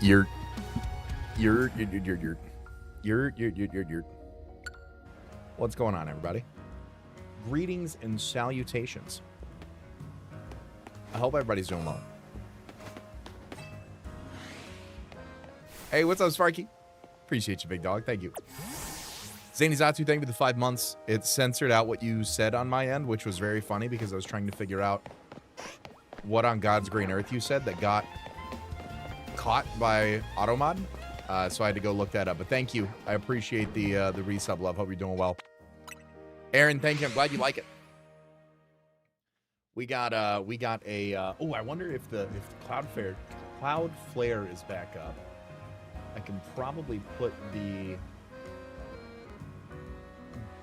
You're. What's going on, everybody? Greetings and salutations. I hope everybody's doing well. Hey, what's up, Sparky? Appreciate you, big dog. Thank you. Zany Zatu, thank you for the 5 months. It censored out what you said on my end, which was very funny because I was trying to figure out what on God's green earth you said that got caught by Automod. So I had to go look that up. But thank you. I appreciate the resub love. Hope you're doing well. Aaron, thank you. I'm glad you like it. We got a oh, I wonder if the Cloudflare is back up. I can probably put the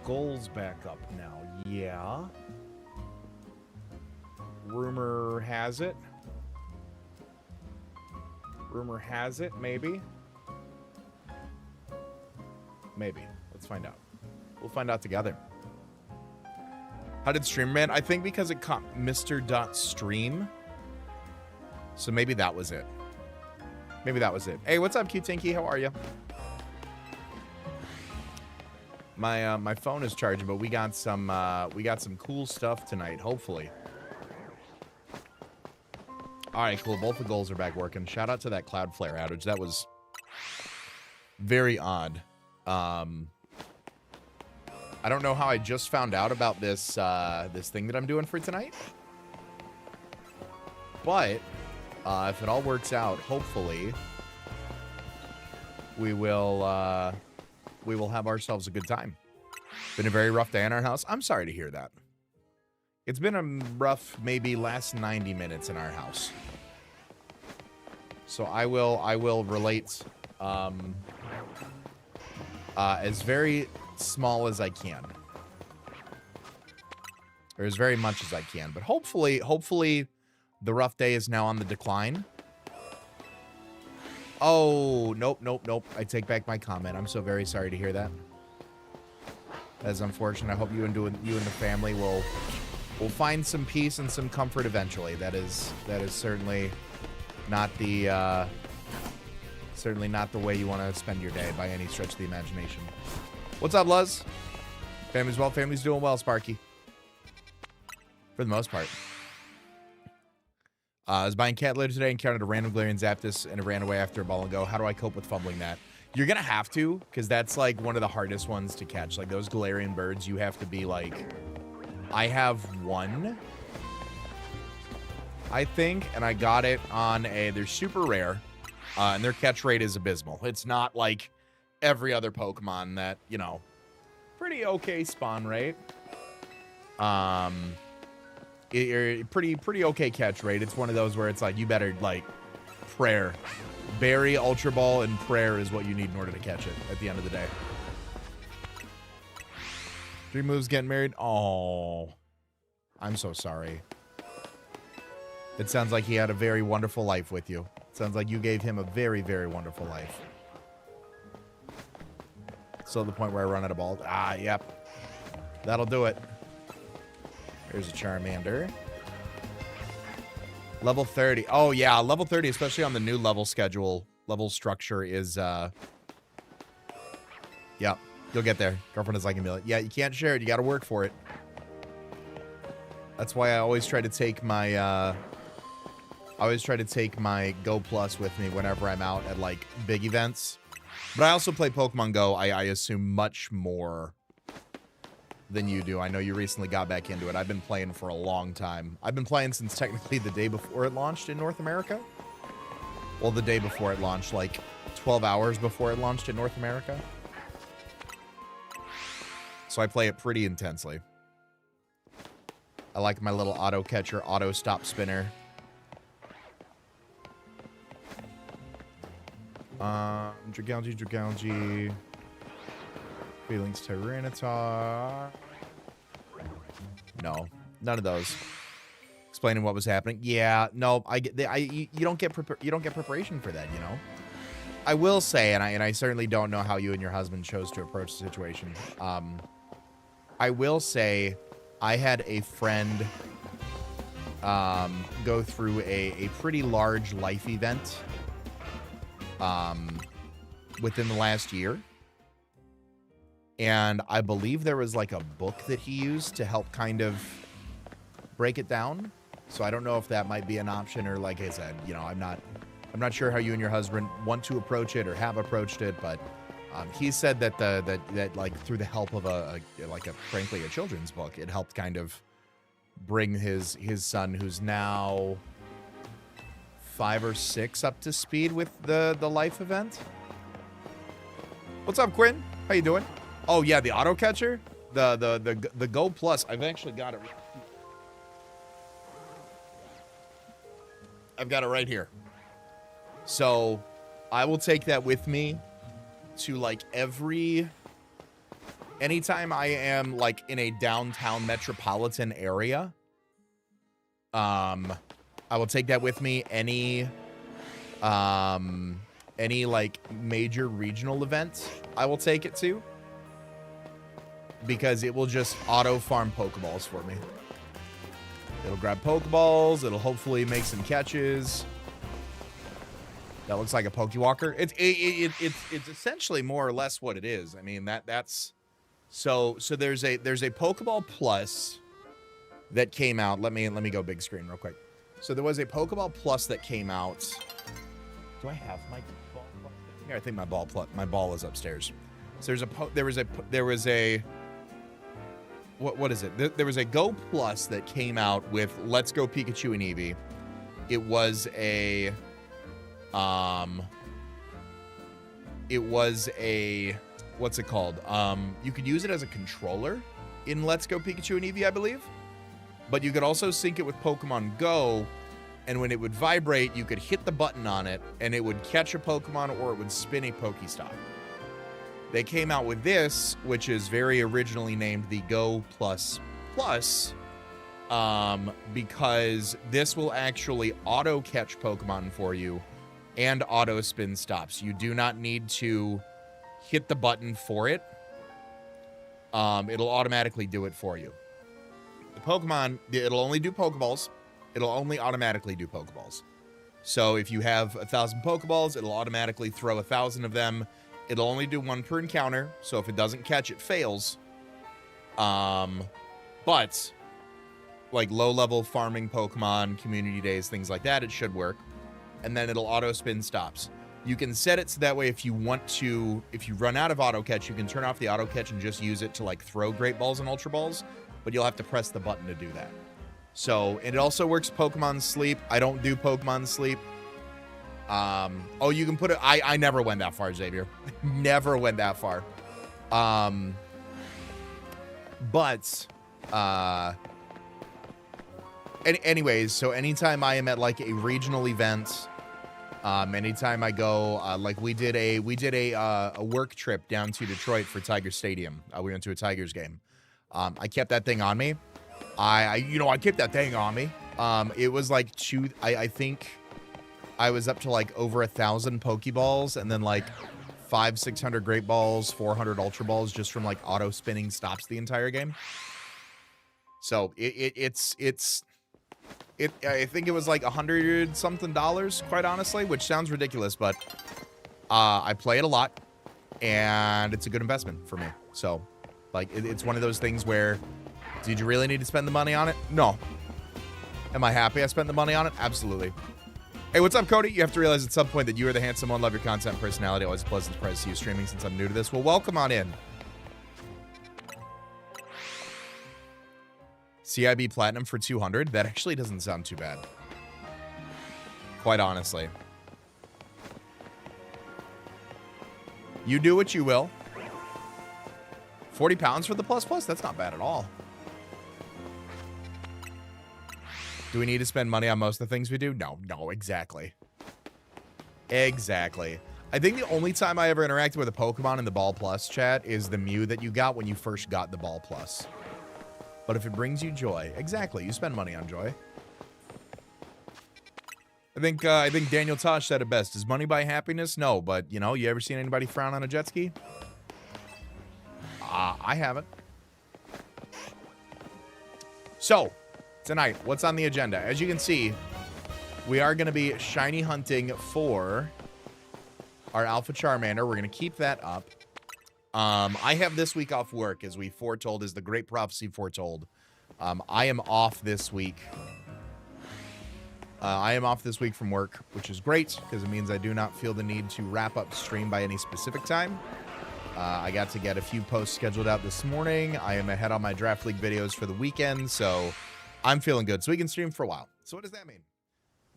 goals back up now. Yeah. Rumor has it, maybe. Let's find out. We'll find out together. How did stream man? I think because it caught Mr.Stream. So maybe that was it. Hey, what's up, Cute Tinky? How are you? My phone is charging, but we got some cool stuff tonight, hopefully. All right, cool. Both the goals are back working. Shout out to that Cloudflare outage. That was very odd. I don't know how I just found out about this this thing that I'm doing for tonight. But if it all works out, hopefully we will have ourselves a good time. Been a very rough day in our house. I'm sorry to hear that. It's been a rough, maybe last 90 minutes in our house. So I will relate as very small as I can. Or as very much as I can. But hopefully the rough day is now on the decline. Oh, nope. I take back my comment. I'm so very sorry to hear that. That's unfortunate. I hope you and the family will find some peace and some comfort eventually. That is certainly not the way you want to spend your day by any stretch of the imagination. What's up, Luz? Family's well. Family's doing well, Sparky. For the most part. I was buying cat litter today, encountered a random Galarian Zapdos, and it ran away after a ball and go. How do I cope with fumbling that? You're going to have to, because that's like one of the hardest ones to catch. Like those Galarian birds, you have to be like... I have one, I think, and I got it on they're super rare, and their catch rate is abysmal. It's not like every other Pokemon that, you know, pretty okay spawn rate. Pretty okay catch rate. It's one of those where it's like, you better, like, prayer. Berry, Ultra Ball, and prayer is what you need in order to catch it at the end of the day. 3 moves getting married. Oh, I'm so sorry. It sounds like he had a very wonderful life with you. It sounds like you gave him a very, very wonderful life. So the point where I run out of balls. Ah, yep. That'll do it. Here's a Charmander. Level 30. Oh, yeah. Level 30, especially on the new level schedule. Level structure is, yep. You'll get there. Girlfriend is like a million. Yeah, you can't share it. You got to work for it. That's why I always try to take my, Go Plus with me whenever I'm out at, like, big events. But I also play Pokemon Go, I assume, much more than you do. I know you recently got back into it. I've been playing for a long time. I've been playing since technically the day before it launched in North America. Well, the day before it launched, like 12 hours before it launched in North America. So I play it pretty intensely. I like my little auto catcher, auto stop spinner. Dragalge. Feelings Tyranitar. No, none of those. Explaining what was happening. Yeah, no, you don't get preparation for that, you know. I will say, and I certainly don't know how you and your husband chose to approach the situation. I will say, I had a friend go through a pretty large life event within the last year. And I believe there was like a book that he used to help kind of break it down. So I don't know if that might be an option, or like I said, you know, I'm not sure how you and your husband want to approach it or have approached it, but he said that that like through the help of frankly a children's book, it helped kind of bring his son, who's now 5 or 6, up to speed with the life event. What's up, Quinn? How you doing? Oh yeah, the auto catcher, the Go Plus. I've actually got it. I've got it right here. So I will take that with me to like anytime I am like in a downtown metropolitan area. I will take that with me. Any like major regional event, I will take it to, because it will just auto farm Pokeballs for me. It'll grab Pokeballs. It'll hopefully make some catches. That looks like a Pokewalker. It's essentially more or less what it is. I mean, that's so there's a Pokeball Plus that came out. Let me go big screen real quick. So there was a Pokeball Plus that came out. Do I have my ball? Here, I think my ball is upstairs. So there was a what is it? There was a Go Plus that came out with Let's Go Pikachu and Eevee. It was a what's it called? You could use it as a controller in Let's Go Pikachu and Eevee, I believe. But you could also sync it with Pokemon Go, and when it would vibrate, you could hit the button on it, and it would catch a Pokemon, or it would spin a Pokestop. They came out with this, which is very originally named the Go Plus Plus, because this will actually auto catch Pokemon for you and auto spin stops. You do not need to hit the button for it. It'll automatically do it for you. The Pokemon, it'll only do Pokeballs. It'll only automatically do Pokeballs. So if you have 1,000 Pokeballs, it'll automatically throw 1,000 of them. It'll only do 1 per encounter. So if it doesn't catch, it fails. But like low-level farming Pokemon, community days, things like that, it should work. And then it'll auto spin stops. You can set it so that way if you want to, if you run out of auto catch, you can turn off the auto catch and just use it to like throw Great Balls and Ultra Balls, but you'll have to press the button to do that. So, and it also works Pokemon Sleep. I don't do Pokemon Sleep. Oh, you can put it, I never went that far, Xavier. Never went that far. Anyways, so anytime I am at like a regional event, anytime I go, like we did a work trip down to Detroit for Tiger Stadium. We went to a Tigers game. I kept that thing on me. I kept that thing on me. It was like I think I was up to like over 1,000 Pokeballs, and then like 500-600 Great Balls, 400 Ultra Balls, just from like auto spinning stops the entire game. So I think it was like $100 something, quite honestly, which sounds ridiculous, but I play it a lot, and it's a good investment for me. So, like, it's one of those things where, did you really need to spend the money on it? No. Am I happy I spent the money on it? Absolutely. Hey, what's up, Cody? You have to realize at some point that you are the handsome one, love your content and personality. Always a pleasant surprise to see you streaming since I'm new to this. Well, welcome on in. CIB Platinum for 200. That actually doesn't sound too bad. Quite honestly. You do what you will. 40 pounds for the plus plus? That's not bad at all. Do we need to spend money on most of the things we do? No, exactly. Exactly. I think the only time I ever interacted with a Pokemon in the Ball Plus chat is the Mew that you got when you first got the Ball Plus. But if it brings you joy, exactly, you spend money on joy. I think Daniel Tosh said it best. Does money buy happiness? No, but you know, you ever seen anybody frown on a jet ski? I haven't. So, tonight, what's on the agenda? As you can see, we are going to be shiny hunting for our Alpha Charmander. We're going to keep that up. I have this week off work, as we foretold, as the great prophecy foretold. I am off this week. I am off this week from work, which is great, because it means I do not feel the need to wrap up stream by any specific time. I got to get a few posts scheduled out this morning. I am ahead on my Draft League videos for the weekend, so I'm feeling good. So we can stream for a while. So what does that mean?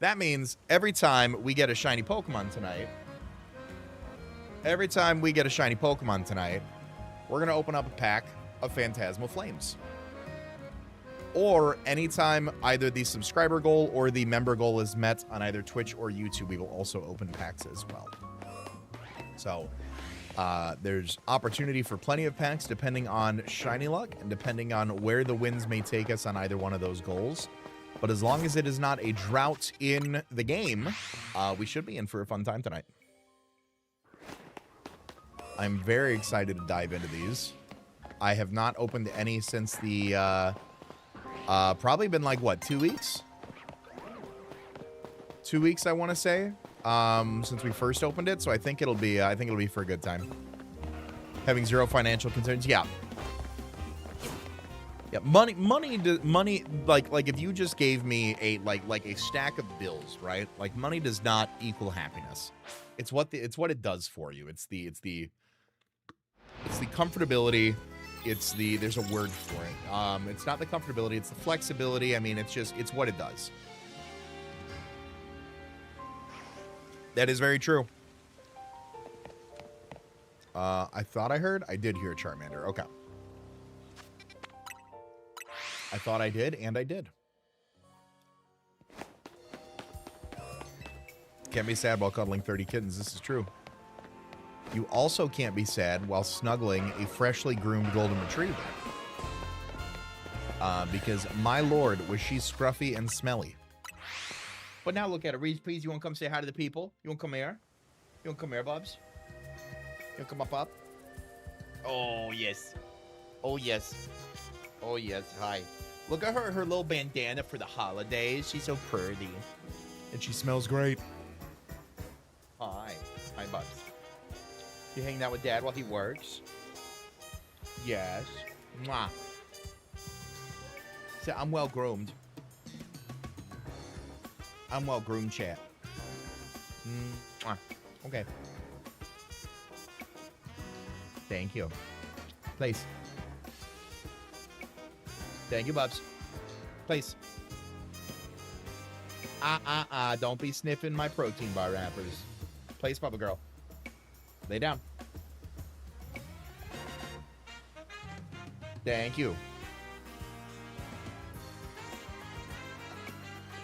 That means every time we get a shiny Pokemon tonight, we're going to open up a pack of Phantasmal Flames. Or anytime either the subscriber goal or the member goal is met on either Twitch or YouTube, we will also open packs as well. So there's opportunity for plenty of packs depending on shiny luck and depending on where the winds may take us on either one of those goals. But as long as it is not a drought in the game, we should be in for a fun time tonight. I'm very excited to dive into these. I have not opened any since the... probably been like, what, 2 weeks? 2 weeks, I want to say, since we first opened it. So I think it'll be for a good time. Having zero financial concerns, yeah. Yeah, money. Like if you just gave me a like a stack of bills, right? Like money does not equal happiness. It's what it does for you. It's the comfortability. There's a word for it. It's not the comfortability, it's the flexibility. I mean, it's what it does. That is very true. I thought I did hear a Charmander. Okay. I thought I did, and I did. Can't be sad while cuddling 30 kittens. This is true. You also can't be sad while snuggling a freshly groomed golden retriever. Because, my lord, was she scruffy and smelly. But now look at her. Reese, please, you want to come say hi to the people? You want to come here? You want to come here, Bubs? You want to come up? Oh, yes. Oh, yes. Oh, yes. Hi. Look at her little bandana for the holidays. She's so pretty. And she smells great. Hi. Hi, Bubs. You hanging out with Dad while he works? Yes. Mwah. So I'm well groomed. I'm well groomed, chat. Mwah. Okay. Thank you. Please. Thank you, Bubs. Please. Don't be sniffing my protein bar wrappers. Please, Bubba girl. Lay down. Thank you.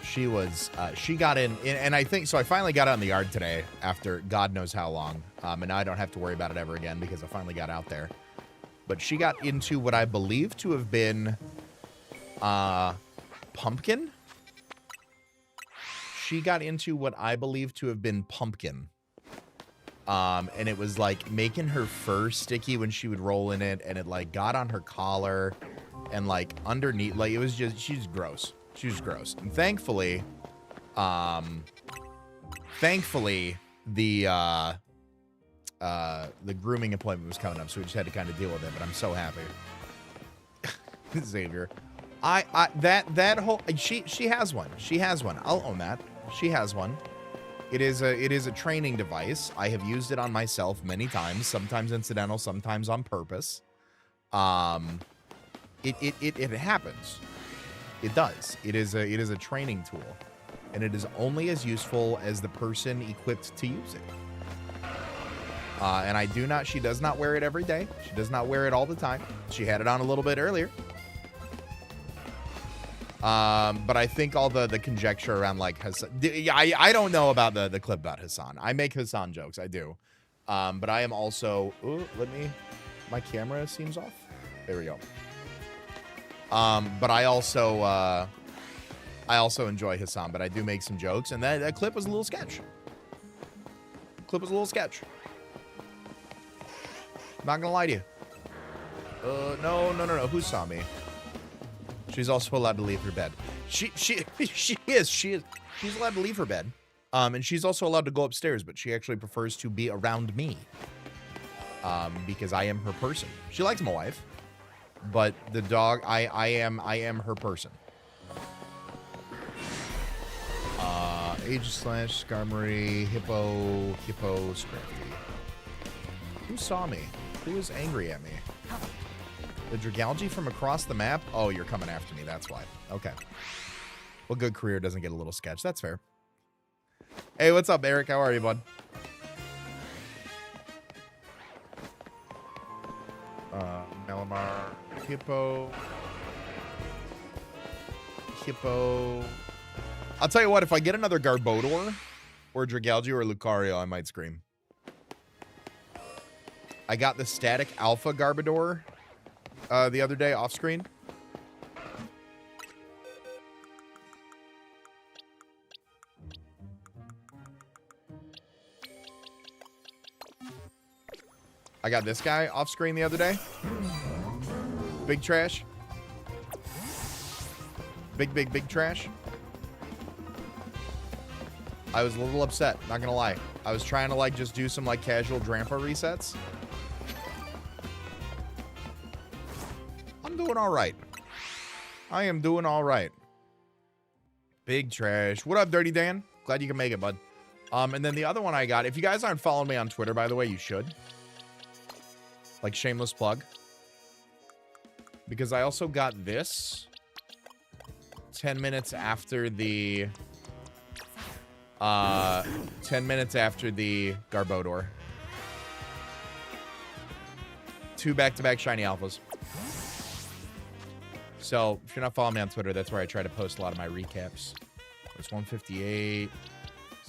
She got in, and I think, so I finally got out in the yard today after God knows how long. And now I don't have to worry about it ever again because I finally got out there. But she got into what I believe to have been, pumpkin. She got into what I believe to have been pumpkin. And it was like making her fur sticky when she would roll in it, and it like got on her collar and like underneath, like it was just, she's gross. She was gross. And thankfully, the grooming appointment was coming up, so we just had to kind of deal with it, but I'm so happy. Xavier. That whole, she has one. She has one. I'll own that. She has one. It is a training device. I have used it on myself many times, sometimes incidental, sometimes on purpose. It happens. It does. It is a training tool, and it is only as useful as the person equipped to use it. And she does not wear it every day. She does not wear it all the time. She had it on a little bit earlier. But I think all the conjecture around like Hassan, I don't know about the clip about Hassan. I make Hassan jokes, I do. But I am also, my camera seems off. There we go. But I also enjoy Hassan, but I do make some jokes, and that clip was a little sketch. Not gonna lie to you. No. Who saw me? She's also allowed to leave her bed. She is. She's allowed to leave her bed. And she's also allowed to go upstairs, but she actually prefers to be around me. Because I am her person. She likes my wife, but the dog, I am her person. Age slash Skarmory, Hippo, Scrappy. Who saw me? Who was angry at me? The Dragalge from across the map? Oh, you're coming after me. That's why. Okay. Well, good career doesn't get a little sketch. That's fair. Hey, what's up, Eric? How are you, bud? Malamar, Hippo. I'll tell you what, if I get another Garbodor or Dragalge or Lucario, I might scream. I got the static alpha Garbodor the other day off screen. I got this guy off screen the other day. Big trash. Big trash. I was a little upset, not gonna lie. I was trying to like just do some like casual Drampa resets. I'm doing all right. I am doing all right. Big trash. What up, Dirty Dan? Glad you can make it, bud. And then the other one I got, if you guys aren't following me on Twitter, by the way, you should. Like, shameless plug. Because I also got this 10 minutes after the 10 minutes after the Garbodor. 2 back-to-back shiny alphas. So, if you're not following me on Twitter, that's where I try to post a lot of my recaps. It's 158.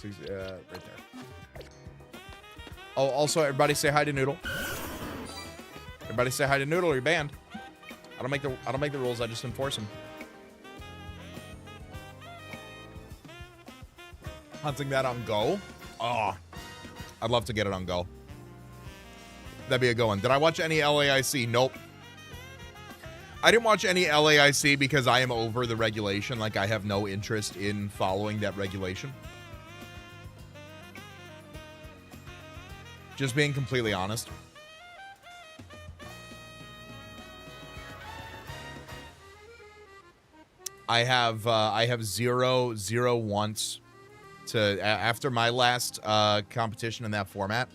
Right there. Oh, also, everybody say hi to Noodle. Everybody say hi to Noodle or you're banned. I don't make the rules, I just enforce them. Hunting that on Go? Oh, I'd love to get it on Go. That'd be a good one. Did I watch any LAIC? Nope. I didn't watch any LAIC because I am over the regulation. Like, I have no interest in following that regulation. Just being completely honest. I have zero wants to, after my last competition in that format,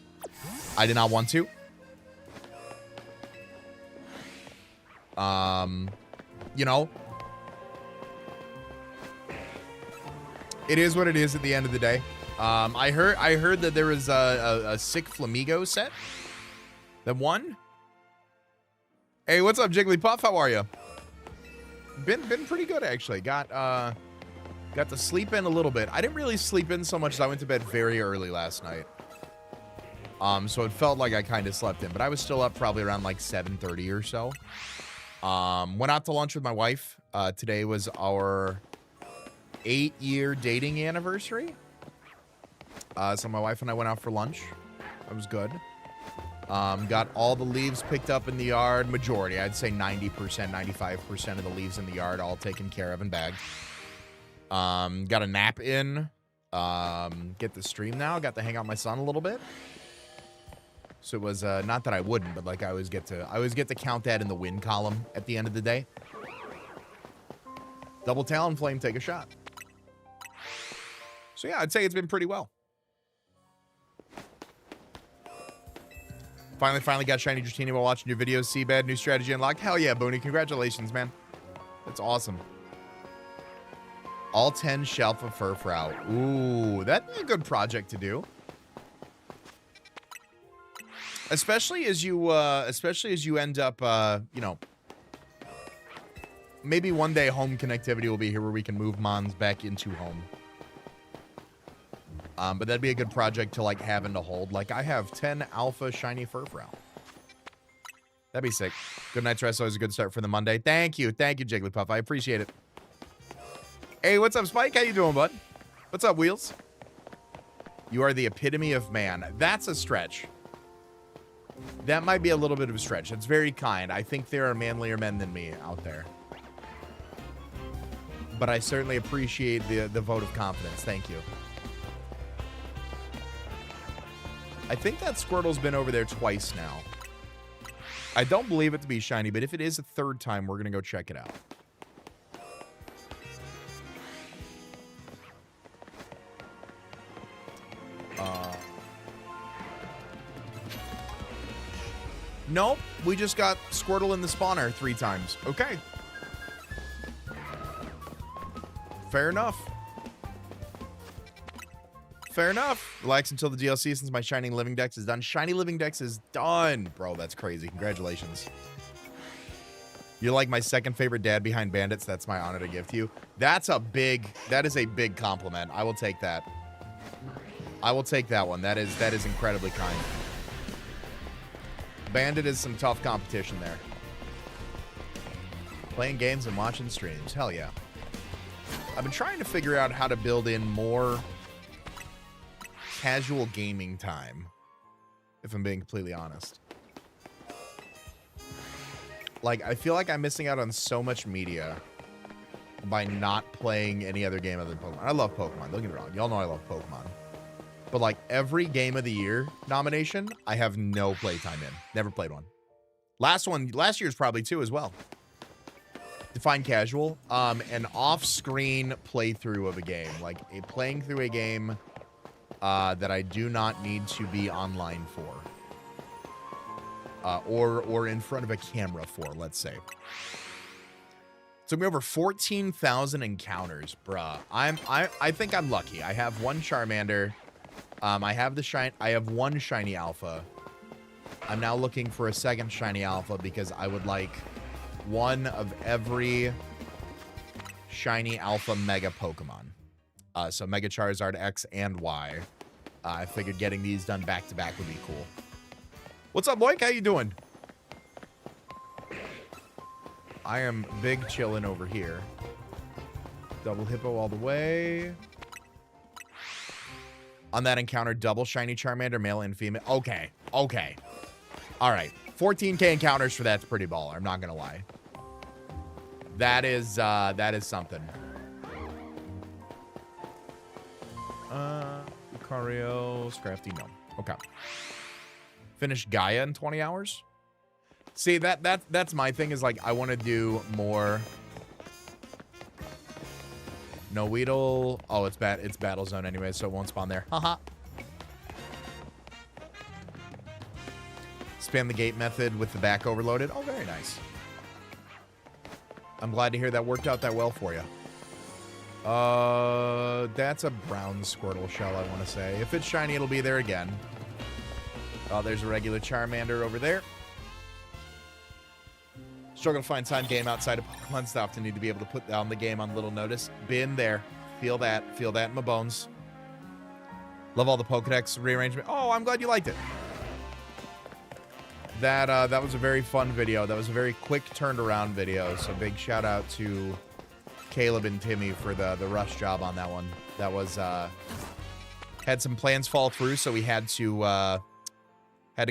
I did not want to. You know, it is what it is at the end of the day. I heard that there was a sick Flamigo set that won. Hey, what's up, Jigglypuff? How are you? Been pretty good, actually. Got to sleep in a little bit. I didn't really sleep in so much as I went to bed very early last night. So it felt like I kind of slept in, but I was still up probably around like 7:30 or so. Went out to lunch with my wife. Today was our 8-year dating anniversary. So my wife and I went out for lunch. That was good. Got all the leaves picked up in the yard. Majority, I'd say 90%, 95% of the leaves in the yard all taken care of and bagged. Got a nap in. Get the stream now. Got to hang out with my son a little bit. So it was not that I wouldn't, but like I always get to count that in the win column at the end of the day. Double Talonflame, take a shot. So yeah, I'd say it's been pretty well. Finally got Shiny Dratini while watching your videos. CBAD, new strategy unlocked. Hell yeah, Booney. Congratulations, man. That's awesome. All 10 shelf of Furfrou. Ooh, that'd be a good project to do. Especially as you end up, you know, maybe one day home connectivity will be here where we can move Mons back into home. But that'd be a good project to, like, have and to hold. Like, I have 10 alpha shiny Furfrou. That'd be sick. Good night's rest. Always a good start for the Monday. Thank you. Thank you, Jigglypuff. I appreciate it. Hey, what's up, Spike? How you doing, bud? What's up, Wheels? You are the epitome of man. That's a stretch. That might be a little bit of a stretch. It's very kind. I think there are manlier men than me out there. But I certainly appreciate the vote of confidence. Thank you. I think that Squirtle's been over there twice now. I don't believe it to be shiny, but if it is a third time, we're going to go check it out. Nope, we just got Squirtle in the spawner 3 times. Okay. Fair enough. Fair enough. Relax until the DLC since my Shiny Living Dex is done. Shiny Living Dex is done. Bro, that's crazy. Congratulations. You're like my second favorite dad behind Bandits. That's my honor to give to you. That is a big compliment. I will take that. I will take that one. That is incredibly kind. Bandit is some tough competition there. Playing games and watching streams. Hell yeah. I've been trying to figure out how to build in more casual gaming time, if I'm being completely honest. Like, I feel like I'm missing out on so much media by not playing any other game other than Pokemon. I love Pokemon, don't get me wrong. Y'all know I love Pokemon. But, like, every Game of the Year nomination, I have no playtime in. Never played one. Last year's probably 2 as well. Define casual. An off-screen playthrough of a game. Like, playing through a game that I do not need to be online for. Or in front of a camera for, let's say. So we have over 14,000 encounters, bruh. I think I'm lucky. I have 1 Charmander. I have 1 shiny alpha. I'm now looking for a second shiny alpha because I would like 1 of every shiny alpha mega Pokemon. So Mega Charizard X and Y. I figured getting these done back to back would be cool. What's up, Moik? How you doing? I am big chillin' over here. Double hippo all the way. On that encounter, double shiny Charmander, male and female. Okay. Okay. All right. 14K encounters for that's pretty baller. I'm not gonna lie. That is something. Lucario, Scrafty, no. Okay. Finish Gaia in 20 hours? See, that's my thing is like I want to do more. No Weedle. Oh, it's Battle Zone anyway, so it won't spawn there. Haha. Spam the gate method with the back overloaded. Oh, very nice. I'm glad to hear that worked out that well for you. That's a brown Squirtle shell, I want to say. If it's shiny, it'll be there again. Oh, there's a regular Charmander over there. Struggle to find time game outside of Pokemon stuff to need to be able to put down the game on little notice. Been there. Feel that in my bones. Love all the Pokedex rearrangement. Oh, I'm glad you liked it. That was a very fun video. That was a very quick turned around video. So big shout out to Caleb and Timmy for the rush job on that one. That was had some plans fall through, so we had to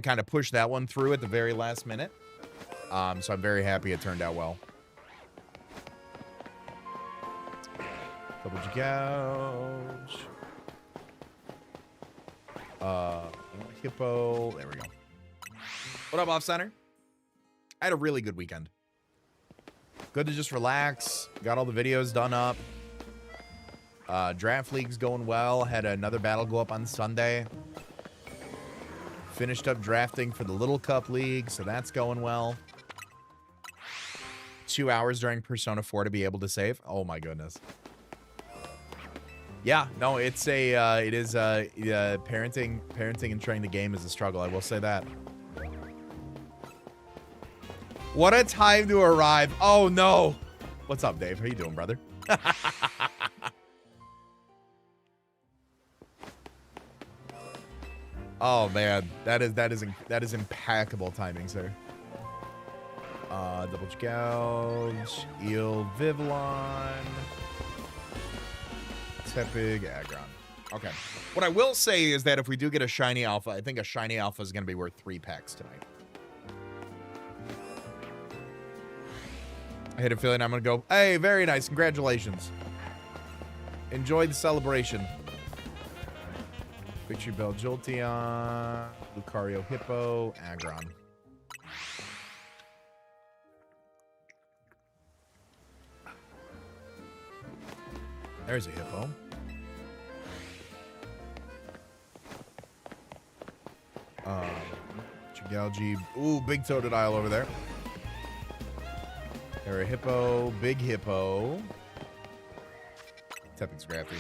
kind of push that one through at the very last minute. So I'm very happy it turned out well. Double gouge. Hippo. There we go. What up, Off Center? I had a really good weekend. Good to just relax. Got all the videos done up. Draft League's going well. Had another battle go up on Sunday. Finished up drafting for the Little Cup League, so that's going well. 2 hours during Persona 4 to be able to save. Oh my goodness. Yeah, no, it is parenting and training the game is a struggle. I will say that. What a time to arrive. Oh no. What's up, Dave? How you doing, brother? Oh man, that is impeccable timing, sir. Double gouge, Eel, Vivillon, Tepig, Aggron. Okay. What I will say is that if we do get a shiny alpha, I think a shiny alpha is going to be worth 3 packs tonight. I had a feeling I'm going to go, hey, very nice. Congratulations. Enjoy the celebration. Victory Bell, Jolteon, Lucario, Hippo, Aggron. There's a Hippo. Chigalgi. Ooh, big Totodile over there. There a Hippo, big Hippo. Tepig's Scrappy.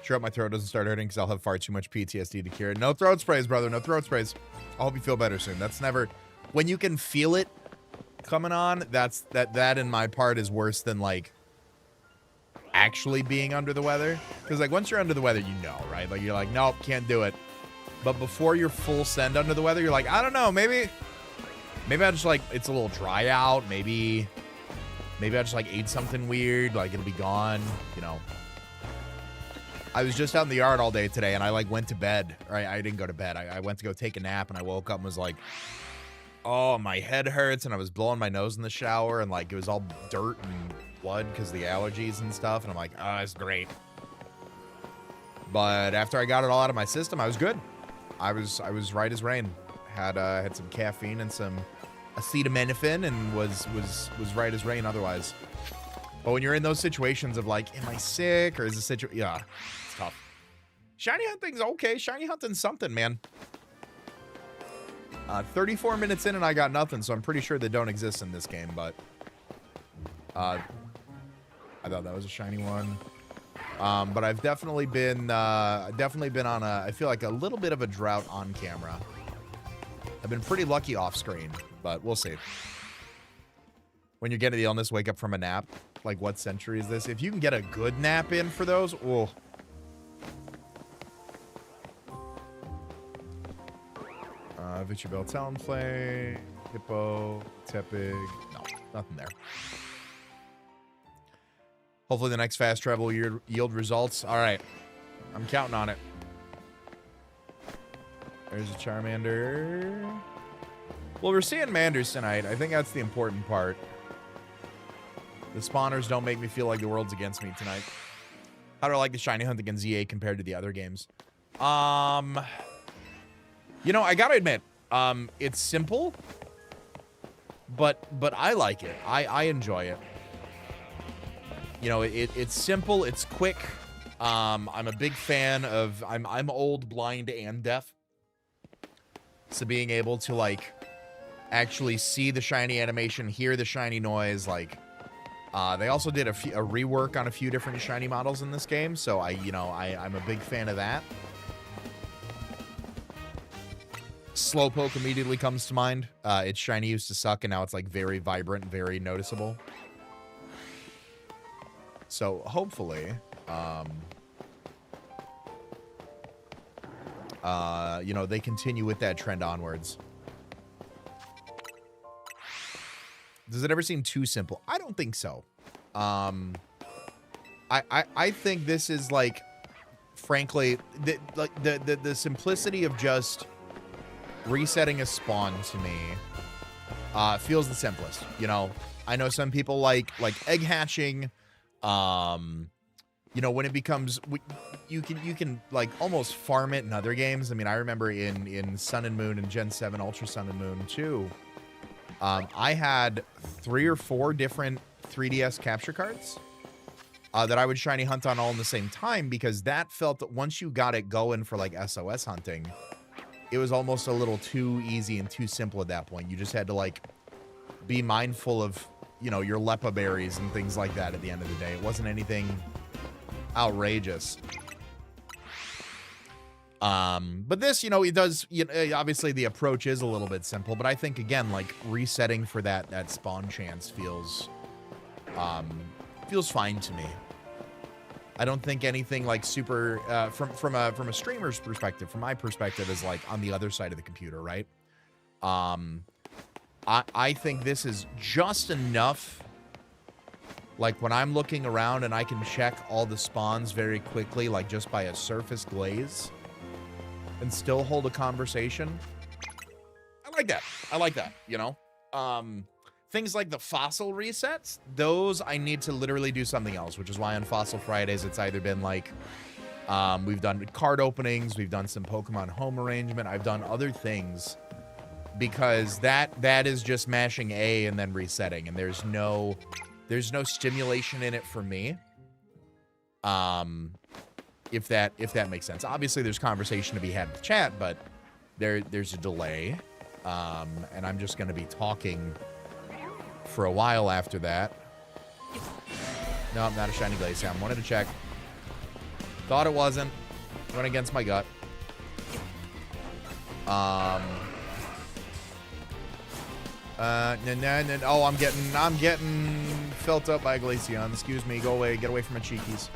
Sure hope my throat doesn't start hurting because I'll have far too much PTSD to cure it. No throat sprays, brother. No throat sprays. I hope you feel better soon. That's never... When you can feel it coming on, that in my part is worse than, like, actually being under the weather. Because, like, once you're under the weather, you know, right? Like, you're like, nope, can't do it. But before you're full send under the weather, you're like, I don't know, maybe I just, like, it's a little dry out. Maybe I just, like, ate something weird. Like, it'll be gone, you know. I was just out in the yard all day today, and I, like, went to bed. Right? I didn't go to bed. I went to go take a nap, and I woke up and was like, oh, my head hurts, and I was blowing my nose in the shower, and, like, it was all dirt and blood because of the allergies and stuff, and I'm like, oh, that's great. But after I got it all out of my system, I was good. I was right as rain. Had some caffeine and some acetaminophen, and was right as rain otherwise. But when you're in those situations of like, am I sick or is the situation? Yeah, it's tough. Shiny hunting's okay. Shiny hunting's something, man. 34 minutes in and I got nothing, so I'm pretty sure they don't exist in this game. But I thought that was a shiny one. But I've definitely been on a, I feel like a little bit of a drought on camera. I've been pretty lucky off screen, but we'll see. When you're getting the illness, wake up from a nap. Like, what century is this? If you can get a good nap in for those, oh. Victory Bell, Talonflame, Hippo, Tepig. No, nothing there. Hopefully the next fast travel yield results. All right. I'm counting on it. There's a Charmander. Well, we're seeing Manders tonight. I think that's the important part. The spawners don't make me feel like the world's against me tonight. How do I like the shiny hunt against ZA compared to the other games? You know, I gotta admit, it's simple, but I like it. I enjoy it. You know, it's simple, it's quick. I'm a big fan of, I'm old, blind, and deaf. So being able to, like, actually see the shiny animation, hear the shiny noise, like, they also did a rework on a few different shiny models in this game, so I'm a big fan of that. Slowpoke immediately comes to mind. Its shiny used to suck, and now it's, like, very vibrant, very noticeable. So, hopefully, you know, they continue with that trend onwards. Does it ever seem too simple? I don't think so. I think this is, like, frankly, the simplicity of just resetting a spawn to me feels the simplest. You know, I know some people like egg hatching. You know, when it becomes, you can like almost farm it in other games. I mean, I remember in Sun and Moon and Gen 7 Ultra Sun and Moon 2, I had 3 or 4 different 3DS capture cards that I would shiny hunt on all in the same time, because that felt that once you got it going for like SOS hunting, it was almost a little too easy and too simple at that point. You just had to like be mindful of, you know, your Lepa berries and things like that at the end of the day. It wasn't anything outrageous. But this, you know, it does, you know, obviously the approach is a little bit simple, but I think again, like resetting for that spawn chance feels fine to me. I don't think anything like super from a streamer's perspective, from my perspective, is like on the other side of the computer, right? I think this is just enough. Like when I'm looking around and I can check all the spawns very quickly, like just by a surface glaze, and still hold a conversation. I like that. I like that, you know? Things like the fossil resets, those I need to literally do something else, which is why on Fossil Fridays it's either been like We've done card openings. We've done some Pokemon home arrangement. I've done other things because that is just mashing A and then resetting, and there's no stimulation in it for me. If that makes sense. Obviously, there's conversation to be had with chat, but there's a delay, and I'm just going to be talking for a while after that. No, not a shiny Glaceon. Wanted to check. Thought it wasn't. Went against my gut. No. Oh, I'm getting felt up by a Glaceon. Excuse me. Go away. Get away from my cheekies.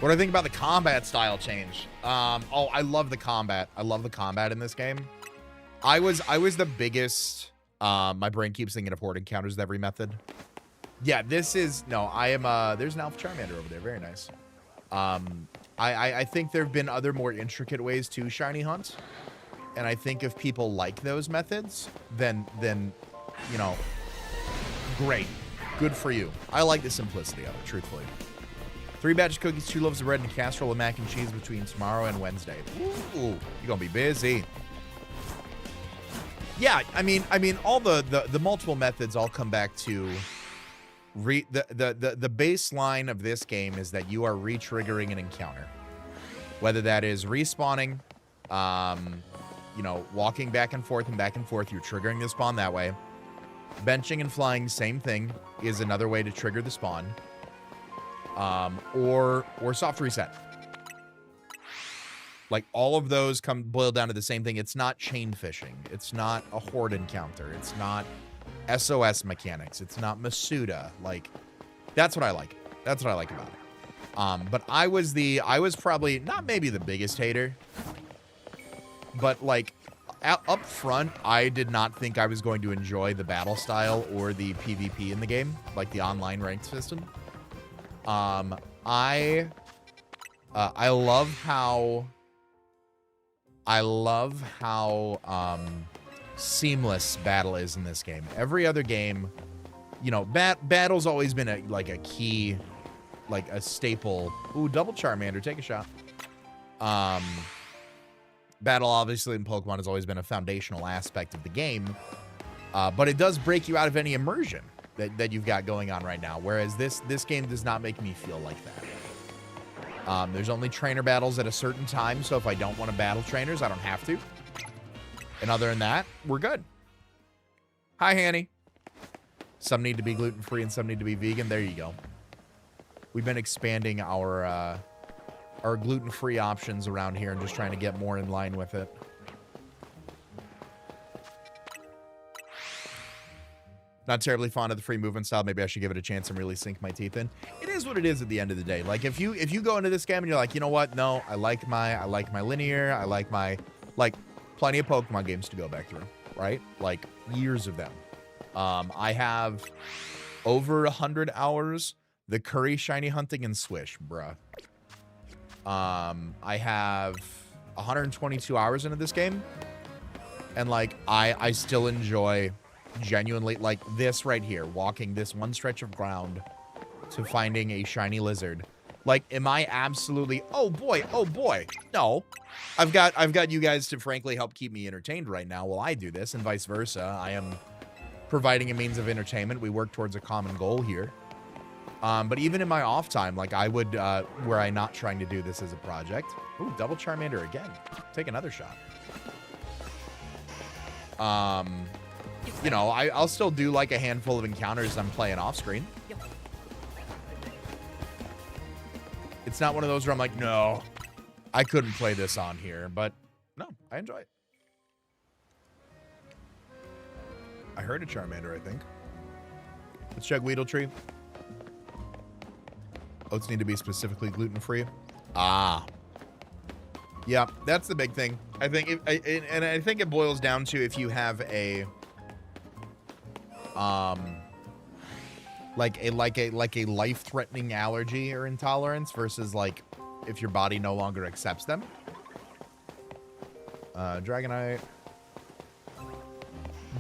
What do I think about the combat style change? Oh, I love the combat. I love the combat in this game. I was the biggest. My brain keeps thinking of horde encounters with every method. Yeah, this is no. I am. There's an Alpha Charmander over there. Very nice. I think there have been other more intricate ways to shiny hunt, and I think if people like those methods, then you know, great, good for you. I like the simplicity of it, truthfully. 3 batches of cookies, 2 loaves of bread, and a casserole of mac and cheese between tomorrow and Wednesday. Ooh, you're gonna be busy. Yeah, I mean, all the multiple methods all come back to the baseline of this game is that you are re-triggering an encounter, whether that is respawning, you know, walking back and forth, you're triggering the spawn that way. Benching and flying, same thing, is another way to trigger the spawn. Or soft reset. Like, all of those boil down to the same thing. It's not chain fishing. It's not a horde encounter. It's not SOS mechanics. It's not Masuda. Like, that's what I like. That's what I like about it. But I was probably not maybe the biggest hater, but like up front, I did not think I was going to enjoy the battle style or the PvP in the game, like the online ranked system. I love how seamless battle is in this game. Every other game, you know, battle's always been a key, like a staple. Ooh, double Charmander, take a shot. Battle obviously in Pokemon has always been a foundational aspect of the game, but it does break you out of any immersion that you've got going on right now. Whereas this game does not make me feel like that. There's only trainer battles at a certain time, so if I don't want to battle trainers, I don't have to. And other than that, we're good. Hi, Hanny. Some need to be gluten-free and some need to be vegan. There you go. We've been expanding our gluten-free options around here and just trying to get more in line with it. Not terribly fond of the free movement style. Maybe I should give it a chance and really sink my teeth in. It is what it is at the end of the day. Like, if you go into this game and you're like, you know what? No, I like my linear. I like my, like, plenty of Pokemon games to go back through, right? Like, years of them. I have over 100 hours. The Curry shiny hunting and Swish, bruh. I have 122 hours into this game. And, like, I still enjoy genuinely, like, this right here, walking this one stretch of ground to finding a shiny lizard. Like, am I absolutely, oh boy, no. I've got you guys to frankly help keep me entertained right now while I do this, and vice versa. I am providing a means of entertainment. We work towards a common goal here. But even in my off time, like, I would, were I not trying to do this as a project. Ooh, double Charmander again. Take another shot. You know, I'll still do like a handful of encounters I'm playing off screen. It's not one of those where I'm like, no, I couldn't play this on here, but no, I enjoy it. I heard a Charmander, I think. Let's check Weedletree. Oats need to be specifically gluten-free. Ah. Yeah, that's the big thing. I think, and I think it boils down to if you have a, like a life-threatening allergy or intolerance versus like if your body no longer accepts them. Dragonite.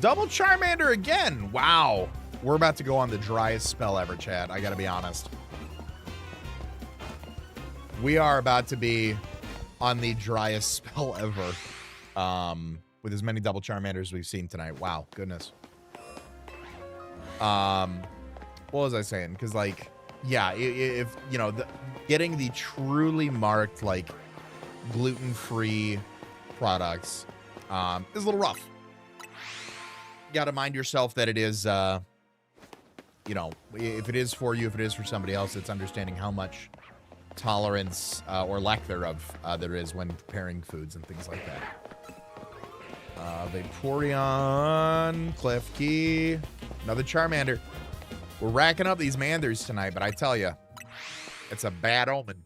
Double Charmander again. Wow. We're about to go on the driest spell ever, chat. I gotta be honest. We are about to be on the driest spell ever. With as many double Charmanders as we've seen tonight. Wow, goodness. What was I saying? Because, like, yeah, if you know, getting the truly marked, like, gluten-free products is a little rough. You got to mind yourself that it is, you know, if it is for you, if it is for somebody else, it's understanding how much tolerance or lack thereof there is when preparing foods and things like that. Vaporeon, Klefki, another Charmander. We're racking up these Manders tonight, but I tell you, it's a bad omen.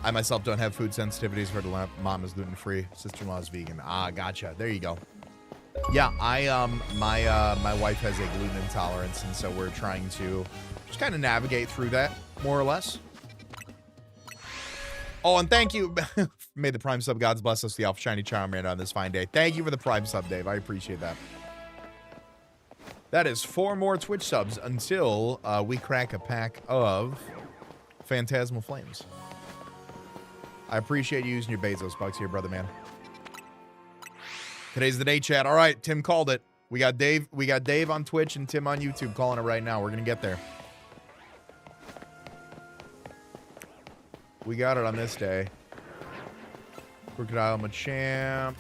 I myself don't have food sensitivities. For the mom is gluten-free, sister-in-law is vegan. Ah, gotcha. There you go. Yeah, my wife has a gluten intolerance, and so we're trying to just kind of navigate through that, more or less. Oh, and thank you. May the Prime Sub gods bless us, the Alpha Shiny Charmander on this fine day. Thank you for the Prime Sub, Dave. I appreciate that. That is 4 more Twitch subs until we crack a pack of Phantasmal Flames. I appreciate you using your Bezos bucks here, brother man. Today's the day, chat. All right, Tim called it. We got Dave on Twitch and Tim on YouTube calling it right now. We're gonna get there. We got it on this day. Crocodile Machamp.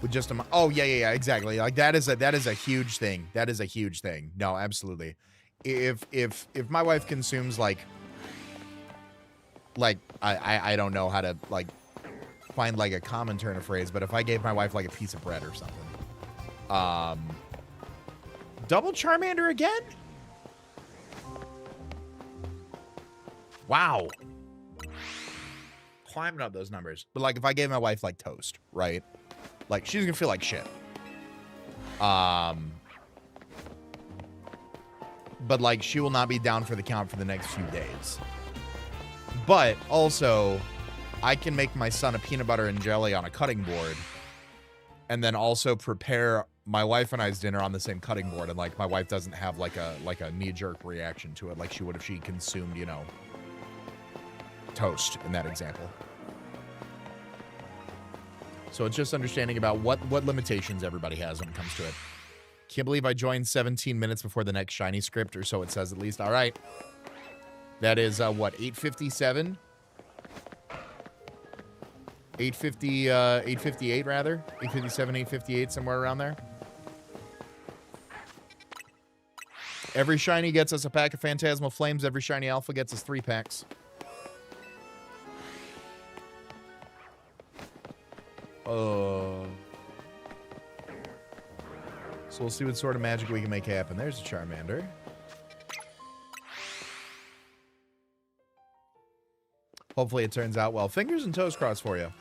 With just a... Oh, yeah, exactly. Like, that is a huge thing. That is a huge thing. No, absolutely. If my wife consumes, like I don't know how to, like, find, like, a common turn of phrase, but if I gave my wife, like, a piece of bread or something. Double Charmander again? Wow. Climbing up those numbers. But, like, if I gave my wife, like, toast, right? Like, she's gonna feel like shit. But, like, she will not be down for the count for the next few days. But, also, I can make my son a peanut butter and jelly on a cutting board. And then also prepare my wife and I's dinner on the same cutting board. And, like, my wife doesn't have, like a knee-jerk reaction to it like she would if she consumed, you know, toast in that example. So it's just understanding about what limitations everybody has when it comes to it. Can't believe I joined 17 minutes before the next shiny script, or so it says at least. All right. That is, what, 8:57? 8:58, rather. 8:57, 8:58, somewhere around there. Every shiny gets us a pack of Phantasmal Flames. Every shiny alpha gets us 3 packs. So we'll see what sort of magic we can make happen. There's a Charmander. Hopefully it turns out well. Fingers and toes crossed for you.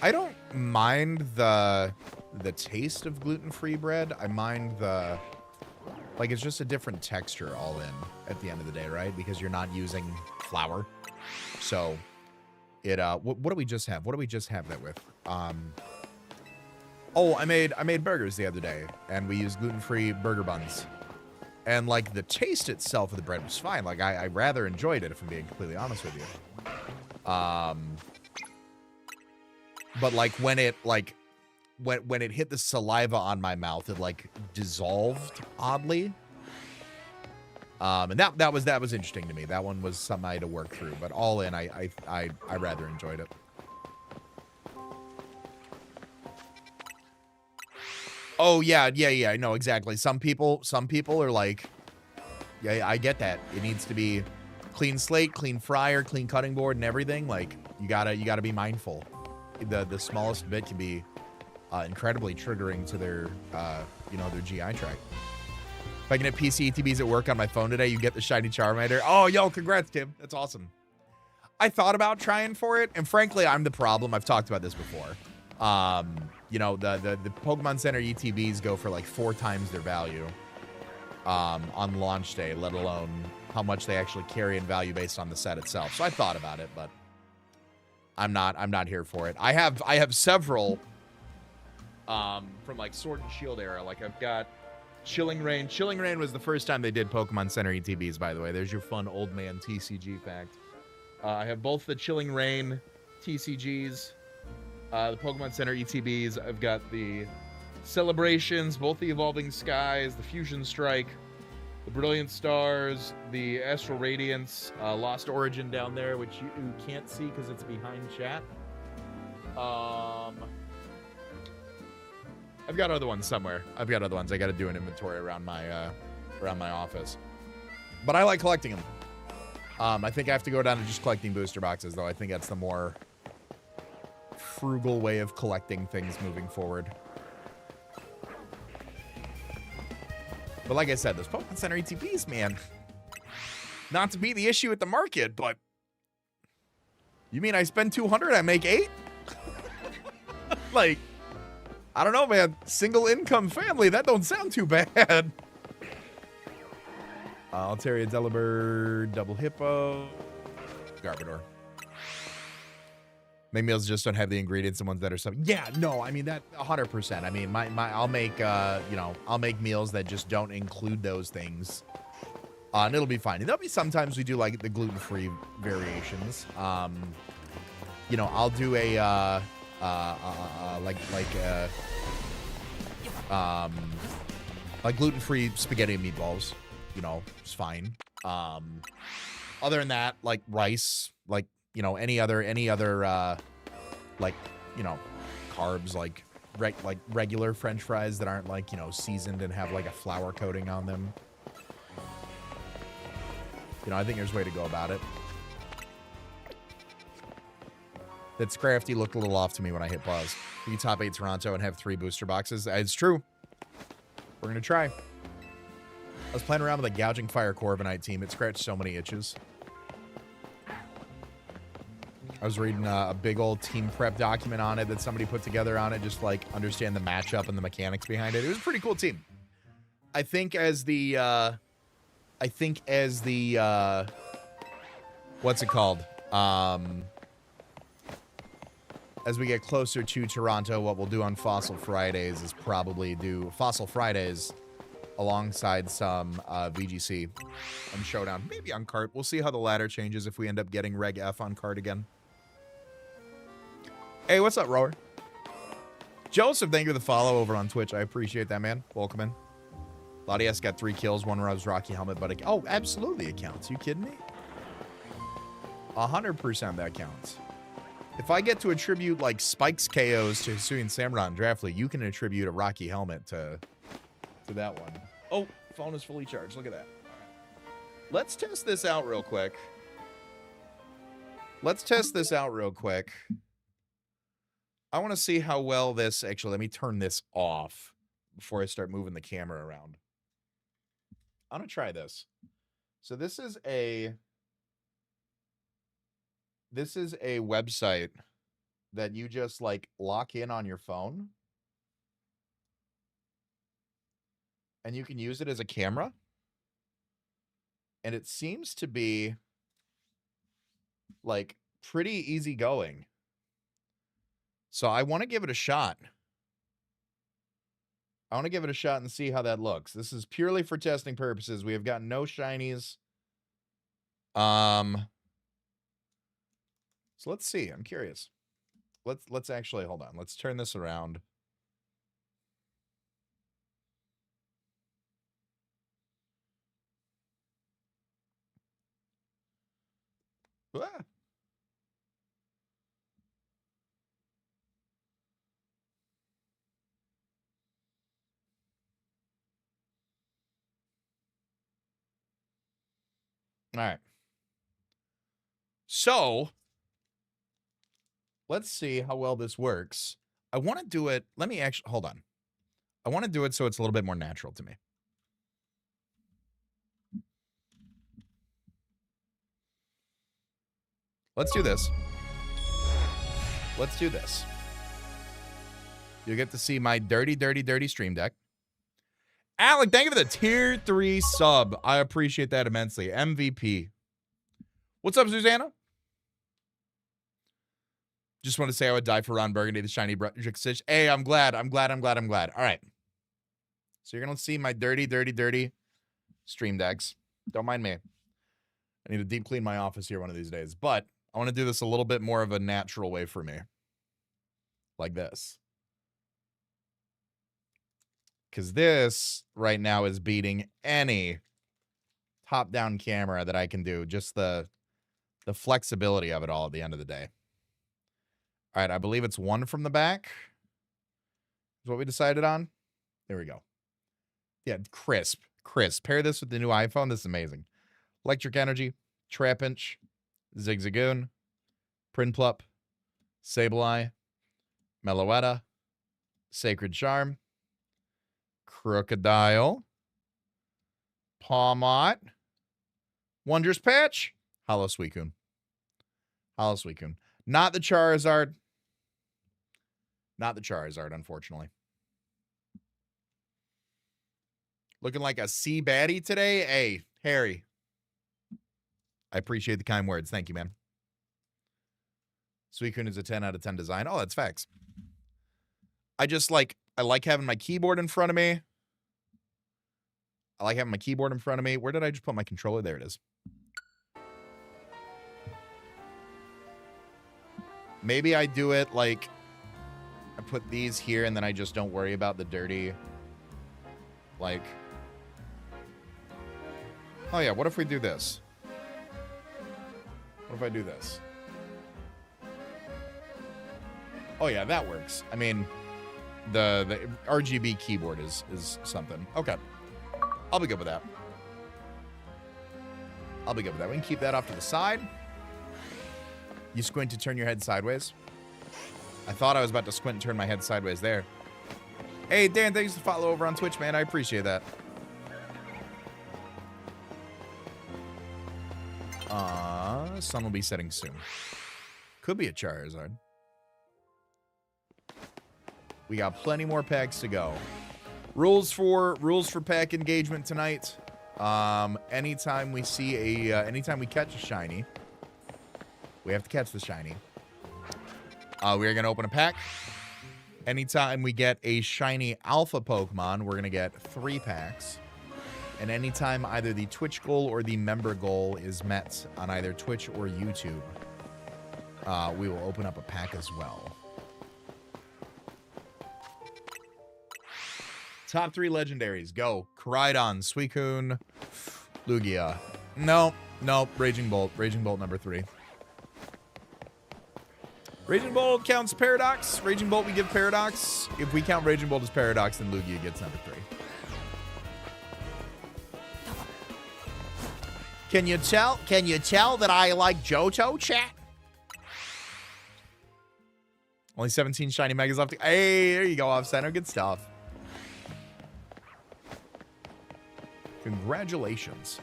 I don't mind the taste of gluten-free bread. I mind the... Like, it's just a different texture all in at the end of the day, right? Because you're not using flour. So, it... What do we just have? What do we just have that with? Oh, I made burgers the other day, and we used gluten-free burger buns. And, like, the taste itself of the bread was fine. Like, I rather enjoyed it, if I'm being completely honest with you. But, like, when it hit the saliva on my mouth, it, like, dissolved oddly. And that was interesting to me. That one was something I had to work through. But all in, I rather enjoyed it. Oh, yeah, no, exactly. Some people are like, yeah, I get that. It needs to be clean slate, clean fryer, clean cutting board, and everything. Like, you gotta be mindful. The smallest bit can be incredibly triggering to their, their GI tract. If I can hit PC ETBs at work on my phone today, you get the shiny Charmander. Oh, yo, congrats, Tim. That's awesome. I thought about trying for it, and frankly, I'm the problem. I've talked about this before. You know, the Pokemon Center ETBs go for like 4 times their value on launch day, let alone how much they actually carry in value based on the set itself. So I thought about it, but I'm not here for it. I have several from like Sword and Shield era. Like I've got Chilling Rain. Chilling Rain was the first time they did Pokemon Center ETBs, by the way. There's your fun old man TCG fact. I have both the Chilling Rain TCGs, the Pokemon Center ETBs. I've got the Celebrations, both the Evolving Skies, the Fusion Strike, the Brilliant Stars, the Astral Radiance, Lost Origin down there, which you can't see because it's behind chat. I've got other ones somewhere. I've got other ones. I got to do an inventory around my office. But I like collecting them. I think I have to go down to just collecting booster boxes, though. I think that's the more frugal way of collecting things moving forward. But like I said, those Pokemon Center ETBs, man. Not to be the issue with the market, but you mean I spend 200, I make 8? Like, I don't know, man. Single income family, that don't sound too bad. Altaria, Delibird, Double Hippo, Garbodor. My meals just don't have the ingredients, the ones that are something. Yeah, no, I mean that 100%. I mean, I'll make I'll make meals that just don't include those things, and it'll be fine. And there'll be sometimes we do like the gluten-free variations. I'll do a like gluten-free spaghetti and meatballs. It's fine. Other than that, like rice, like. Any other carbs, like regular French fries that aren't like, seasoned and have like a flour coating on them. I think there's a way to go about it. That Scrafty looked a little off to me when I hit pause. You top 8 Toronto and have 3 booster boxes. It's true. We're going to try. I was playing around with a Gouging Fire Corviknight team. It scratched so many itches. I was reading a big old team prep document on it that somebody put together on it, just like understand the matchup and the mechanics behind it. It was a pretty cool team. I think as the what's it called? As we get closer to Toronto, what we'll do on Fossil Fridays is probably do Fossil Fridays alongside some VGC and Showdown. Maybe on cart. We'll see how the ladder changes if we end up getting Reg F on cart again. Hey, what's up, Rower? Joseph, thank you for the follow over on Twitch. I appreciate that, man. Welcome in. Latias got 3 kills, 1 Rose Rocky Helmet, but oh, absolutely it counts. You kidding me? 100% that counts. If I get to attribute like Spike's KOs to Hisuian Samurott and Draft League, you can attribute a Rocky Helmet to that one. Oh, phone is fully charged. Look at that. All right. Let's test this out real quick. I want to see how well this... Actually, let me turn this off before I start moving the camera around. I'm going to try this. So this is a website that you just, like, lock in on your phone. And you can use it as a camera. And it seems to be, like, pretty easygoing. So I want to give it a shot. I want to give it a shot and see how that looks. This is purely for testing purposes. We have gotten no shinies. So let's see. I'm curious. Let's actually hold on. Let's turn this around. Ah. All right. So, let's see how well this works. I want to do it. Let me actually, hold on. I want to do it so it's a little bit more natural to me. Let's do this. Let's do this. You'll get to see my dirty, dirty, dirty stream deck. Alec, thank you for the tier 3 sub. I appreciate that immensely. MVP. What's up, Susanna? Just want to say I would die for Ron Burgundy, the shiny Stitch. Hey, I'm glad. All right. So you're going to see my dirty stream decks. Don't mind me. I need to deep clean my office here one of these days. But I want to do this a little bit more of a natural way for me. Like this. Because this right now is beating any top-down camera that I can do. Just the flexibility of it all at the end of the day. All right, I believe it's one from the back. Is what we decided on. There we go. Yeah, crisp. Pair this with the new iPhone. This is amazing. Electric Energy, Trapinch, Zigzagoon, Prinplup, Sableye, Meloetta, Sacred Charm, Crocodile, Pawmot, Wondrous Patch, Hollow Suicune. Hollow Suicune. Not the Charizard. Not the Charizard, unfortunately. Looking like a CBAD today? Hey, Harry. I appreciate the kind words. Thank you, man. Suicune is a 10 out of 10 design. Oh, that's facts. I like having my keyboard in front of me. Where did I just put my controller? There it is. Maybe I do it like I put these here and then I just don't worry about the dirty, like, oh yeah, what if we do this? What if I do this? Oh yeah, that works. I mean, the RGB keyboard is something. Okay. I'll be good with that. We can keep that off to the side. You squint to turn your head sideways. I thought I was about to squint and turn my head sideways there. Hey, Dan, thanks for the follow over on Twitch, man. I appreciate that. Sun will be setting soon. Could be a Charizard. We got plenty more packs to go. Rules for pack engagement tonight. Anytime we see anytime we catch a shiny, we have to catch the shiny. We are gonna open a pack. Anytime we get a shiny alpha Pokemon, we're gonna get 3 packs. And anytime either the Twitch goal or the member goal is met on either Twitch or YouTube, we will open up a pack as well. Top 3 legendaries. Go. Koraidon, Suicune, Lugia. No. Raging Bolt. Raging Bolt number 3. Raging Bolt counts Paradox. Raging Bolt we give Paradox. If we count Raging Bolt as Paradox, then Lugia gets number 3. Can you tell that I like Johto, chat? Only 17 shiny megas left. Hey, there you go, off center. Good stuff. Congratulations.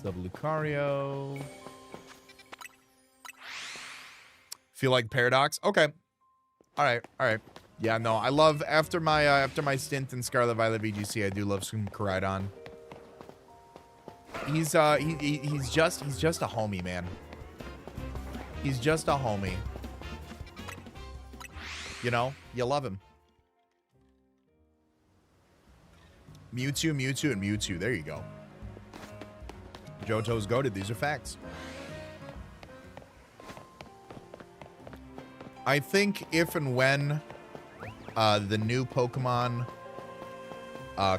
What's up, Lucario? Feel like Paradox? Okay. All right. Yeah, no, I love after my stint in Scarlet Violet VGC, I do love some Koraidon. He's just a homie, man. He's just a homie. You know, you love him. Mewtwo, and Mewtwo. There you go. Johto's goated. These are facts. I think if and when the new Pokemon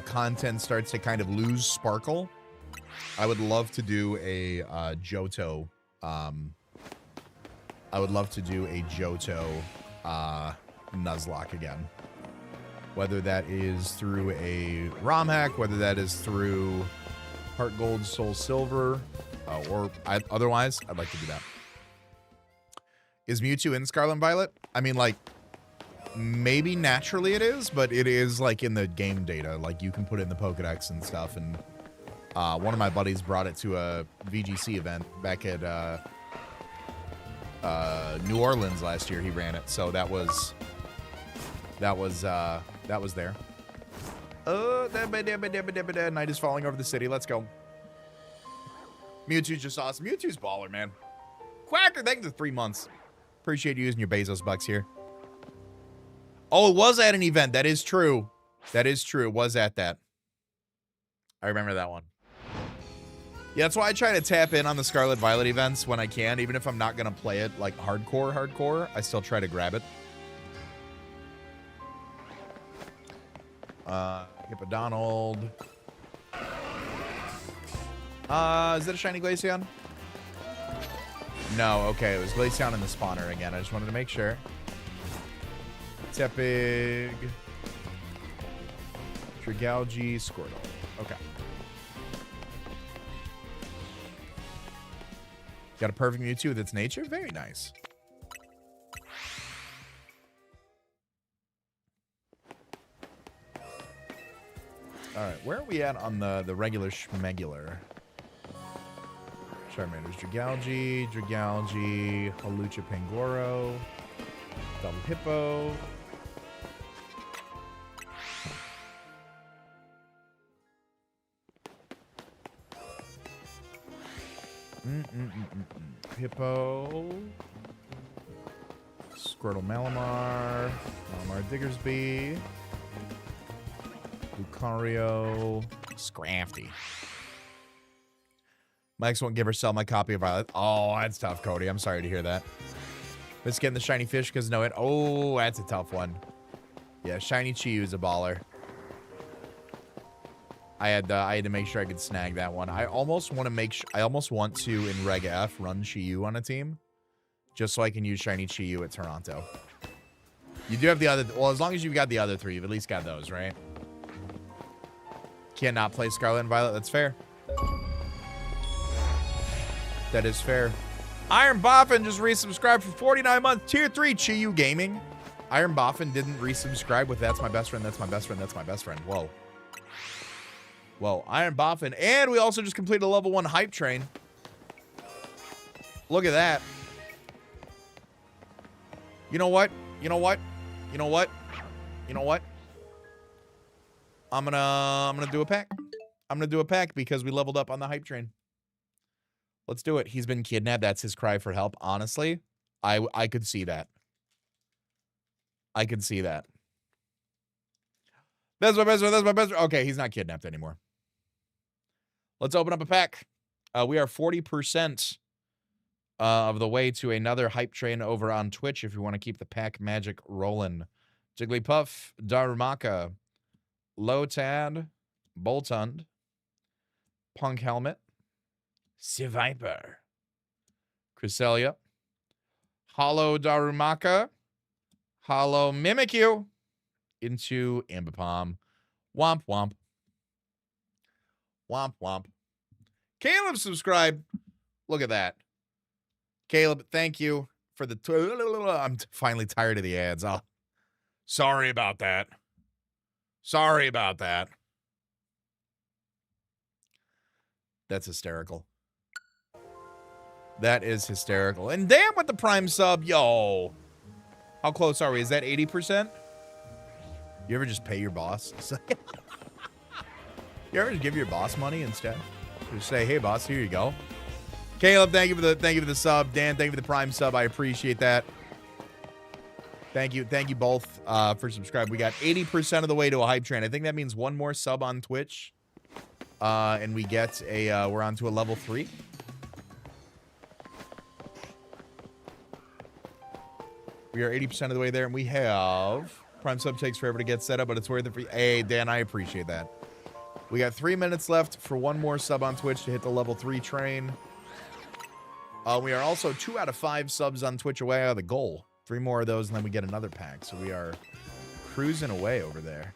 content starts to kind of lose sparkle, I would love to do a Johto. I would love to do a Johto Nuzlocke again. Whether that is through a ROM hack, whether that is through Heart Gold, Soul Silver, otherwise, I'd like to do that. Is Mewtwo in Scarlet and Violet? I mean, like, maybe naturally it is, but it is, like, in the game data. Like, you can put it in the Pokedex and stuff, and one of my buddies brought it to a VGC event back at New Orleans last year. He ran it, so that was there. Night is falling over the city. Let's go. Mewtwo's just awesome. Mewtwo's baller, man. Quacker, thanks for 3 months. Appreciate you using your Bezos bucks here. Oh, it was at an event. That is true. That is true. It was at that. I remember that one. Yeah, that's why I try to tap in on the Scarlet Violet events when I can. Even if I'm not going to play it like hardcore, I still try to grab it. Hippodonald. Is that a shiny Glaceon? No, okay. It was Glaceon in the spawner again. I just wanted to make sure. Tepig. Dragalge, Squirtle. Okay. Got a perfect Mewtwo with its nature? Very nice. Alright, where are we at on the regular Schmegular? Charmander's Dragalge, Halucha Pangoro, Double Hippo. Hippo. Squirtle Malamar. Malamar Diggersby. Lucario. Scrafty. Mike's won't give her sell my copy of Violet. Oh, that's tough, Cody. I'm sorry to hear that. Let's get in the shiny fish because no it. Oh, that's a tough one. Yeah, shiny Chi-Yu is a baller. I had to make sure I could snag that one. I almost want to in Reg F run Chi-Yu on a team, just so I can use shiny Chi-Yu at Toronto. You do have the other. Well, as long as you've got the other three, you've at least got those, right? Cannot play Scarlet and Violet. That's fair. That is fair. Iron Boffin just resubscribed for 49 months. Tier 3 Chi-Yu Gaming. Iron Boffin didn't resubscribe with that's my best friend, that's my best friend, that's my best friend. Whoa. Whoa, Iron Boffin. And we also just completed a level 1 hype train. Look at that. You know what? You know what? You know what? You know what? I'm gonna do a pack. I'm gonna do a pack because we leveled up on the hype train. Let's do it. He's been kidnapped. That's his cry for help. Honestly, I could see that. I could see that. That's my best friend. That's my best friend. Okay, he's not kidnapped anymore. Let's open up a pack. We are 40% of the way to another hype train over on Twitch if you want to keep the pack magic rolling. Jigglypuff, Darumaka, Lotad, Boltund, Punk Helmet, Seviper, Cresselia, Hollow Darumaka, Hollow Mimikyu, into Ambipom. Womp womp. Womp womp. Caleb subscribe. Look at that. Caleb, thank you for the... I'm finally tired of the ads. Oh, sorry about that. Sorry about that. That's hysterical. That is hysterical. And damn with the Prime sub. Yo. How close are we? Is that 80%? You ever just pay your boss? You ever just give your boss money instead? Just say, hey boss, here you go. Caleb, thank you for the sub. Dan, thank you for the Prime sub. I appreciate that. Thank you both for subscribing. We got 80% of the way to a hype train. I think that means one more sub on Twitch, and we get a we're on to a level 3. We are 80% of the way there, and we have Prime sub takes forever to get set up, but it's worth it for you. Hey, Dan, I appreciate that. We got 3 minutes left for one more sub on Twitch to hit the level 3 train. We are also 2 out of 5 subs on Twitch away out of the goal. 3 more of those, and then we get another pack. So we are cruising away over there.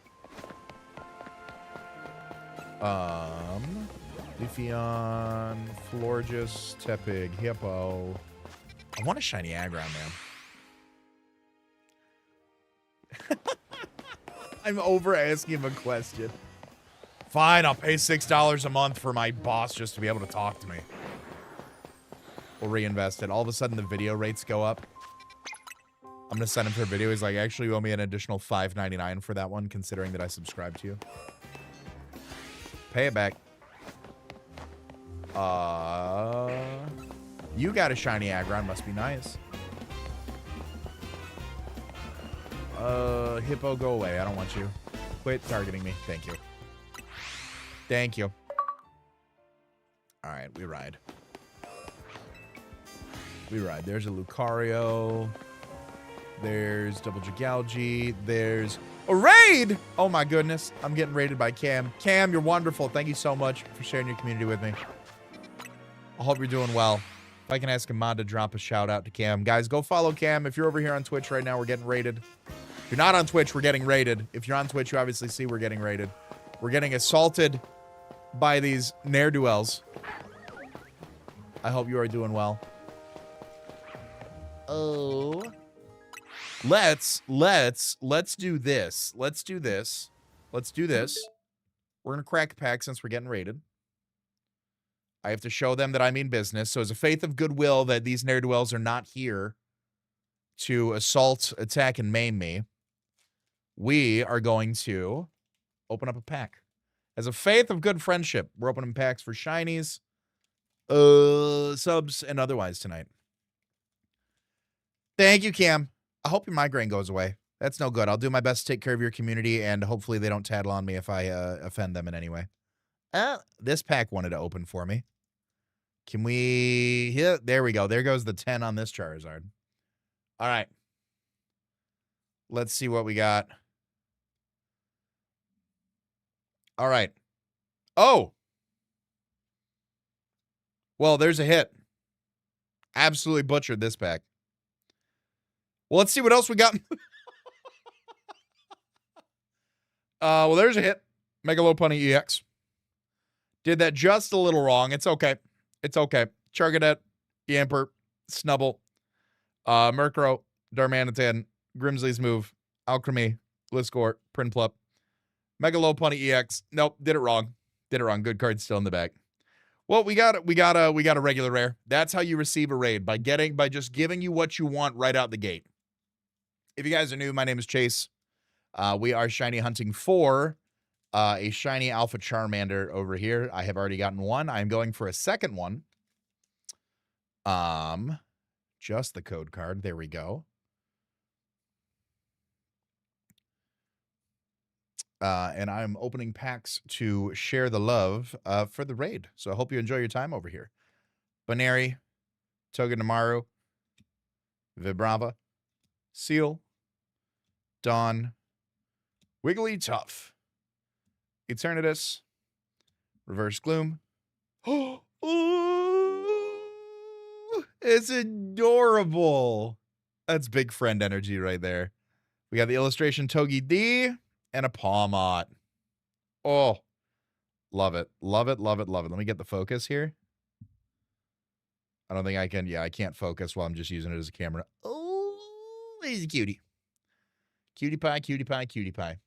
Leafeon, Florges, Tepig, Hippo. I want a shiny Aggron, man. I'm over asking him a question. Fine, I'll pay $6 a month for my boss just to be able to talk to me. We'll reinvest it. All of a sudden, the video rates go up. I'm going to send him for a video. He's like, actually, you owe me an additional $5.99 for that one, considering that I subscribed to you. Pay it back. You got a shiny Aggron. Must be nice. Hippo, go away. I don't want you. Quit targeting me. Thank you. Thank you. All right, we ride. We ride. There's a Lucario. There's Double Jigalgi. There's a raid! Oh my goodness. I'm getting raided by Cam. Cam, you're wonderful. Thank you so much for sharing your community with me. I hope you're doing well. If I can ask Ahmad to drop a shout out to Cam. Guys, go follow Cam. If you're over here on Twitch right now, we're getting raided. If you're not on Twitch, we're getting raided. If you're on Twitch, you obviously see we're getting raided. We're getting assaulted by these ne'er-do-wells. I hope you are doing well. Oh. Let's do this. Let's do this. We're going to crack a pack since we're getting raided. I have to show them that I mean business. So as a faith of goodwill that these ne'er-do-wells are not here to assault, attack, and maim me, we are going to open up a pack. As a faith of good friendship, we're opening packs for shinies, subs, and otherwise tonight. Thank you, Cam. I hope your migraine goes away. That's no good. I'll do my best to take care of your community, and hopefully they don't tattle on me if I offend them in any way. This pack wanted to open for me. Can we... Yeah, there we go. There goes the 10 on this Charizard. All right. Let's see what we got. All right. Oh! Well, there's a hit. Absolutely butchered this pack. Well, let's see what else we got. Well, there's a hit. Megalopunny EX. Did that just a little wrong. It's okay. It's okay. Chargadet, Yamper, Snubble, Murkrow, Darmanitan, Grimsley's Move, Alchemy, Liscor, Prinplup, Megalopunny EX. Nope, did it wrong. Did it wrong. Good card still in the bag. Well, we got a regular rare. That's how you receive a raid, by just giving you what you want right out the gate. If you guys are new, my name is Chase. We are shiny hunting for a shiny Alpha Charmander over here. I have already gotten one. I'm going for a second one. Just the code card. There we go. And I'm opening packs to share the love for the raid. So I hope you enjoy your time over here. Baneri, Togedemaru, Vibrava, Seal, Dawn, Wigglytuff, Eternatus, Reverse Gloom. Oh, it's adorable. That's big friend energy right there. We got the illustration Togi D and a Pawmot. Oh, love it. Love it, love it, love it. Let me get the focus here. I don't think I can. Yeah, I can't focus while I'm just using it as a camera. Oh, he's a cutie. Cutie pie, cutie pie, cutie pie.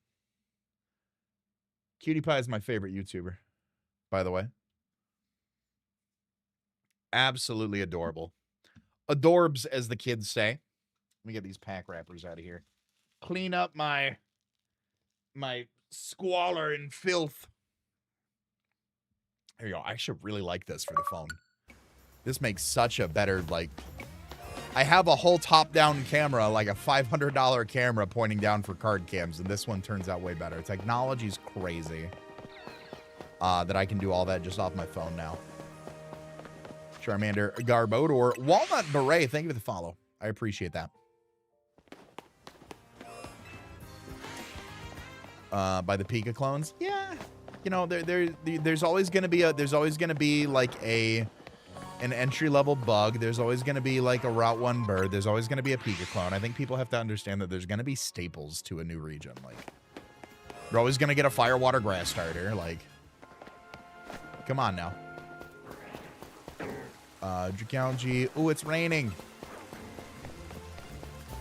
Cutie pie is my favorite YouTuber, by the way. Absolutely adorable. Adorbs, as the kids say. Let me get these pack wrappers out of here. Clean up my squalor and filth. There you go. I actually really like this for the phone. This makes such a better, like... I have a whole top-down camera, like a $500 camera pointing down for card cams, and this one turns out way better. Technology's crazy. That I can do all that just off my phone now. Charmander, Garbodor, Walnut Beret, thank you for the follow. I appreciate that. By the Pika clones? Yeah. You know, there's always gonna be like an entry-level bug. There's always going to be like a Route 1 bird. There's always going to be a Pika clone. I think people have to understand that there's going to be staples to a new region. Like, you're always going to get a Firewater Grass starter. Like, come on now. Dragalge. Ooh, it's raining.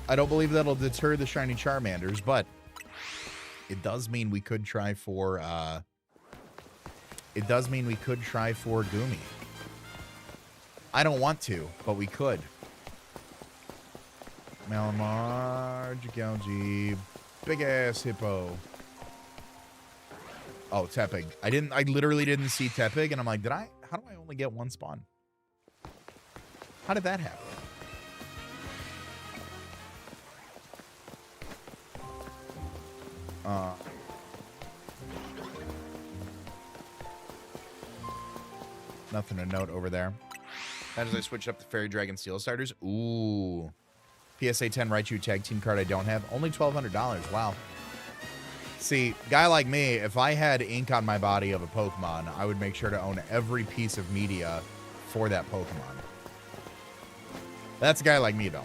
I don't believe that'll deter the shiny Charmanders, but it does mean we could try for, Goomy. I don't want to, but we could. Malamar, Dragalge, big ass Hippo. Oh, Tepig. I literally didn't see Tepig, and I'm like, how do I only get one spawn? How did that happen? Nothing to note over there. As I switch up the Fairy Dragon Steel Starters. Ooh. PSA 10 Raichu Tag Team card I don't have. Only $1,200. Wow. See, guy like me, if I had ink on my body of a Pokemon, I would make sure to own every piece of media for that Pokemon. That's a guy like me, though.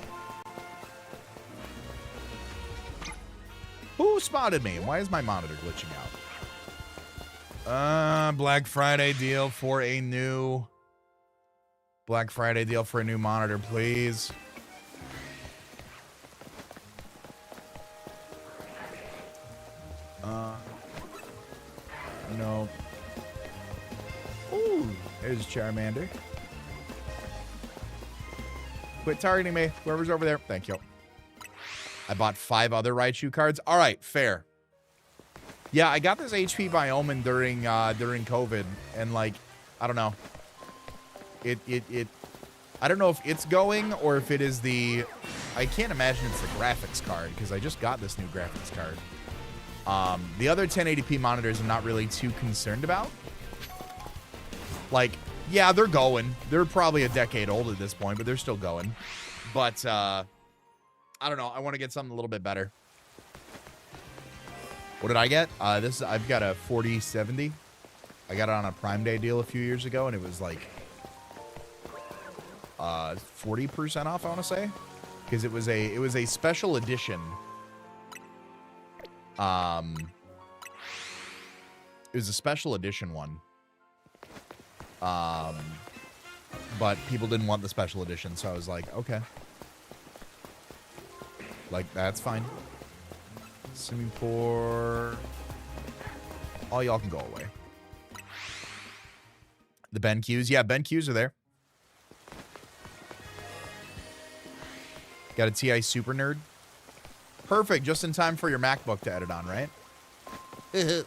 Who spotted me? Why is my monitor glitching out? Black Friday deal for a new... Black Friday deal for a new monitor, please. No. Ooh, there's Charmander. Quit targeting me. Whoever's over there. Thank you. I bought 5 other Raichu cards. All right, fair. Yeah, I got this HP Bioman during COVID, and like, I don't know. I don't know if it's going or if it is the. I can't imagine it's the graphics card because I just got this new graphics card. The other 1080p monitors I'm not really too concerned about. Like, yeah, they're going. They're probably a decade old at this point, but they're still going. But I don't know. I want to get something a little bit better. What did I get? I've got a 4070. I got it on a Prime Day deal a few years ago, and it was like 40% off, I want to say, because it was a special edition. It was a special edition one. But people didn't want the special edition, so I was like, okay. Like, that's fine. Swimming pour. All y'all can go away. The BenQs. Yeah, BenQs are there. Got a TI Super Nerd. Perfect. Just in time for your MacBook to edit on, right? Hey,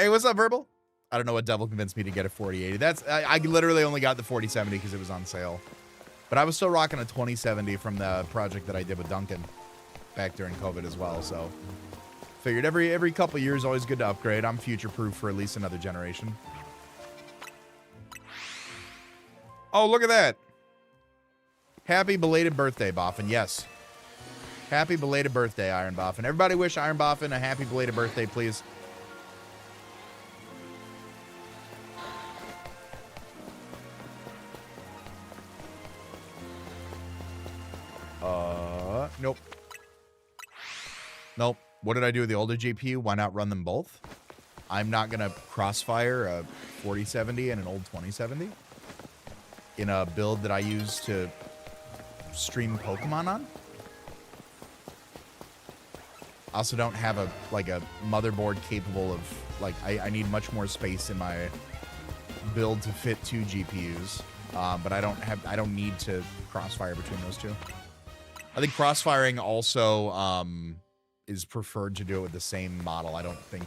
what's up, Verbal? I don't know what devil convinced me to get a 4080. I literally only got the 4070 because it was on sale. But I was still rocking a 2070 from the project that I did with Duncan back during COVID as well. So figured every couple years, always good to upgrade. I'm future-proof for at least another generation. Oh, look at that. Happy belated birthday, Boffin. Yes. Happy belated birthday, Iron Boffin. Everybody wish Iron Boffin a happy belated birthday, please. Nope. Nope. What did I do with the older GPU? Why not run them both? I'm not going to crossfire a 4070 and an old 2070 in a build that I use to stream Pokemon on. I also don't have a motherboard capable of, like, I need much more space in my build to fit 2 GPUs. But I don't need to crossfire between those two. I think crossfiring also is preferred to do it with the same model. I don't think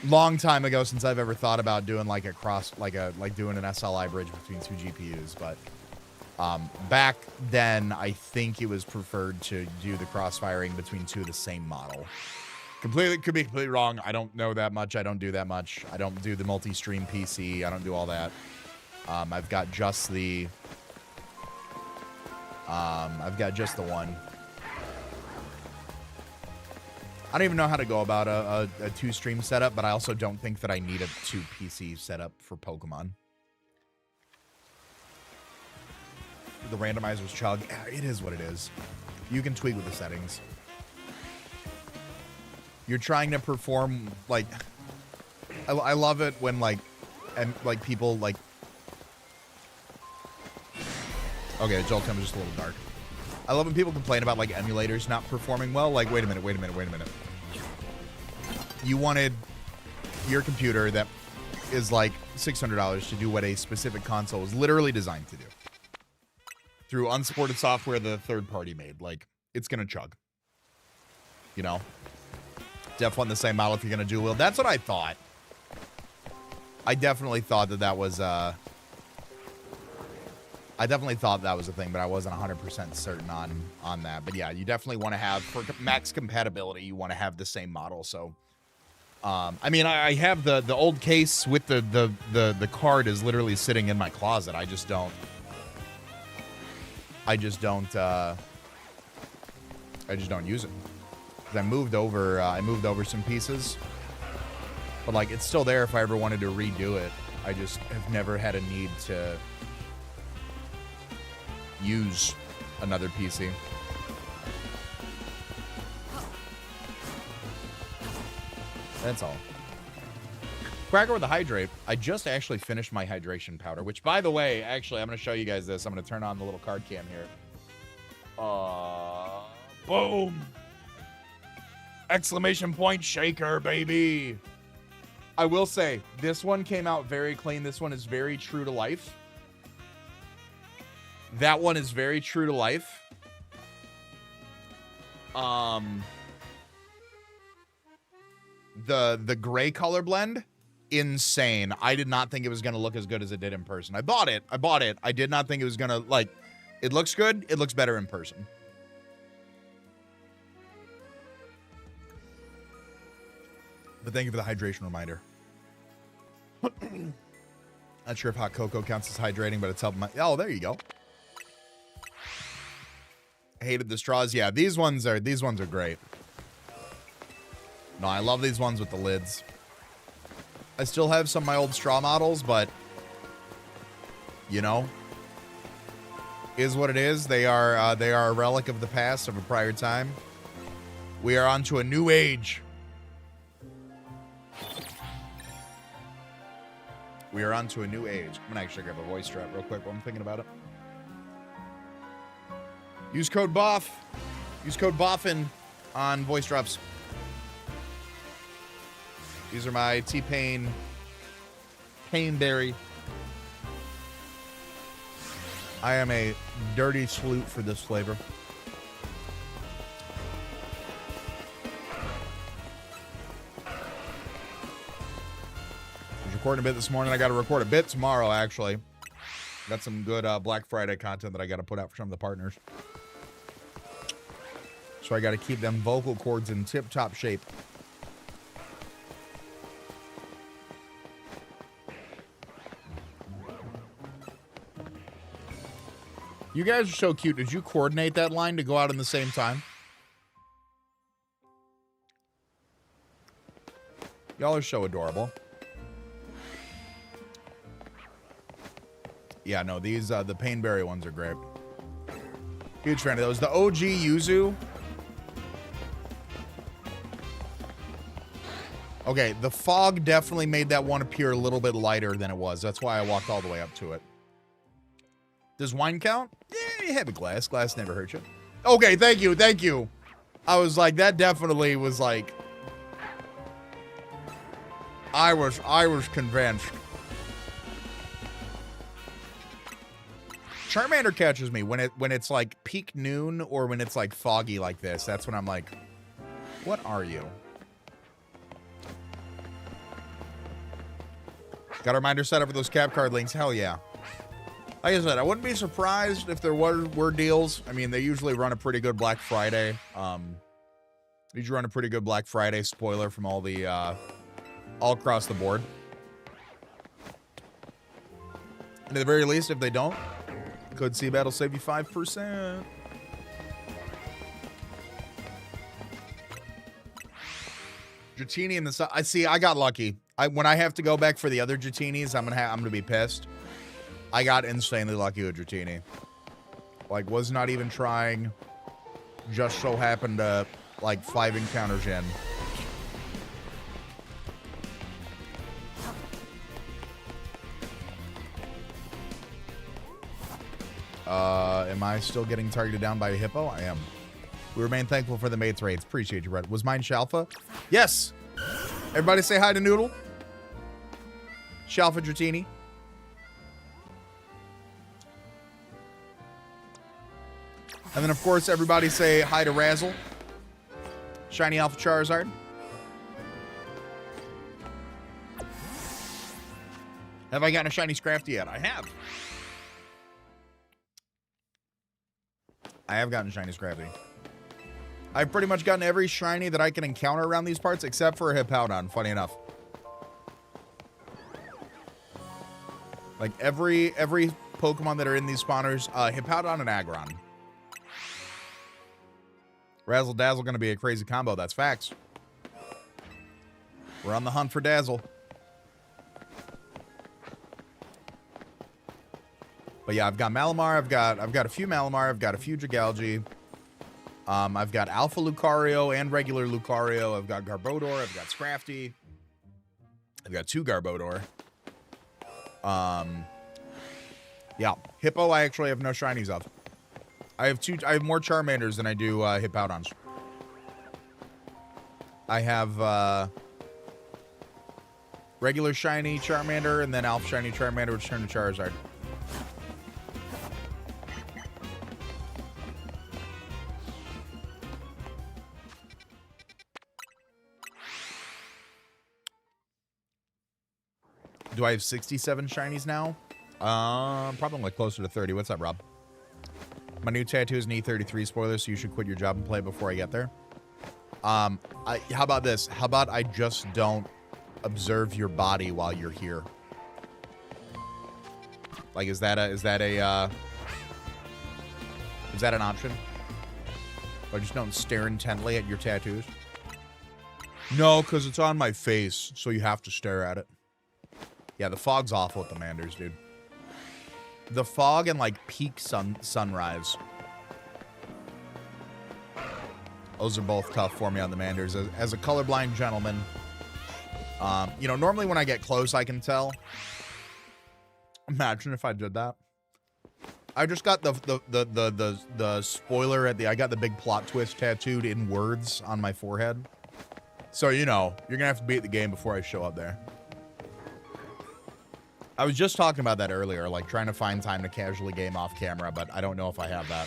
long time ago since I've ever thought about doing like a doing an SLI bridge between 2 GPUs, but back then I think it was preferred to do the crossfiring between 2 of the same model. Could be completely wrong. I don't know that much. I don't do that much. I don't do the multi-stream PC. I don't do all that. I've got just the one. I don't even know how to go about a 2-stream setup, but I also don't think that I need a 2 PC setup for Pokemon. The randomizer's chug. It is what it is. You can tweak with the settings. You're trying to perform, like... I love it when, people, like... Okay, the Jolt time is just a little dark. I love when people complain about, like, emulators not performing well. Like, wait a minute. You wanted your computer that is, like, $600 to do what a specific console was literally designed to do. Through unsupported software the third party made. Like, it's gonna chug. You know? Def want the same model if you're gonna dual wield. That's what I thought. I definitely thought that was, I I definitely thought that was a thing, but I wasn't 100% certain on that. But yeah, you definitely want to have, for max compatibility, you want to have the same model. So, I mean, I have the old case with the card is literally sitting in my closet. I just don't use it. 'Cause I moved over some pieces, but like it's still there if I ever wanted to redo it. I just have never had a need to use another PC. That's all. Cracker with a hydrate. I just actually finished my hydration powder, which, by the way, actually, I'm going to show you guys this. I'm going to turn on the little card cam here. Boom. Exclamation point shaker, baby. I will say, this one came out very clean. This one is very true to life. That one is very true to life. The gray color blend, insane. I did not think it was going to look as good as it did in person. I bought it. I did not think it was going to, like, it looks good. It looks better in person. But thank you for the hydration reminder. Not sure if hot cocoa counts as hydrating, but it's helping my... Oh, there you go. Hated the straws. Yeah, these ones are great. No, I love these ones with the lids. I still have some of my old straw models, but you know, is what it is. They are a relic of the past, of a prior time. We are on to a new age. We are on to a new age. I'm gonna actually grab a voice strap real quick while I'm thinking about it. Use code BOFF. Use code BOFFIN on voice drops. These are my T-Pain Painberry. I am a dirty salute for this flavor. I was recording a bit this morning. I got to record a bit tomorrow, actually. Got some good Black Friday content that I got to put out for some of the partners. So I got to keep them vocal cords in tip-top shape. You guys are so cute. Did you coordinate that line to go out in the same time? Y'all are so adorable. Yeah, no, these, the Painberry ones are great. Huge fan of those. The OG Yuzu. Okay, the fog definitely made that one appear a little bit lighter than it was. That's why I walked all the way up to it. Does wine count? Yeah, you have a glass. Glass never hurt you. Okay, thank you, thank you. I was like, that definitely was like... I was convinced. Charmander catches me when it's like peak noon or when it's like foggy like this. That's when I'm like, what are you? Got a reminder set up for those cap card links. Hell yeah. Like I said, I wouldn't be surprised if there were deals. I mean, they usually run a pretty good Black Friday. Usually run a pretty good Black Friday spoiler from all the all across the board. And at the very least, if they don't, code CBAD will save you 5%. Dratini in the I see. I got lucky. When I have to go back for the other Dratinis, I'm gonna be pissed. I got insanely lucky with Dratini. Like, was not even trying. Just so happened to, like, 5 encounters in. Am I still getting targeted down by a hippo? I am. We remain thankful for the mates raids. Appreciate you, Red. Was mine Shalfa? Yes! Everybody say hi to Noodle. Shalfa Dratini. And then, of course, everybody say hi to Razzle. Shiny Alpha Charizard. Have I gotten a shiny Scrafty yet? I have. I have gotten shiny Scrafty. I've pretty much gotten every shiny that I can encounter around these parts, except for a Hippowdon, funny enough. Like, every Pokemon that are in these spawners, Hippowdon and Aggron. Razzle Dazzle gonna be a crazy combo, that's facts. We're on the hunt for Dazzle. But yeah, I've got Malamar, I've got a few Malamar, I've got a few Jigalgi. I've got Alpha Lucario and regular Lucario. I've got Garbodor, I've got Scrafty. I've got 2 Garbodor. Yeah, Hippo I actually have no shinies of. I have more Charmanders than I do Hippowdons. I have regular shiny Charmander and then Alpha shiny Charmander, which turned to Charizard. Do I have 67 shinies now? Probably like closer to 30. What's up, Rob? My new tattoo is an E33 spoiler, so you should quit your job and play before I get there. How about this? How about I just don't observe your body while you're here? Like, is that an option? Or just don't stare intently at your tattoos? No, because it's on my face, so you have to stare at it. Yeah, the fog's awful with the Manders, dude. The fog and, like, peak sunrise. Those are both tough for me on the Manders. As a colorblind gentleman, you know, normally when I get close, I can tell. Imagine if I did that. I just got the spoiler at the... I got the big plot twist tattooed in words on my forehead. So, you know, you're going to have to beat the game before I show up there. I was just talking about that earlier, like trying to find time to casually game off camera, but I don't know if I have that.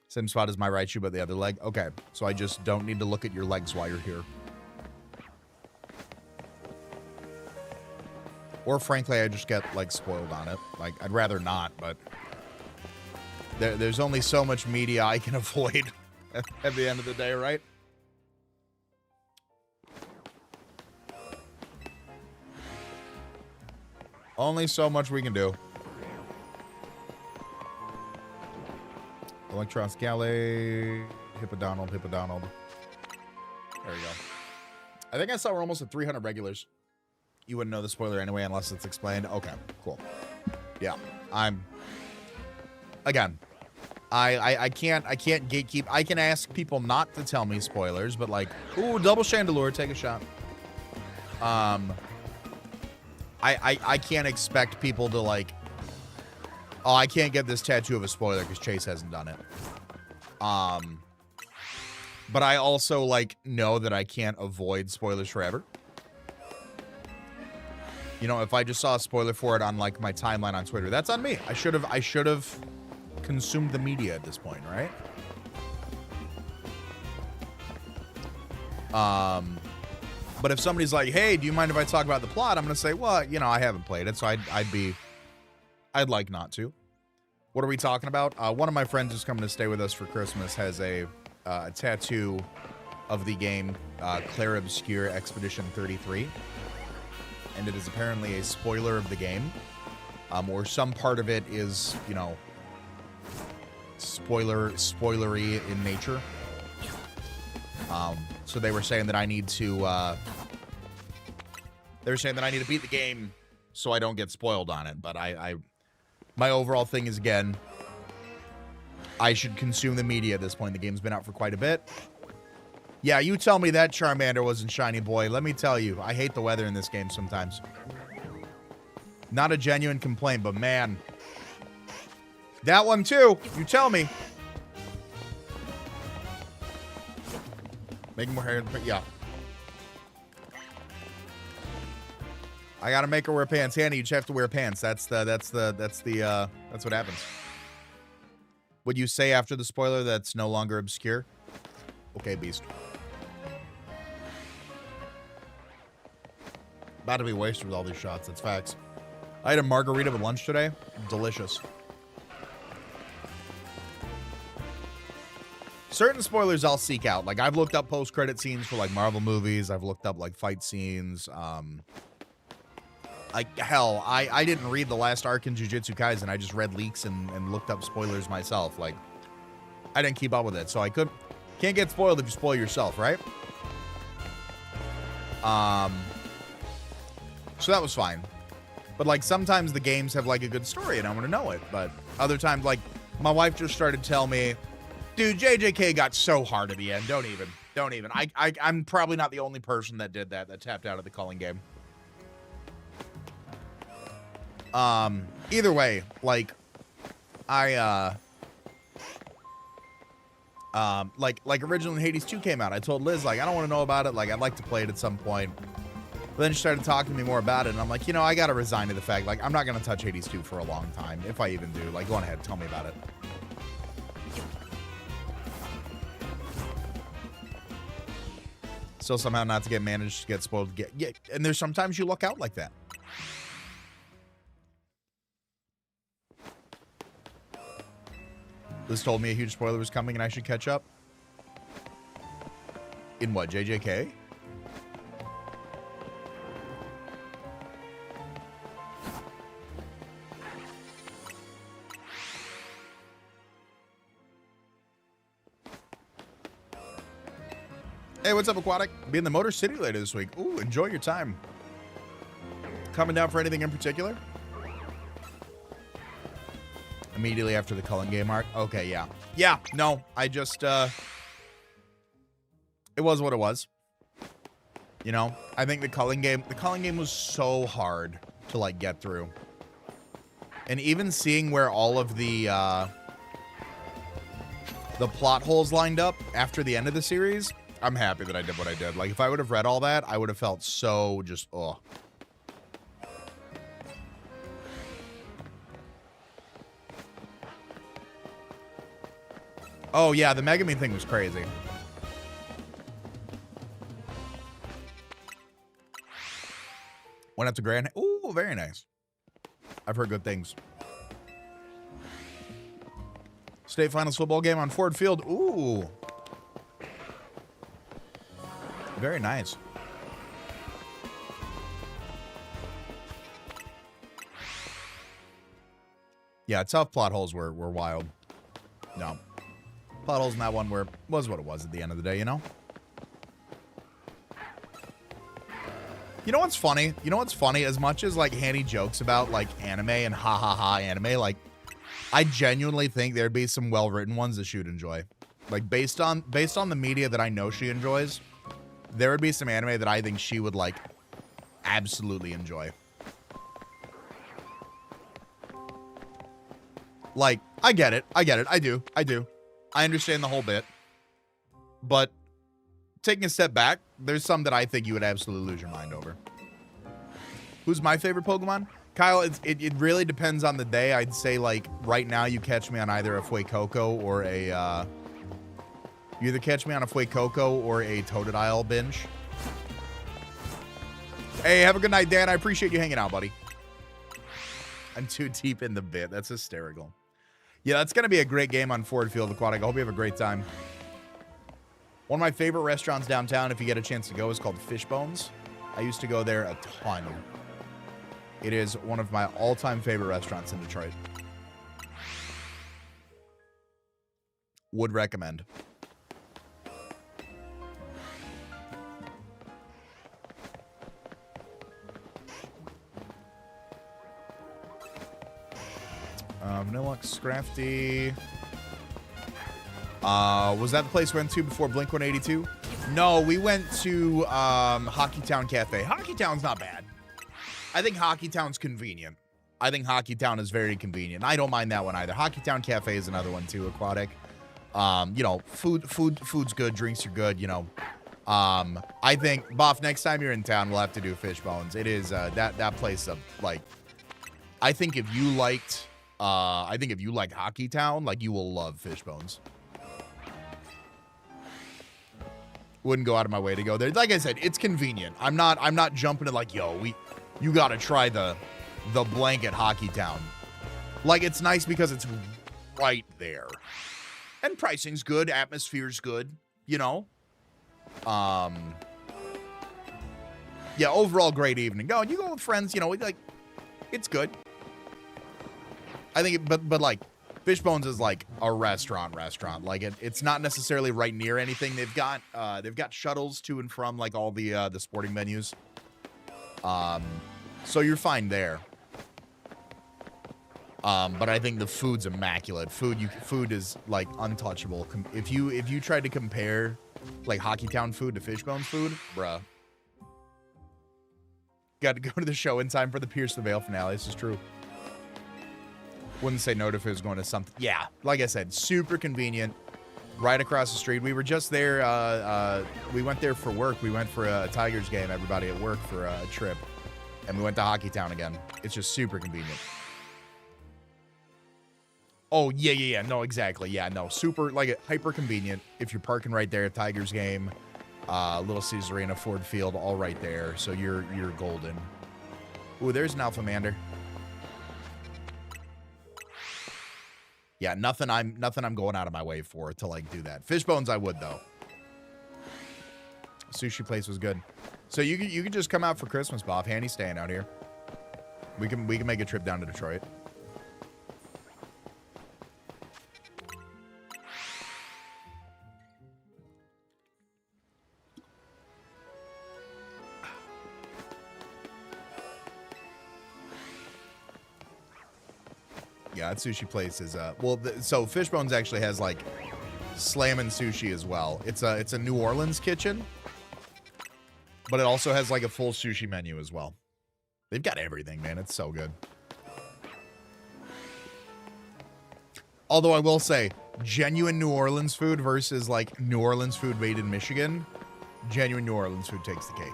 Same spot as my right shoe, but the other leg. Okay, so I just don't need to look at your legs while you're here. Or frankly, I just get like spoiled on it. Like, I'd rather not, but there's only so much media I can avoid at the end of the day, right? Only so much we can do. Electros Galley, Hippodonald. There we go. I think I saw we're almost at 300 regulars. You wouldn't know the spoiler anyway unless it's explained. Okay, cool. Yeah, again, I can't gatekeep. I can ask people not to tell me spoilers, but like, ooh, double Chandelure, take a shot. I can't expect people to like, oh, I can't get this tattoo of a spoiler because Chase hasn't done it. But I also like know that I can't avoid spoilers forever. You know, if I just saw a spoiler for it on like my timeline on Twitter, that's on me. I should have consumed the media at this point, right? But if somebody's like, hey, do you mind if I talk about the plot? I'm going to say, well, you know, I haven't played it, so I'd like not to. What are we talking about? One of my friends who's coming to stay with us for Christmas has a tattoo of the game Clair Obscure Expedition 33. And it is apparently a spoiler of the game. Or some part of it is, you know, spoilery in nature. So they were saying that I need to, beat the game so I don't get spoiled on it. But my overall thing is, again, I should consume the media at this point. The game's been out for quite a bit. Yeah, you tell me that Charmander wasn't shiny, boy. Let me tell you, I hate the weather in this game sometimes. Not a genuine complaint, but man. That one too, you tell me. Making more hair, yeah. I gotta make her wear pants. Hannah, you just have to wear pants. That's what happens. Would you say after the spoiler that's no longer obscure? Okay, beast. About to be wasted with all these shots. That's facts. I had a margarita with lunch today. Delicious. certain spoilers I'll seek out. Like, I've looked up post-credit scenes for, like, Marvel movies. I've looked up, like, fight scenes. Like, hell, I didn't read the last arc in Jujutsu Kaisen. I just read leaks and looked up spoilers myself. Like, I didn't keep up with it, so I can't get spoiled if you spoil yourself, right? So that was fine. But, like, sometimes the games have, like, a good story, and I want to know it. But other times, like, my wife just started to tell me, dude, JJK got so hard at the end. Don't even. I'm probably not the only person that did that tapped out of the Culling game. Either way, like, like originally Hades 2 came out. I told Liz, like, I don't want to know about it. Like, I'd like to play it at some point. But then she started talking to me more about it, and I'm like, you know, I got to resign to the fact, like, I'm not going to touch Hades 2 for a long time, if I even do. Like, go on ahead, tell me about it. Still somehow not to manage to get spoiled. Yeah, and there's sometimes you luck out like that. Liz told me a huge spoiler was coming and I should catch up. In what, JJK? Hey, what's up, Aquatic? Be in the Motor City later this week. Ooh, enjoy your time. Coming down for anything in particular? Immediately after the Cullen game arc. Okay, yeah. Yeah, no, I just, it was what it was. You know, I think the Cullen game was so hard to, like, get through. And even seeing where all of the plot holes lined up after the end of the series, I'm happy that I did what I did. Like, if I would have read all that, I would have felt so just, ugh. Oh, yeah, the Megami thing was crazy. Went up to Grand... Ooh, very nice. I've heard good things. State Finals football game on Ford Field. Ooh. Very nice. Yeah, tough plot holes were wild. No. Plot holes in that one was what it was at the end of the day, you know? You know what's funny? You know what's funny? As much as, like, Hanny jokes about, like, anime and ha-ha-ha anime, like, I genuinely think there'd be some well-written ones that she would enjoy. Like, based on the media that I know she enjoys, there would be some anime that I think she would, like, absolutely enjoy. Like, I get it. I do. I understand the whole bit. But taking a step back, there's some that I think you would absolutely lose your mind over. Who's my favorite Pokemon? Kyle, it really depends on the day. I'd say, like, right now you catch me on either a Fuecoco or a, you either catch me on a Fuecoco or a Totodile binge. Hey, have a good night, Dan. I appreciate you hanging out, buddy. I'm too deep in the bit. That's hysterical. Yeah, that's going to be a great game on Ford Field Aquatic. I hope you have a great time. One of my favorite restaurants downtown, if you get a chance to go, is called Fishbones. I used to go there a ton. It is one of my all-time favorite restaurants in Detroit. Would recommend. Vanillux, Scrafty. Was that the place we went to before Blink-182? No, we went to Hockey Town Cafe. Hockey Town's not bad. I think Hockey Town's convenient. I think Hockey Town is very convenient. I don't mind that one either. Hockey Town Cafe is another one too, Aquatic. You know, food's good, drinks are good, you know. I think, Boff, next time you're in town, we'll have to do Fishbones. It is that place of, like, I think if you liked Hockey Town, like, you will love Fishbones. Wouldn't go out of my way to go there. Like I said, it's convenient. I'm not jumping to, like, yo, you gotta try the blanket Hockey Town. Like, it's nice because it's right there. And pricing's good, atmosphere's good, you know. Yeah, overall great evening. No, you go with friends, you know, like it's good. I think but like Fishbones is like a restaurant. Like it's not necessarily right near anything. They've got shuttles to and from like all the sporting venues. So you're fine there. But I think the food's immaculate. Food is like untouchable. If you tried to compare like Hockeytown food to Fishbones food, bruh. Got to go to the show in time for the Pierce the Veil finale. This is true. Wouldn't say no if it was going to something. Yeah, like I said, super convenient. Right across the street. We were just there. We went there for work. We went for a Tigers game, everybody at work, for a trip. And we went to Hockeytown again. It's just super convenient. Oh, yeah. No, exactly. Yeah, no. Super, like, hyper convenient. If you're parking right there at Tigers game, Little Caesars Arena, Ford Field, all right there. So you're golden. Ooh, there's an Alphamander. Yeah, nothing I'm going out of my way for to like do that. Fishbones I would though. Sushi place was good. So you could just come out for Christmas, Bob. Handy's staying out here. We can make a trip down to Detroit. Yeah, that sushi place is so Fishbones actually has like slammin' sushi as well. It's a New Orleans kitchen, but it also has like a full sushi menu as well. They've got everything, man. It's so good. Although I will say, genuine New Orleans food versus like New Orleans food made in Michigan, genuine New Orleans food takes the cake.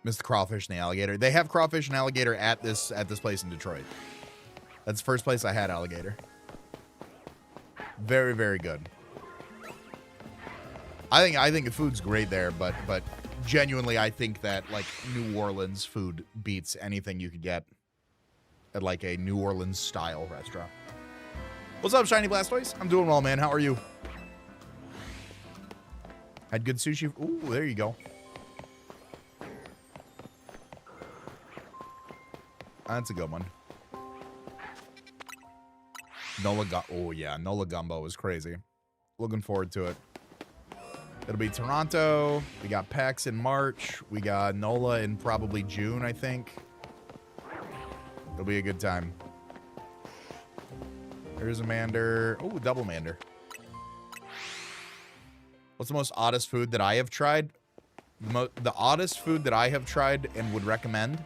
Miss the crawfish and the alligator. They have crawfish and alligator at this place in Detroit. That's the first place I had alligator. Very, very good. I think the food's great there, but genuinely I think that like New Orleans food beats anything you could get at like a New Orleans style restaurant. What's up, Shiny Blastoise? I'm doing well, man. How are you? Had good sushi. Ooh, there you go. That's a good one. Oh yeah, Nola Gumbo is crazy. Looking forward to it. It'll be Toronto. We got PAX in March. We got Nola in probably June, I think. It'll be a good time. There's a Mander. Oh, double Mander. What's the most oddest food that I have tried? The oddest food that I have tried and would recommend?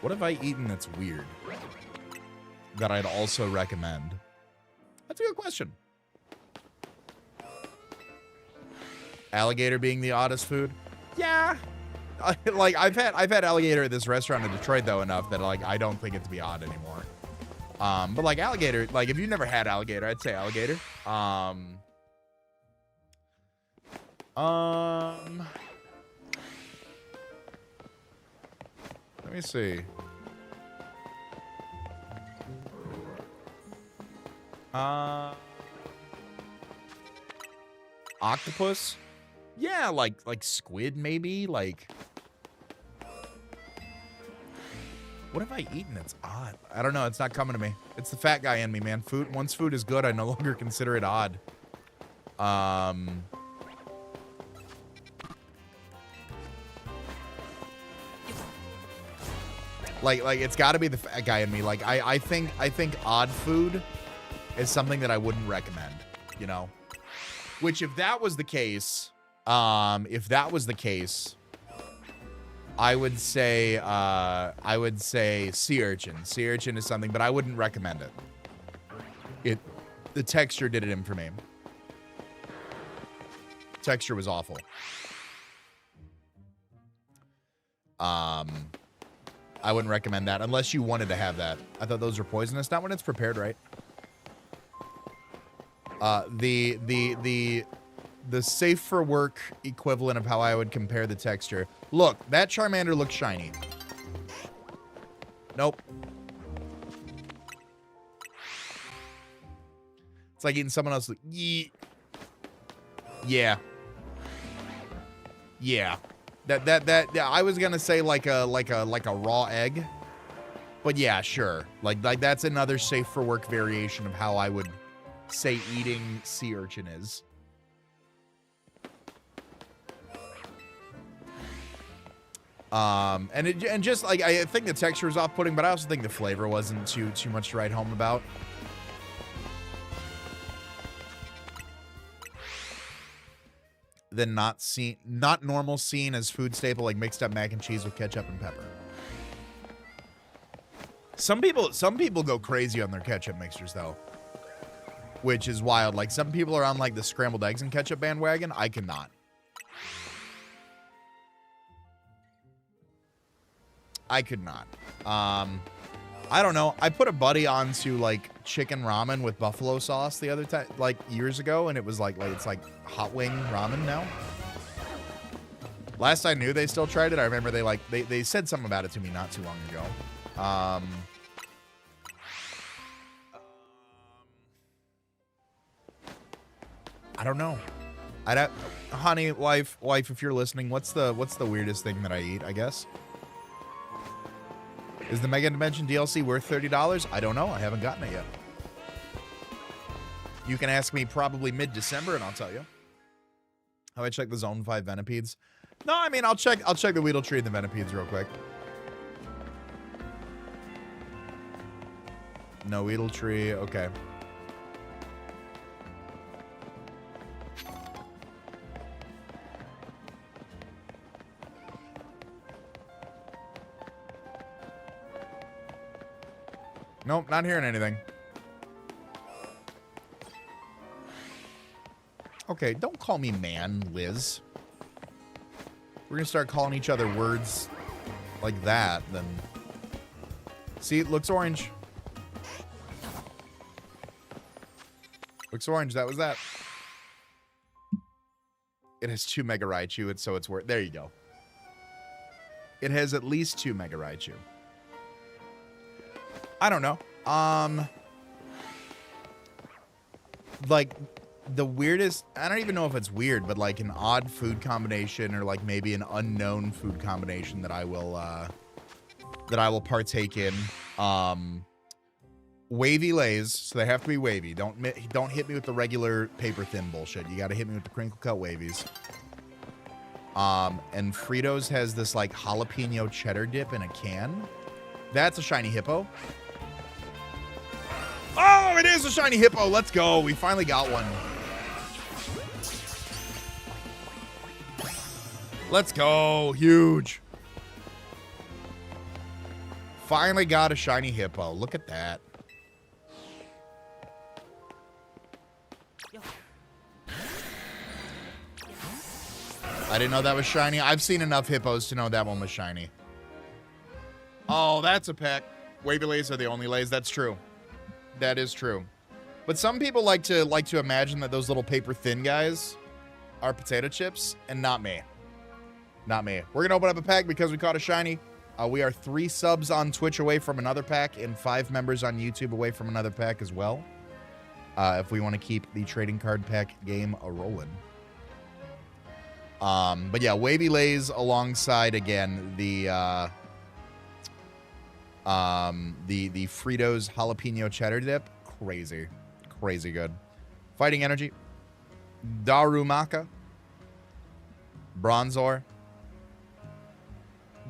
What have I eaten that's weird that I'd also recommend? That's a good question. Alligator being the oddest food? Yeah. Like I've had alligator at this restaurant in Detroit though enough that like I don't think it's be odd anymore. But like alligator, like if you've never had alligator, I'd say alligator. Let me see. Octopus? Yeah, like squid maybe, like what have I eaten that's odd? I don't know, it's not coming to me. It's the fat guy in me, man. Once food is good, I no longer consider it odd. Like it's got to be the fat guy in me. Like I think odd food is something that I wouldn't recommend, you know. Which if that was the case, I would say sea urchin. Sea urchin is something, but I wouldn't recommend it. The texture did it in for me. Texture was awful. I wouldn't recommend that unless you wanted to have that. I thought those were poisonous. Not when it's prepared right. the safe for work equivalent of how I would compare the texture. Look, that Charmander looks shiny. Nope. It's like eating someone else's. Yeah. Yeah. That I was gonna say like a raw egg. But yeah, sure. Like that's another safe for work variation of how I would say eating sea urchin is. And just like I think the texture was off-putting, but I also think the flavor wasn't too much to write home about. Then not normal seen as food staple like mixed up mac and cheese with ketchup and pepper. Some people go crazy on their ketchup mixtures though, which is wild. Like some people are on like the scrambled eggs and ketchup bandwagon. I cannot. I could not. I don't know. I put a buddy onto like chicken ramen with buffalo sauce the other time, like years ago, and it was like it's like hot wing ramen now. Last I knew, they still tried it. I remember they said something about it to me not too long ago. I don't know. Honey, wife, if you're listening, what's the weirdest thing that I eat? I guess. Is the Mega Dimension DLC worth $30? I don't know. I haven't gotten it yet. You can ask me probably mid-December, and I'll tell you. How I check the Zone 5 Venipedes? No, I mean I'll check the Weedle Tree and the Venipedes real quick. No Weedle Tree. Okay. Nope, not hearing anything. Okay, don't call me man, Liz. We're gonna start calling each other words like that, then. See, it looks orange. Looks orange, that was that. It has 2 Mega Raichu, so it's worth. There you go. It has at least 2 Mega Raichu. I don't know. Like the weirdest, I don't even know if it's weird, but like an odd food combination or like maybe an unknown food combination that I will partake in. Wavy Lays, so they have to be wavy. Don't hit me with the regular paper thin bullshit. You got to hit me with the crinkle cut wavies. And Fritos has this like jalapeno cheddar dip in a can. That's a shiny hippo. Oh, it is a shiny hippo. Let's go. We finally got one. Let's go. Huge. Finally got a shiny hippo. Look at that. I didn't know that was shiny. I've seen enough hippos to know that one was shiny. Oh, that's a peck. Wavy lays are the only lays. That's true. That is true. But some people like to imagine that those little paper thin guys are potato chips, and not me. Not me. We're gonna open up a pack because we caught a shiny. We are 3 subs on Twitch away from another pack and 5 members on YouTube away from another pack as well. If we want to keep the trading card pack game a-rolling. But yeah, Wavy Lays alongside again the Fritos jalapeno cheddar dip. Crazy. Crazy good. Fighting Energy. Darumaka. Bronzor.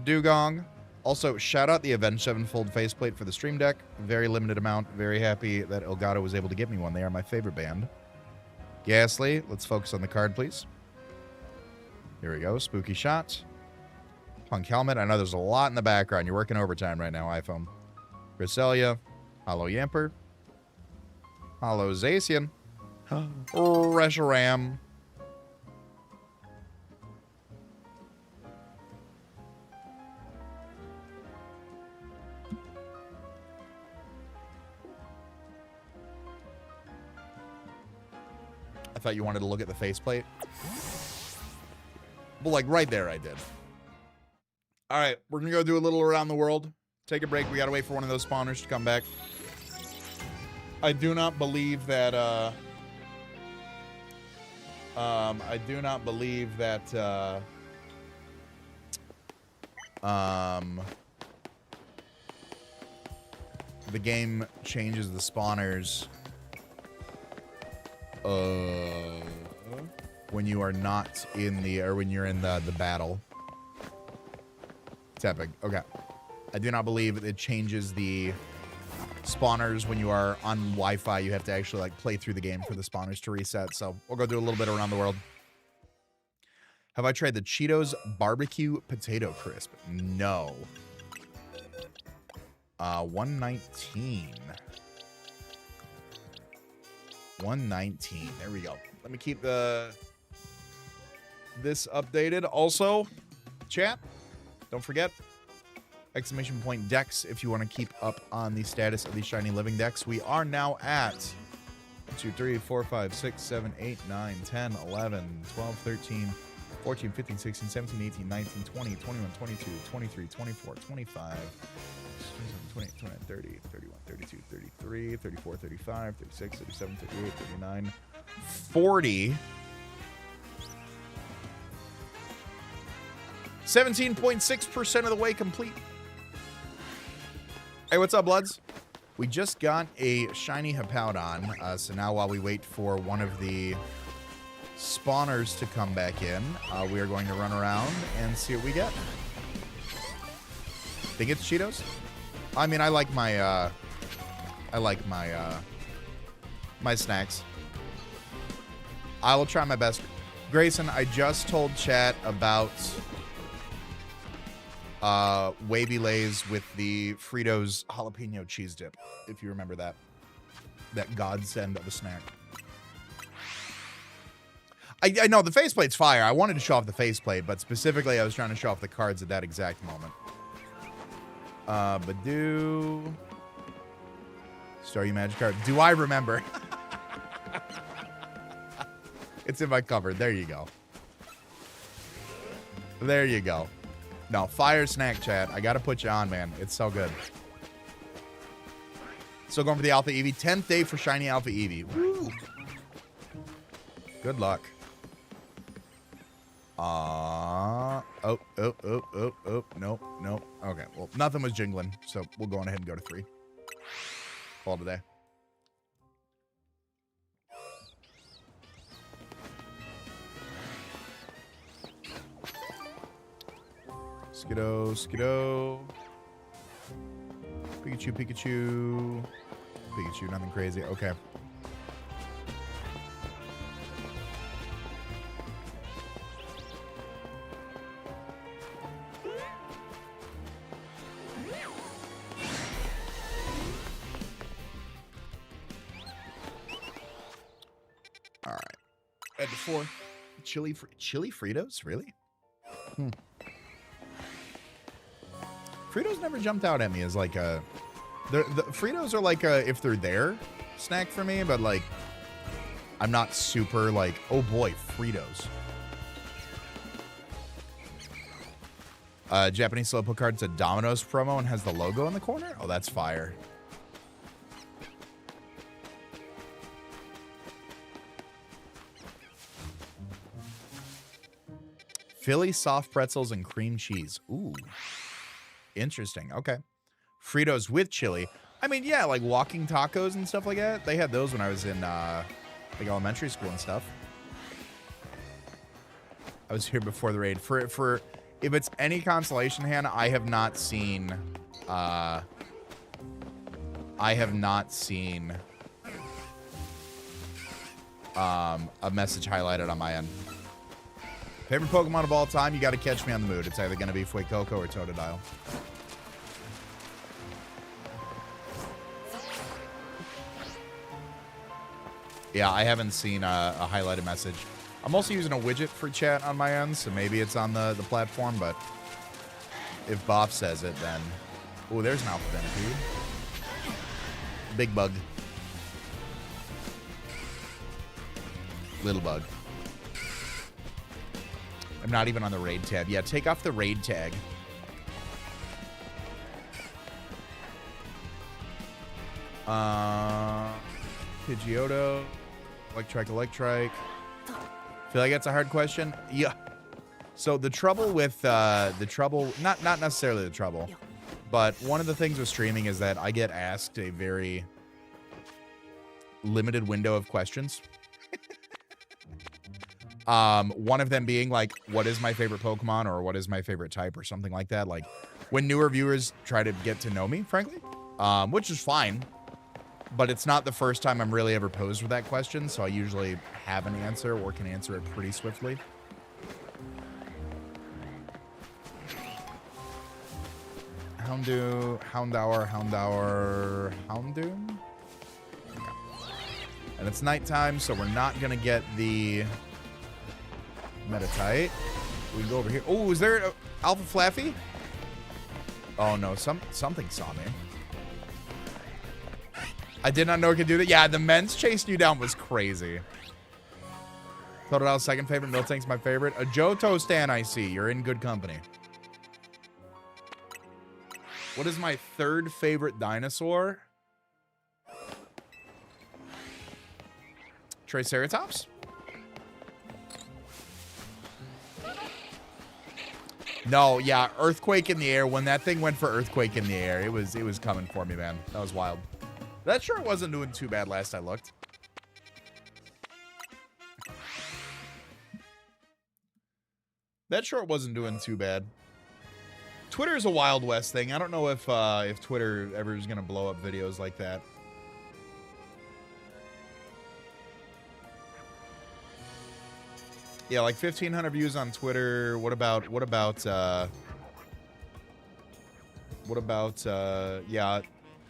Dugong. Also, shout out the Avenged Sevenfold faceplate for the stream deck. Very limited amount. Very happy that Elgato was able to give me one. They are my favorite band. Ghastly. Let's focus on the card, please. Here we go. Spooky Shot. Punk Helmet. I know there's a lot in the background. You're working overtime right now, iPhone. Cresselia. Hollow Yamper. Hollow Zacian. Reshiram. I thought you wanted to look at the faceplate. Well, like right there I did. All right, we're going to go do a little around the world. Take a break. We got to wait for one of those spawners to come back. I do not believe that, I do not believe that, the game changes the spawners, when you are not in the, or when you're in the battle. It's epic. Okay. I do not believe it changes the spawners when you are on Wi-Fi. You have to actually like play through the game for the spawners to reset. So we'll go do a little bit around the world. Have I tried the Cheetos barbecue potato crisp? No. 119. 119. There we go. Let me keep this updated. Also, chat, don't forget, exclamation point decks if you want to keep up on the status of these shiny living decks. We are now at 1, 2, 3, 4, 5, 6, 7, 8, 9, 10, 11, 12, 13, 14, 15, 16, 17, 18, 19, 20, 21, 22, 23, 24, 25, 28, 29, 30, 31, 32, 33, 34, 35, 36, 37, 38, 39, 40. 17.6% of the way complete. Hey, what's up, Bloods? We just got a shiny Hippowdon, so now while we wait for one of the spawners to come back in, we are going to run around and see what we get. Think it's Cheetos? I mean, I like my my snacks. I will try my best. Grayson, I just told chat about Wavy Lays with the Fritos jalapeno cheese dip, if you remember that. That godsend of a snack. I know the faceplate's fire. I wanted to show off the faceplate, but specifically I was trying to show off the cards at that exact moment. Badoo. Staryu Magic card. Do I remember? It's in my cupboard. There you go. There you go. No, fire snack chat. I gotta put you on, man. It's so good. Still going for the Alpha Eevee. 10th day for shiny Alpha Eevee. Woo. Good luck. Nope. Okay, well, nothing was jingling, so we'll go on ahead and go to 3. Call today. Skiddo. Pikachu. Nothing crazy. Okay. All right. At the 4. Chili Fritos? Really? Fritos never jumped out at me as like a... The Fritos are like a, if they're there, snack for me, but like, I'm not super like, oh boy, Fritos. Japanese Slowpoke card's a Domino's promo and has the logo in the corner? Oh, that's fire. Philly soft pretzels and cream cheese. Ooh. Interesting. Okay. Fritos with chili. I mean, yeah, like walking tacos and stuff like that. They had those when I was in like elementary school and stuff. I was here before the raid. For if it's any consolation, Hannah, I have not seen a message highlighted on my end. Favorite Pokemon of all time, you got to catch me on the mood. It's either going to be Fuecoco or Totodile. Yeah, I haven't seen a highlighted message. I'm also using a widget for chat on my end, so maybe it's on the platform, but if Boff says it, then... Oh, there's an Alpha Venipede. Big bug. Little bug. I'm not even on the raid tab. Yeah, take off the raid tag. Pidgeotto. Electrike. Feel like that's a hard question? Yeah. So the trouble with, not necessarily the trouble, but one of the things with streaming is that I get asked a very limited window of questions. One of them being like, what is my favorite Pokemon, or what is my favorite type, or something like that. Like when newer viewers try to get to know me, frankly, which is fine, but it's not the first time I'm really ever posed with that question. So I usually have an answer or can answer it pretty swiftly. Houndour. Okay. And it's nighttime, so we're not gonna get the Metatite. We can go over here. Oh, is there an Alpha Flaffy? Oh no, something saw me. I did not know it could do that. Yeah, the men's chasing you down was crazy. Totodile second favorite. Miltank's my favorite. A Johto stan, I see. You're in good company. What is my third favorite dinosaur? Triceratops? No, yeah, Earthquake in the air. When that thing went for Earthquake in the air, it was coming for me, man. That was wild. That sure wasn't doing too bad last I looked. That sure wasn't doing too bad. Twitter is a Wild West thing. I don't know if Twitter ever is gonna blow up videos like that. Yeah, like 1,500 views on Twitter. What about yeah,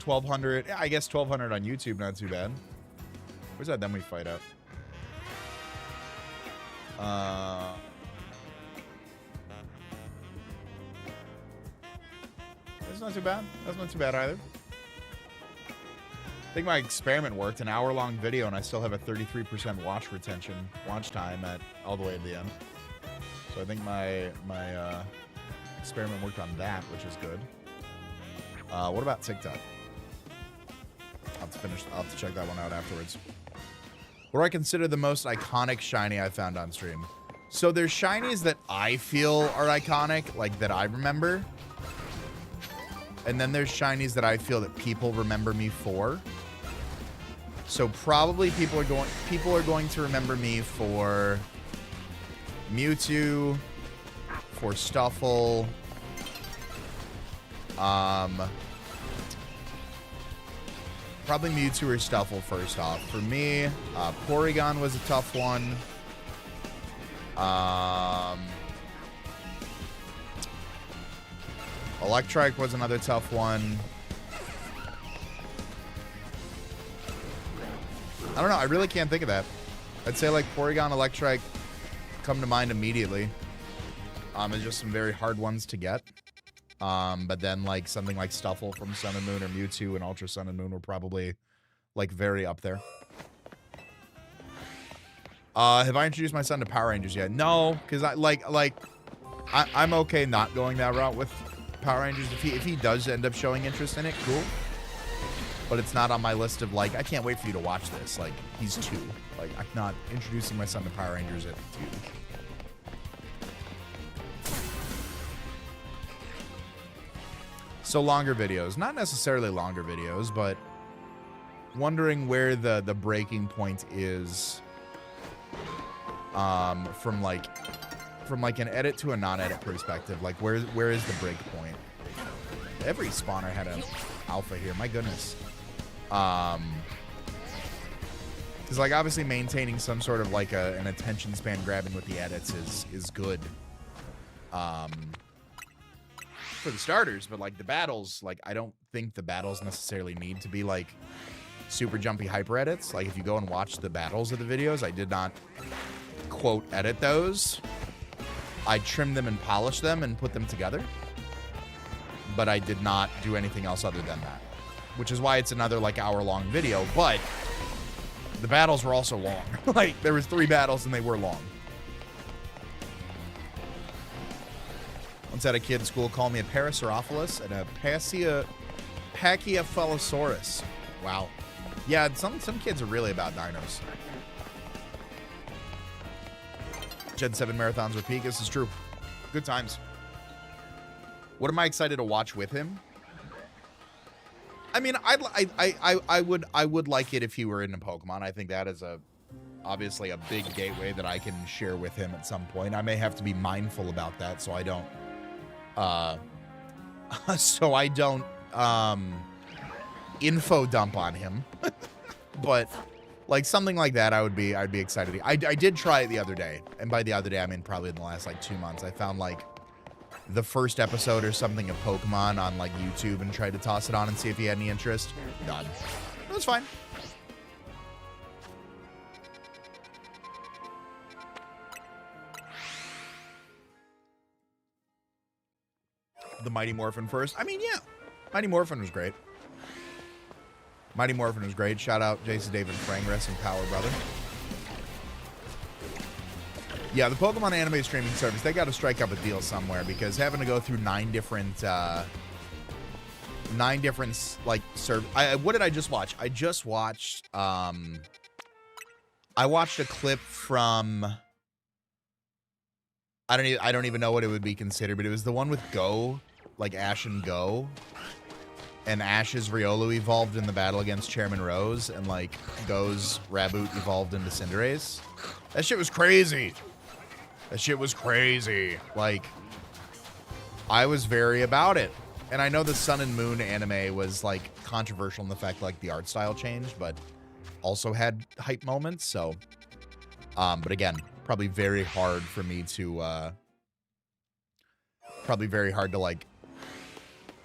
1,200. Yeah, I guess 1,200 on YouTube. Not too bad. Where's that? Then we fight out. That's not too bad. That's not too bad either. I think my experiment worked. An hour-long video, and I still have a 33% watch time at all the way at the end. So I think my experiment worked on that, which is good. What about TikTok? I'll have to check that one out afterwards. What do I consider the most iconic shiny I found on stream? So there's shinies that I feel are iconic, like that I remember. And then there's shinies that I feel that people remember me for. So probably people are going to remember me for Mewtwo, for Stuffle, probably Mewtwo or Stuffle first off. For me, Porygon was a tough one. Electrike was another tough one. I don't know. I really can't think of that. I'd say like Porygon, Electrike come to mind immediately. It's just some very hard ones to get. But then like something like Stuffle from Sun and Moon or Mewtwo and Ultra Sun and Moon were probably like very up there. Have I introduced my son to Power Rangers yet? No, because I'm okay not going that route with Power Rangers. If he does end up showing interest in it, cool. But it's not on my list of like, I can't wait for you to watch this. Like, he's 2. Like, I'm not introducing my son to Power Rangers at 2. So longer videos. Not necessarily longer videos, but wondering where the breaking point is from like an edit to a non-edit perspective. Like, where is the break point? Every spawner had an alpha here. My goodness. Because like obviously maintaining some sort of like an attention span grabbing with the edits is good. For the starters, but like the battles, like I don't think the battles necessarily need to be like super jumpy hyper edits. Like if you go and watch the battles of the videos, I did not quote edit those. I trimmed them and polished them and put them together. But I did not do anything else other than that. Which is why it's another like hour-long video. But the battles were also long. Like, there was 3 battles and they were long. Once had a kid in school call me a Parasaurolophus and a Pachycephalosaurus. Wow. Yeah, some kids are really about dinos. Gen 7 marathons were peak. This is true. Good times. What am I excited to watch with him? I mean, I would like it if he were into Pokemon. I think that is obviously a big gateway that I can share with him at some point. I may have to be mindful about that so I don't info dump on him. But like something like that, I'd be excited. I did try it the other day, and by the other day I mean probably in the last like 2 months. I found like the first episode or something of Pokemon on like YouTube and tried to toss it on and see if he had any interest. None. It was fine. The Mighty Morphin first. I mean, yeah. Mighty Morphin was great. Mighty Morphin was great. Shout out Jason David Frank, rest in power, brother. Yeah, the Pokemon anime streaming service, they got to strike up a deal somewhere because having to go through 9 different like what did I just watch? I just watched I watched a clip from I don't even know what it would be considered, but it was the one with Go, like Ash and Go. And Ash's Riolu evolved in the battle against Chairman Rose, and like Go's Raboot evolved into Cinderace. That shit was crazy. That shit was crazy. Like, I was very about it. And I know the Sun and Moon anime was like controversial in the fact like the art style changed, but also had hype moments. So, but again, probably very hard for me to, probably very hard to like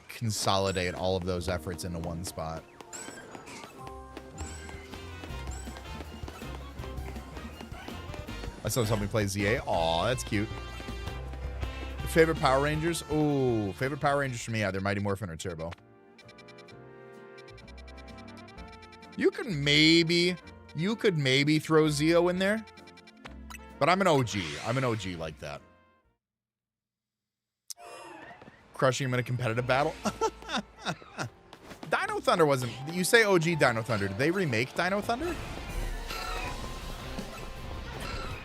consolidate all of those efforts into one spot. I saw somebody play ZA. Aw, that's cute. Favorite Power Rangers? Ooh, favorite Power Rangers for me, either Mighty Morphin or Turbo. You could maybe throw Zeo in there, but I'm an OG. I'm an OG like that. Crushing him in a competitive battle. Dino Thunder wasn't. You say OG Dino Thunder. Did they remake Dino Thunder?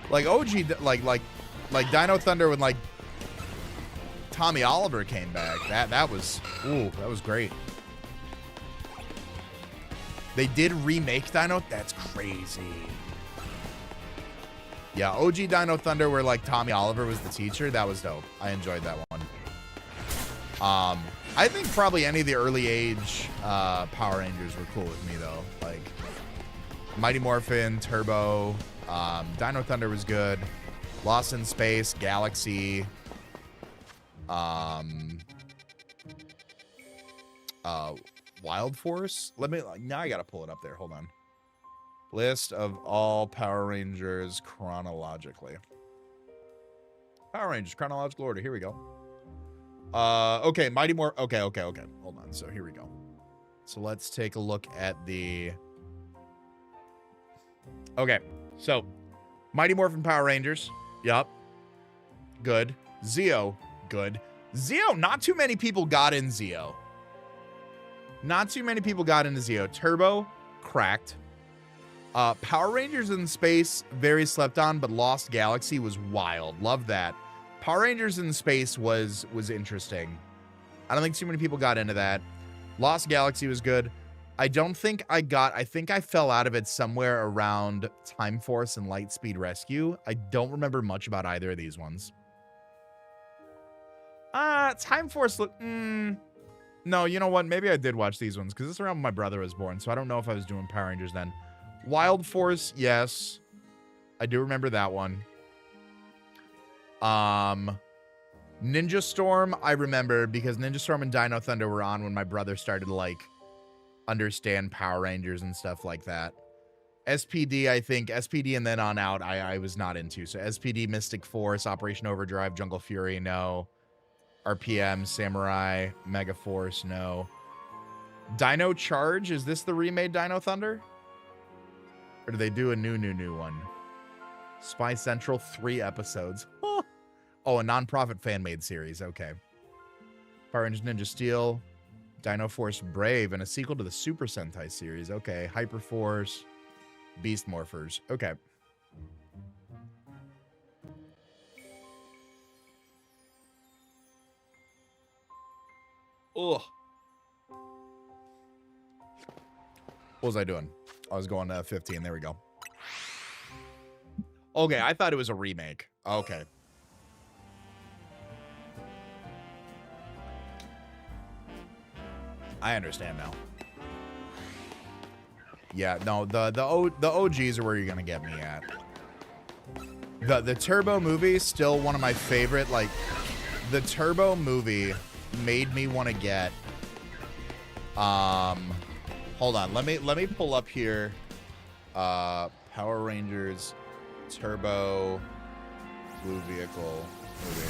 Like OG, like Dino Thunder when like Tommy Oliver came back. That was great. They did remake Dino. That's crazy. Yeah, OG Dino Thunder where like Tommy Oliver was the teacher. That was dope. I enjoyed that one. I think probably any of the early age Power Rangers were cool with me though. Like Mighty Morphin, Turbo, Dino Thunder was good. Lost in Space, Galaxy, Wild Force. Now I gotta pull it up there. Hold on. List of all Power Rangers chronologically. Power Rangers chronological order. Here we go. Okay, Mighty Morphin. Okay. Hold on. So here we go. So let's take a look at the. Okay, so Mighty Morphin Power Rangers. Yup. Good. Zeo. Good. Zeo. Not too many people got in Zeo. Not too many people got into Zeo. Turbo. Cracked. Power Rangers in Space. Very slept on, but Lost Galaxy was wild. Love that. Power Rangers in Space was interesting. I don't think too many people got into that. Lost Galaxy was good. I think I fell out of it somewhere around Time Force and Lightspeed Rescue. I don't remember much about either of these ones. Time Force, no, you know what? Maybe I did watch these ones because this is around when my brother was born, so I don't know if I was doing Power Rangers then. Wild Force, yes. I do remember that one. Ninja Storm, I remember because Ninja Storm and Dino Thunder were on when my brother started to like understand Power Rangers and stuff like that. SPD, I think SPD and then on out, I was not into. So SPD, Mystic Force, Operation Overdrive, Jungle Fury, no. RPM, Samurai, Mega Force, no. Dino Charge, is this the remade Dino Thunder? Or do they do a new one? Spy Central, 3 episodes. Huh. Oh, a non-profit fan-made series. Okay. Power Rangers Ninja Steel, Dino Force Brave, and a sequel to the Super Sentai series. Okay. Hyperforce, Beast Morphers. Okay. Ugh. What was I doing? I was going to 15. There we go. Okay, I thought it was a remake. Okay. I understand now. Yeah, no, the OGs are where you're gonna get me at. The Turbo movie is still one of my favorite. Like, the Turbo movie made me want to get. Hold on, let me pull up here. Power Rangers Turbo Blue Vehicle movie.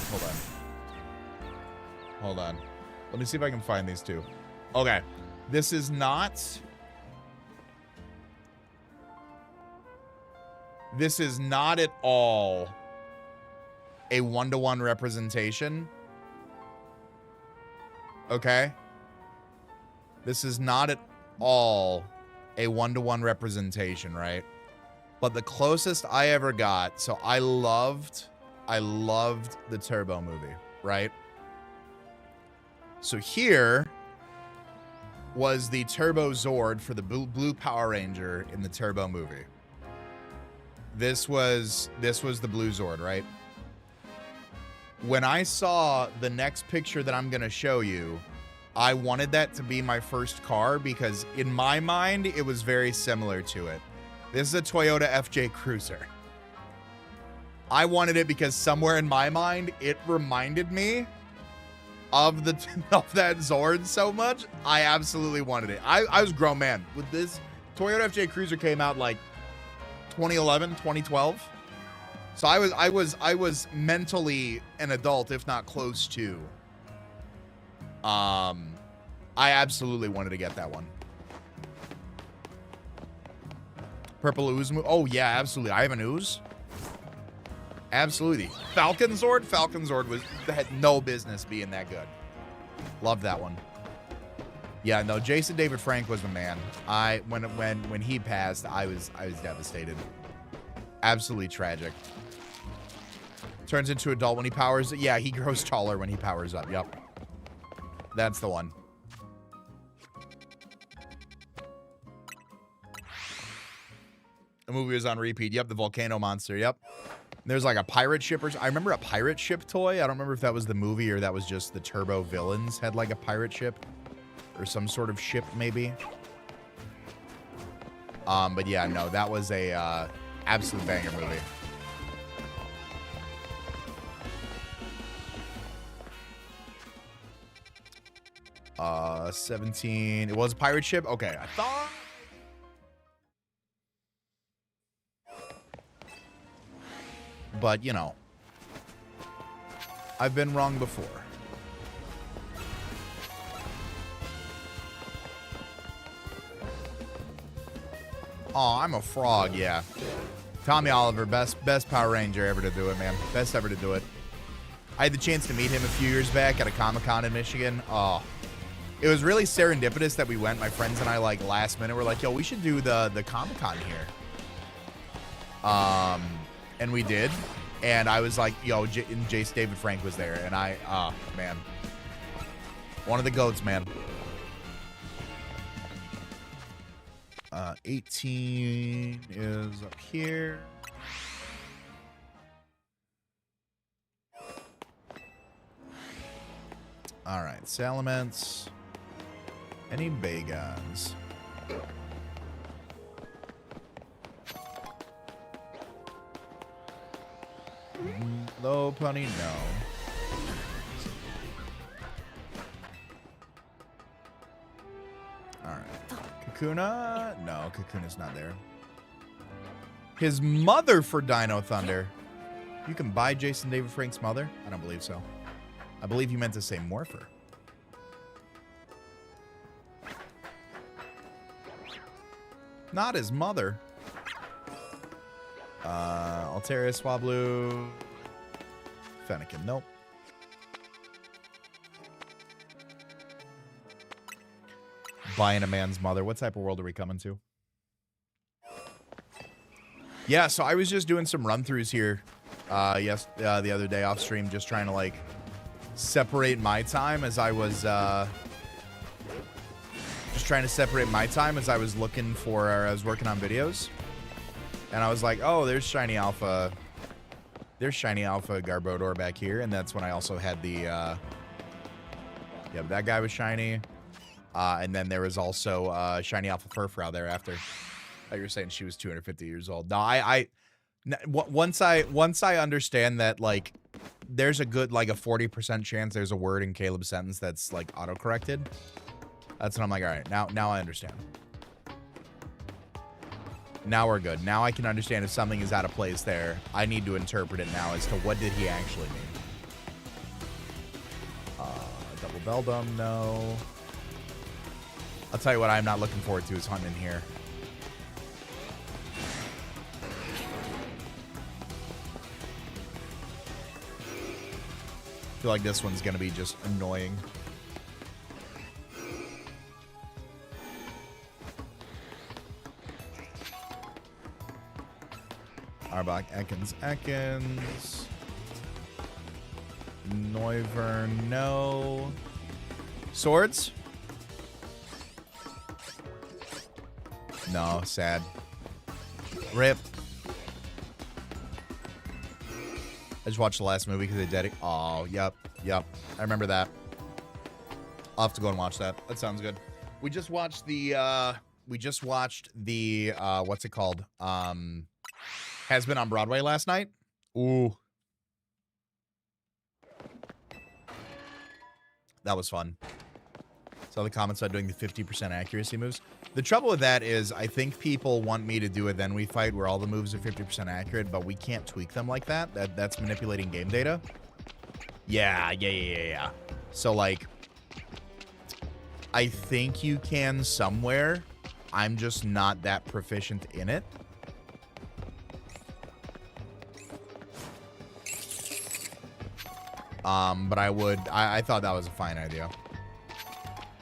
Hold on. Let me see if I can find these two. Okay, this is not at all a 1-to-1 representation. Okay? This is not at all a 1-to-1 representation, right? But the closest I ever got, so I loved the Turbo movie, right? So here was the Turbo Zord for the Blue Power Ranger in the Turbo movie. This was the Blue Zord, right? When I saw the next picture that I'm going to show you, I wanted that to be my first car because in my mind, it was very similar to it. This is a Toyota FJ Cruiser. I wanted it because somewhere in my mind, it reminded me of that Zord so much. I absolutely wanted it. I was a grown man. With this, Toyota FJ Cruiser came out like 2011, 2012. So I was mentally an adult, if not close to. I absolutely wanted to get that one. Purple Ooze. Oh yeah, absolutely. I have an Ooze. Absolutely. Falcon Zord. Falcon Zord had no business being that good. Love that one. Yeah, no. Jason David Frank was the man. When he passed, I was devastated. Absolutely tragic. Turns into adult when he powers. Yeah, he grows taller when he powers up. Yep. That's the one. The movie was on repeat. Yep, the volcano monster. Yep. There's like a pirate ship I remember a pirate ship toy. I don't remember if that was the movie or that was just the Turbo villains had like a pirate ship or some sort of ship maybe. But yeah, no, that was a absolute banger movie. $17. It was a pirate ship? Okay, I thought. But, you know, I've been wrong before. Oh, I'm a frog, yeah. Tommy Oliver, best Power Ranger ever to do it, man. Best ever to do it. I had the chance to meet him a few years back at a Comic-Con in Michigan. Oh, it was really serendipitous that we went. My friends and I, like, last minute, were like, yo, we should do the Comic-Con here. And we did. And I was like, yo, and Jace David Frank was there. And oh, man. One of the GOATs, man. 18 is up here. All right, Salamence. Any Bagons? Low Pony, no. All right. Kakuna? No, Kakuna's not there. His mother for Dino Thunder. You can buy Jason David Frank's mother? I don't believe so. I believe you meant to say Morpher. Not his mother. Altaria, Swablu. Fennekin, nope. Buying a man's mother. What type of world are we coming to? Yeah, so I was just doing some run-throughs here the other day off stream, just trying to, like, separate my time as I was, looking for, or I was working on videos. And I was like, oh, there's Shiny Alpha. There's Shiny Alpha Garbodor back here. And that's when I also had the, yeah, that guy was shiny. And then there was also Shiny Alpha Furfrou thereafter. You were saying she was 250 years old. No, once I understand that, like, there's a good, like, a 40% chance there's a word in Caleb's sentence that's, like, auto-corrected. That's when I'm like, all right, now I understand. Now we're good. Now I can understand if something is out of place there. I need to interpret it now as to what did he actually mean. Double Beldum, no. I'll tell you what I'm not looking forward to is hunting here. I feel like this one's going to be just annoying. Arbok, Ekans. Noivern, no. Swords? No, sad. Rip. I just watched the last movie because they dedicated. Oh, yep. I remember that. I'll have to go and watch that. That sounds good. We just watched the, what's it called? Has Been on Broadway last night. Ooh. That was fun. Saw the comments about doing the 50% accuracy moves. The trouble with that is I think people want me to do a Then We Fight where all the moves are 50% accurate, but we can't tweak them like that. That's manipulating game data. Yeah. So, like, I think you can somewhere. I'm just not that proficient in it. But I thought that was a fine idea.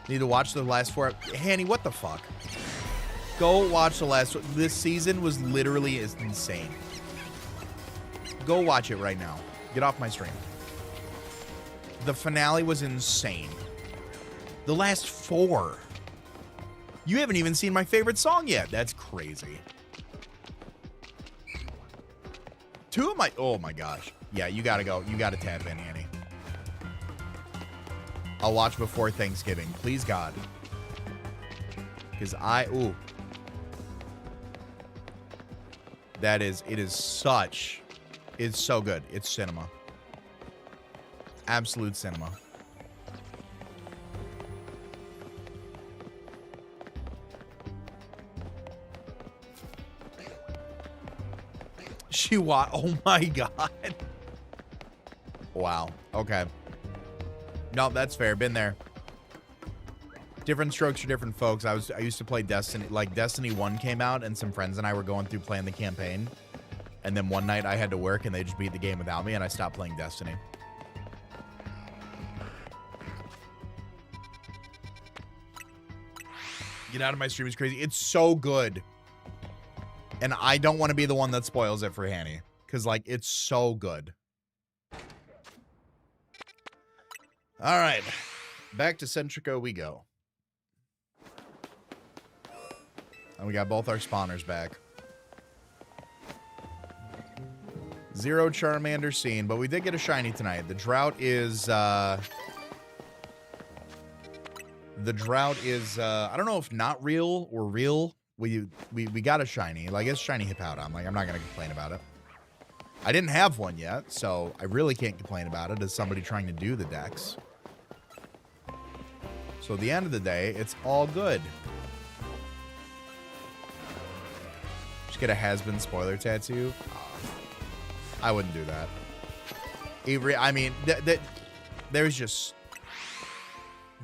Need to watch the last 4. Hanny, what the fuck? Go watch the last. This season was literally insane. Go watch it right now. Get off my stream. The finale was insane. The last 4. You haven't even seen my favorite song yet. That's crazy. 2 of my. Oh my gosh. Yeah, you gotta go. You gotta tap in, Hanny. I'll watch before Thanksgiving. Please, God. Because ooh. It is so good. It's cinema. Absolute cinema. Oh my God. Wow. Okay. No, that's fair. Been there. Different strokes for different folks. I used to play Destiny. Like, Destiny 1 came out, and some friends and I were going through playing the campaign. And then one night I had to work, and they just beat the game without me, and I stopped playing Destiny. Get out of my stream is crazy. It's so good. And I don't want to be the one that spoils it for Hanny. Because, like, it's so good. All right. Back to Centrico we go. And we got both our spawners back. 0 Charmander seen, but we did get a shiny tonight. The drought is, I don't know if not real or real. We got a shiny. Like, it's shiny Hippowdon. Like, I'm not going to complain about it. I didn't have one yet, so I really can't complain about it as somebody trying to do the decks. So at the end of the day, it's all good. Just get a has-been spoiler tattoo. I wouldn't do that. I mean, there's just...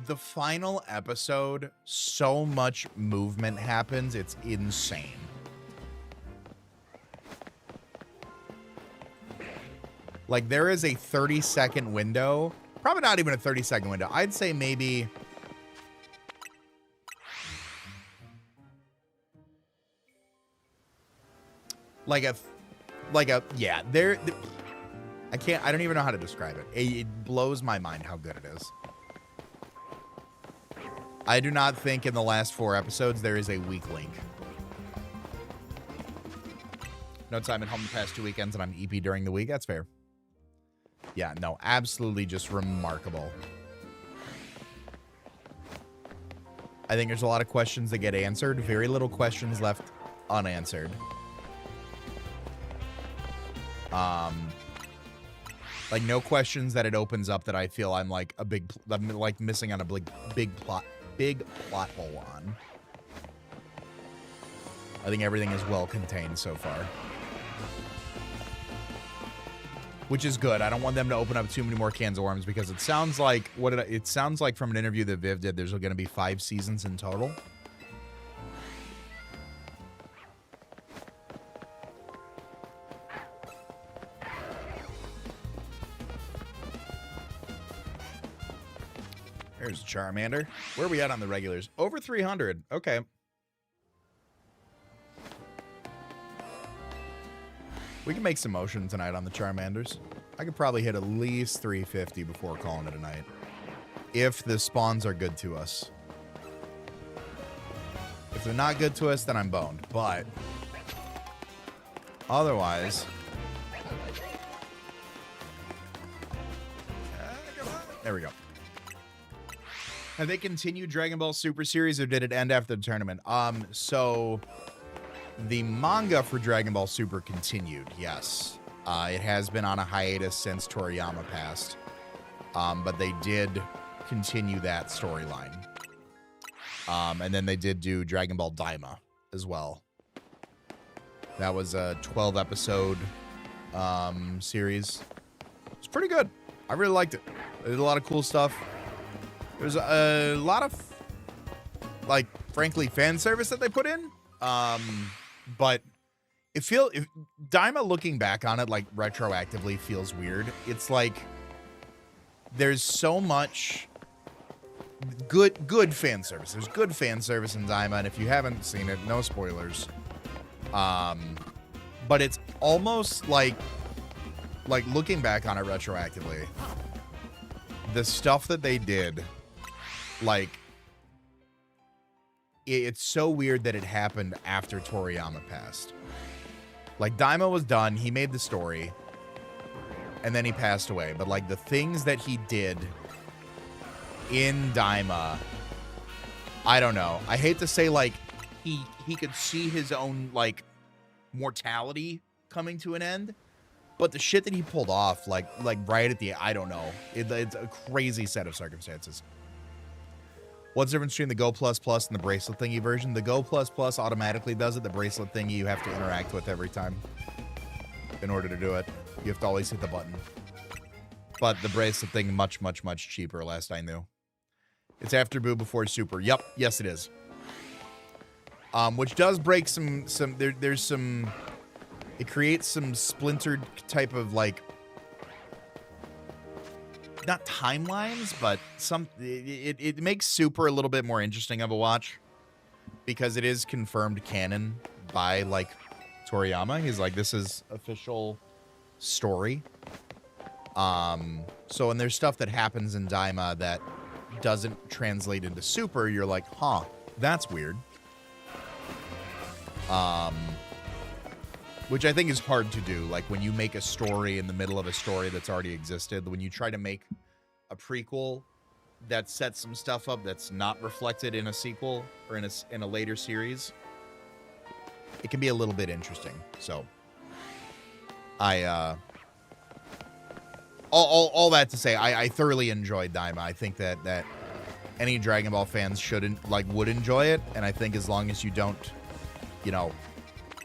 The final episode, so much movement happens, it's insane. Like, there is a 30-second window. Probably not even a 30-second window. I'd say maybe... yeah, I don't even know how to describe it. It blows my mind how good it is. I do not think in the last 4 episodes there is a weak link. No time at home the past 2 weekends, and I'm EP during the week. That's fair. Yeah, no, absolutely just remarkable. I think there's a lot of questions that get answered. Very little questions left unanswered. Like, no questions that it opens up that I feel I'm like I'm like missing on a big plot hole on. I think everything is well contained so far, which is good. I don't want them to open up too many more cans of worms, because it sounds like it sounds like from an interview that Viv did, there's going to be 5 seasons in total. There's Charmander. Where are we at on the regulars? Over 300. Okay. We can make some motion tonight on the Charmanders. I could probably hit at least 350 before calling it a night, if the spawns are good to us. If they're not good to us, then I'm boned. But otherwise... there we go. Have they continued Dragon Ball Super Series, or did it end after the tournament? So the manga for Dragon Ball Super continued, yes. It has been on a hiatus since Toriyama passed. But they did continue that storyline. And then they did do Dragon Ball Daima as well. That was a 12-episode series. It's pretty good. I really liked it. They did a lot of cool stuff. There's a lot of, like, frankly, fan service that they put in. But if Daima, looking back on it, like, retroactively feels weird. It's like there's so much good fan service. There's good fan service in Daima, and if you haven't seen it, no spoilers. But it's almost like looking back on it retroactively, the stuff that they did, like, it's so weird that it happened after Toriyama passed. Like, Daima was done, he made the story, and then he passed away. But, like, the things that he did in Daima, I don't know. I hate to say, like, he could see his own, like, mortality coming to an end, but the shit that he pulled off, like right at the, I don't know. It's a crazy set of circumstances. What's the difference between the Go Plus Plus and the bracelet thingy version? The Go Plus Plus automatically does it. The bracelet thingy you have to interact with every time in order to do it. You have to always hit the button. But the bracelet thing, much, much, much cheaper, last I knew. It's after Boo before Super. Yep. Yes, it is. Which does break there's some... It creates some splintered type of, like... not timelines, but it makes Super a little bit more interesting of a watch, because it is confirmed canon by, like, Toriyama. He's like, this is official story. So when there's stuff that happens in Daima that doesn't translate into Super, you're like, huh, that's weird. Which I think is hard to do. Like, when you make a story in the middle of a story that's already existed, when you try to make a prequel that sets some stuff up that's not reflected in a sequel or in a later series, it can be a little bit interesting. So, all that to say, I thoroughly enjoyed Daima. I think that any Dragon Ball fans would enjoy it, and I think as long as you don't,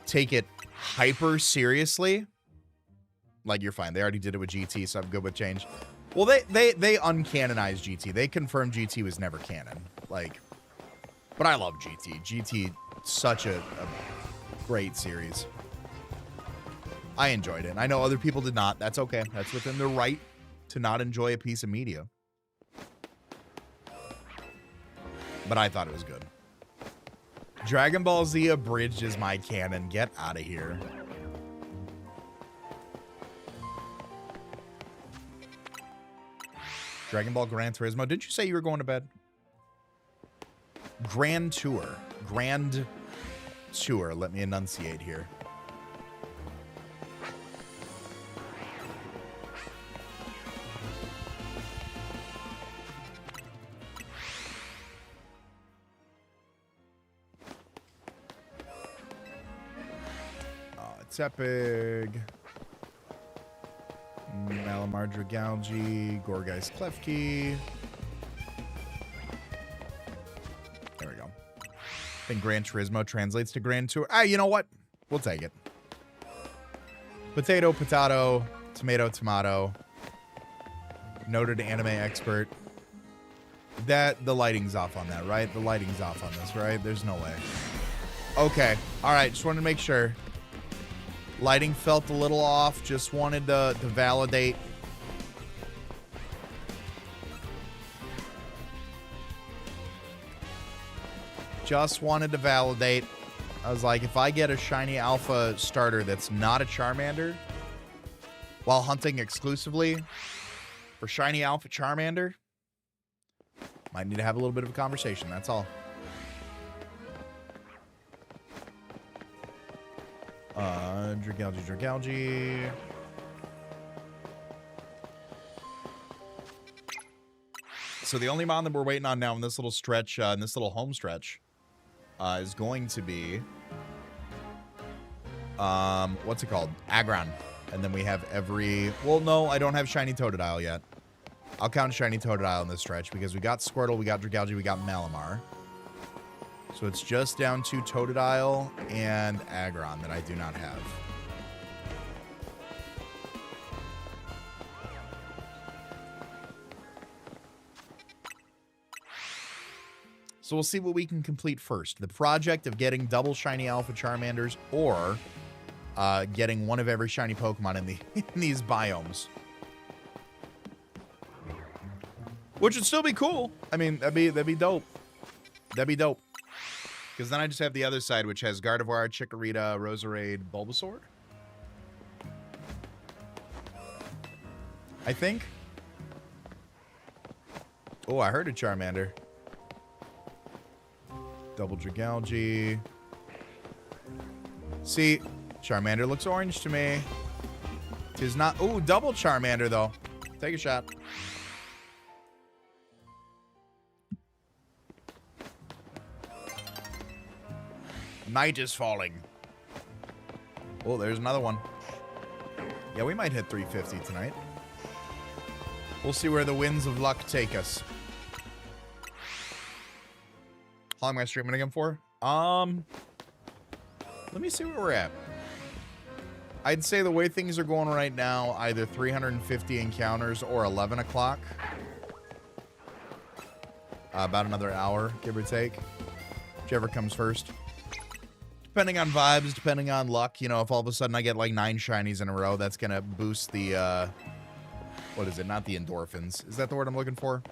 take it hyper seriously, like, you're fine. They already did it with GT, so I'm good with change. Well, they uncanonized GT. They confirmed GT was never canon. Like, but I love GT. GT, such a great series. I enjoyed it. I know other people did not. That's okay. That's within their right to not enjoy a piece of media. But I thought it was good. Dragon Ball Z abridged is my canon. Get out of here. Dragon Ball Gran Turismo. Did you say you were going to bed? Grand Tour. Grand Tour. Let me enunciate here. Oh, it's epic. Malamar Dragalgi, Gorgeist Klefki. There we go. I think Gran Turismo translates to Grand Tour. Ah, you know what? We'll take it. Potato, potato, tomato, tomato. Noted anime expert. The lighting's off on that, right? The lighting's off on this, right? There's no way. Okay. All right. Just wanted to make sure. Lighting felt a little off. Just wanted to validate. Just wanted to validate. I was like, if I get a shiny alpha starter that's not a Charmander while hunting exclusively for shiny alpha Charmander, might need to have a little bit of a conversation. That's all. Dragalgi. So the only mon that we're waiting on now in this little stretch, in this little home stretch, is going to be, what's it called? Aggron. And then we have every, well, no, I don't have shiny Totodile yet. I'll count shiny Totodile in this stretch because we got Squirtle, we got Dragalgi, we got Malamar. So it's just down to Totodile and Aggron that I do not have. So we'll see what we can complete first. The project of getting double shiny alpha Charmanders or getting one of every shiny Pokemon in these biomes. Which would still be cool. I mean, that'd be dope. That'd be dope. Because then I just have the other side, which has Gardevoir, Chikorita, Roserade, Bulbasaur. I think. Oh, I heard a Charmander. Double Dragalgi. See, Charmander looks orange to me. Tis not. Oh, double Charmander, though. Take a shot. Night is falling. Oh, there's another one. Yeah, we might hit 350 tonight. We'll see where the winds of luck take us. How long am I streaming again for? Let me see where we're at. I'd say the way things are going right now, either 350 encounters or 11 o'clock. About another hour, give or take. Whichever comes first. Depending on vibes, depending on luck, you know, if all of a sudden I get like 9 shinies in a row, that's going to boost the, what is it? Not the endorphins. Is that the word I'm looking for?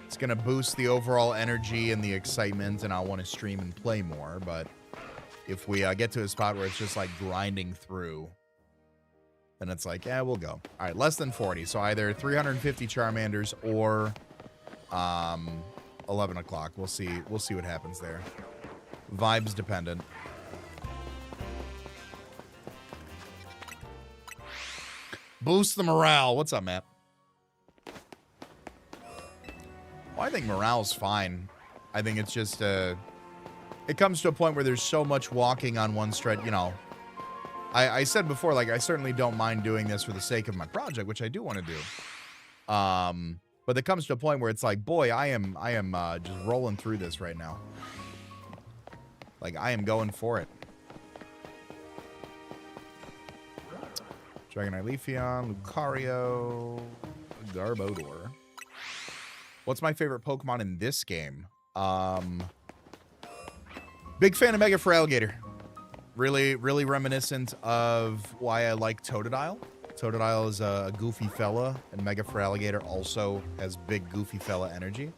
It's going to boost the overall energy and the excitement, and I'll want to stream and play more. But if we get to a spot where it's just like grinding through, then it's like, yeah, we'll go. All right, less than 40. So either 350 Charmanders or 11 o'clock. We'll see what happens there. Vibes dependent. Boost the morale. What's up, Matt? Well, I think morale's fine. I think it's just it comes to a point where there's so much walking on one stretch. You know, I said before, like, I certainly don't mind doing this for the sake of my project, which I do want to do. But there comes to a point where it's like, boy, I am just rolling through this right now. Like, I am going for it. Dragonite Leafeon, Lucario, Garbodor. What's my favorite Pokemon in this game? Big fan of Mega Feraligatr. Really reminiscent of why I like Totodile. Totodile is a goofy fella, and Mega for Alligator also has big goofy fella energy.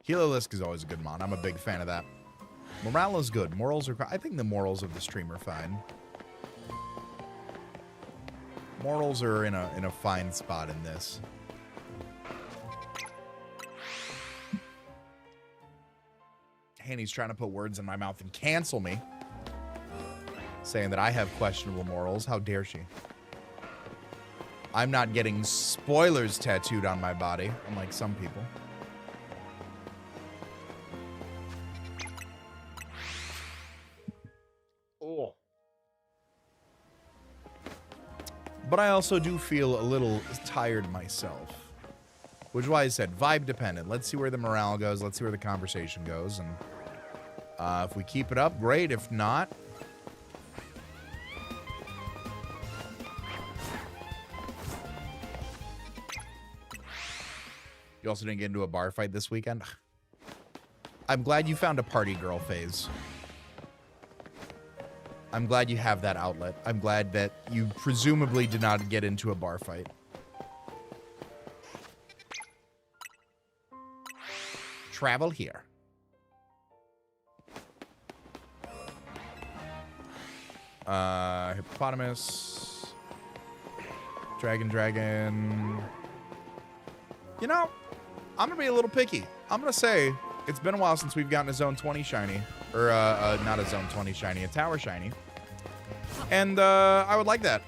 Helolisk is always a good mon. I'm a big fan of that. Morale is good. Morals are... I think the morals of the stream are fine. Morals are in a fine spot in this. Hanny's trying to put words in my mouth and cancel me. Saying that I have questionable morals. How dare she? I'm not getting spoilers tattooed on my body, unlike some people. Oh. But I also do feel a little tired myself. Which is why I said vibe dependent. Let's see where the morale goes. Let's see where the conversation goes. And if we keep it up, great. If not... You also didn't get into a bar fight this weekend? I'm glad you found a party girl phase. I'm glad you have that outlet. I'm glad that you presumably did not get into a bar fight. Travel here. Hippopotamus. Dragon. You know, I'm going to be a little picky. I'm going to say it's been a while since we've gotten a Zone 20 shiny. Or, not a Zone 20 shiny, a Tower shiny. And, I would like that.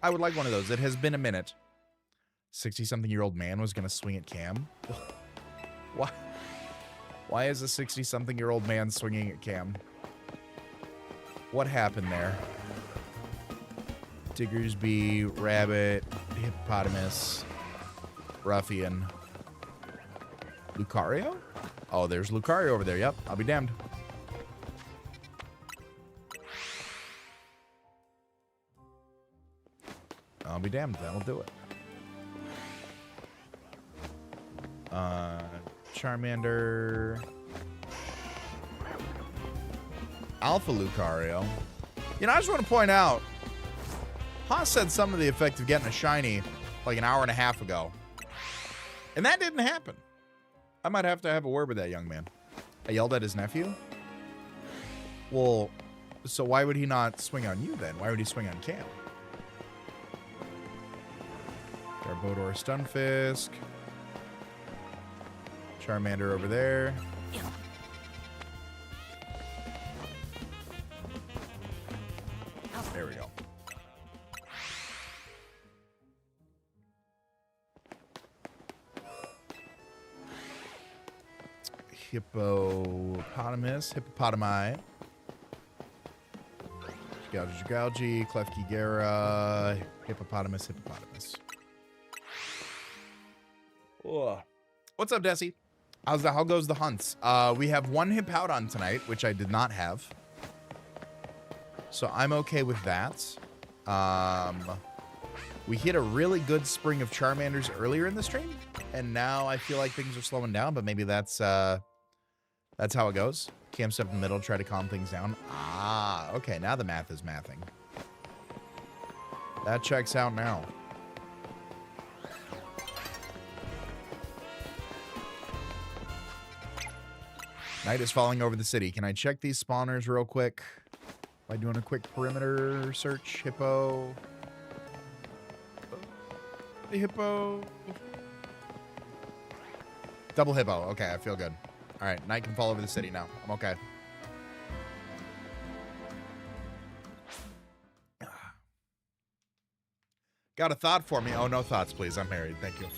I would like one of those. It has been a minute. 60-something-year-old man was going to swing at Cam. Why? Why is a 60-something-year-old man swinging at Cam? What happened there? Diggersby, Rabbit, Hippopotamus, Ruffian, Lucario? Oh, there's Lucario over there. Yep, I'll be damned. I'll be damned. That'll do it. Charmander. Alpha Lucario. You know, I just want to point out, Haas said something to the effect of getting a shiny like an hour and a half ago. And that didn't happen. I might have to have a word with that young man. I yelled at his nephew? Well, so why would he not swing on you then? Why would he swing on Cam? Garbodor, Stunfisk. Charmander over there. There we go. Hippopotamus. Hippopotami. Gougy, Klefki Gara. Hippopotamus. Ugh. What's up, Desi? How goes the hunts? We have one Hippowdon tonight, which I did not have. So I'm okay with that. We hit a really good spring of Charmanders earlier in the stream, and now I feel like things are slowing down, but maybe that's how it goes. Cam step in the middle, try to calm things down. Ah, okay, now the math is mathing. That checks out now. Night is falling over the city. Can I check these spawners real quick? By doing a quick perimeter search. Hippo. Hippo. Double hippo. Okay, I feel good. All right, night can fall over the city now. I'm okay. Got a thought for me? Oh, no thoughts, please. I'm married. Thank you.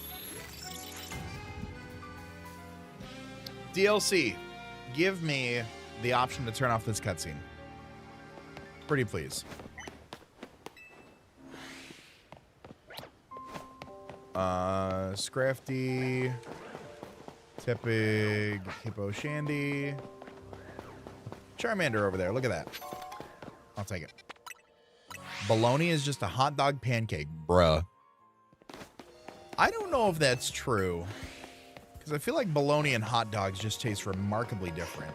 DLC. Give me the option to turn off this cutscene. Pretty please. Scrafty. Tepig. Hippo Shandy. Charmander over there. Look at that. I'll take it. Bologna is just a hot dog pancake, bruh. I don't know if that's true. Because I feel like bologna and hot dogs just taste remarkably different.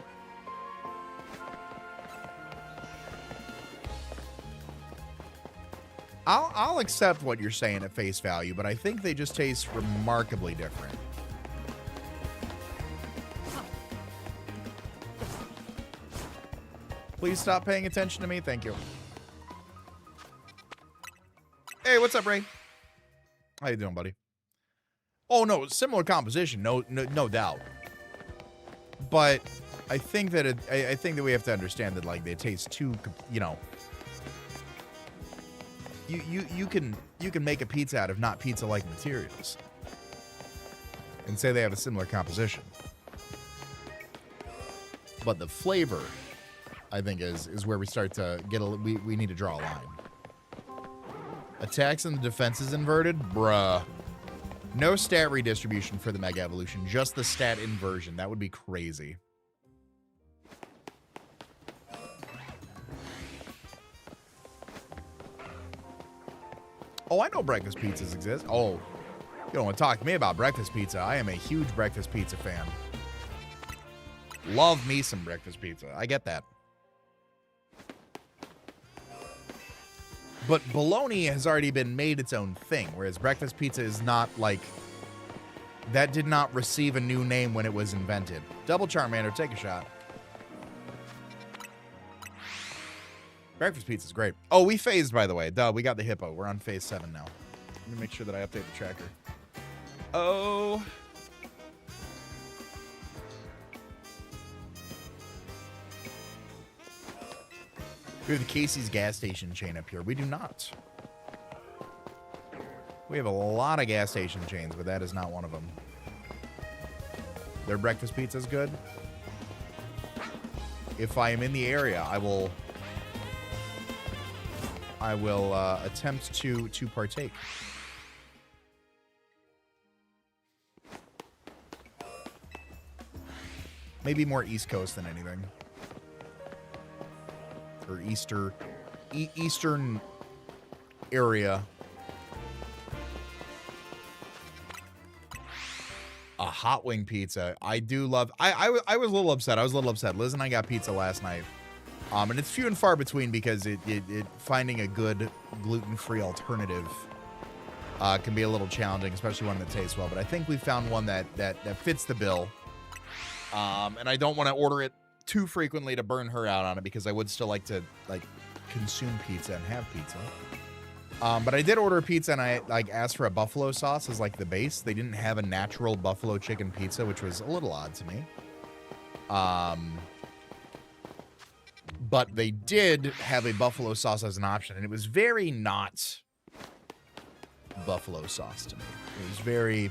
I'll accept what you're saying at face value, but I think they just taste remarkably different. Please stop paying attention to me. Thank you. Hey, what's up, Ray? How you doing, buddy? Oh, no, similar composition, no doubt. But I think that I think that we have to understand that, like, they taste too, you know. You can make a pizza out of not pizza-like materials and say they have a similar composition. But the flavor, I think, is where we start to get we need to draw a line. Attacks and the defense is inverted? Bruh. No stat redistribution for the Mega Evolution, just the stat inversion. That would be crazy. Oh, I know breakfast pizzas exist. Oh, you don't want to talk to me about breakfast pizza. I am a huge breakfast pizza fan. Love me some breakfast pizza. I get that. But bologna has already been made its own thing, whereas breakfast pizza is not like... That did not receive a new name when it was invented. Double Charmander, take a shot. Breakfast pizza is great. Oh, we phased, by the way. Duh, we got the hippo. We're on phase 7 now. Let me make sure that I update the tracker. Oh... We have the Casey's gas station chain up here. We do not. We have a lot of gas station chains, but that is not one of them. Their breakfast pizza is good. If I am in the area, I will attempt to partake. Maybe more East Coast than anything. Or Eastern area. A hot wing pizza. I do love... I was a little upset. Liz and I got pizza last night. And it's few and far between because finding a good gluten-free alternative can be a little challenging, especially one that tastes well. But I think we found one that fits the bill. And I don't want to order it too frequently to burn her out on it because I would still like to consume pizza and have pizza. But I did order a pizza and I asked for a buffalo sauce as the base. They didn't have a natural buffalo chicken pizza, which was a little odd to me. But they did have a buffalo sauce as an option, and it was very not buffalo sauce to me. It was very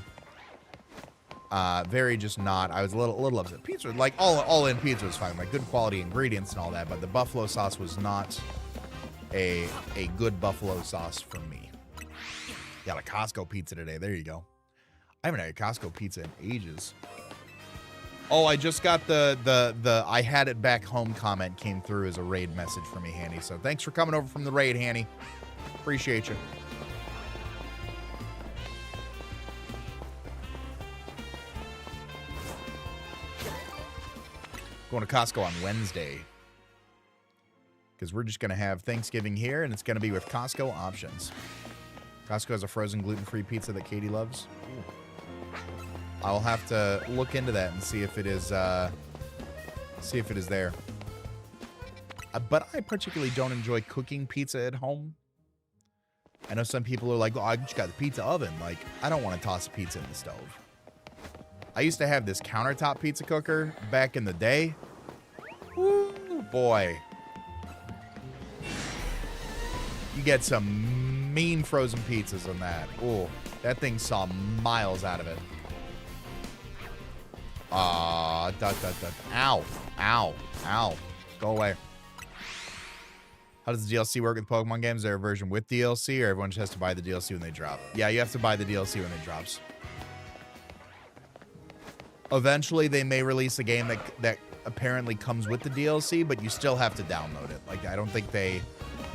just not. I was a little upset. Pizza, all in pizza was fine, good quality ingredients and all that, but the buffalo sauce was not a good buffalo sauce for me. Got a Costco pizza today. There you go. I haven't had a Costco pizza in ages. Oh, I just got the I had it back home comment came through as a raid message for me, Hanny. So thanks for coming over from the raid, Hanny. Appreciate you. Going to Costco on Wednesday because we're just going to have Thanksgiving here, and it's going to be with Costco options. Costco has a frozen gluten-free pizza that Katie loves. Ooh. I'll have to look into that and see if it is there. But I particularly don't enjoy cooking pizza at home. I know some people are like, "Oh, I just got the pizza oven." I don't want to toss a pizza in the stove. I used to have this countertop pizza cooker back in the day. Woo, boy. You get some mean frozen pizzas on that. Ooh, that thing saw miles out of it. Ow. Ow. Ow. Go away. How does the DLC work with Pokemon games? Is there a version with DLC, or everyone just has to buy the DLC when they drop? Yeah, you have to buy the DLC when it drops. Eventually, they may release a game that apparently comes with the DLC, but you still have to download it. I don't think they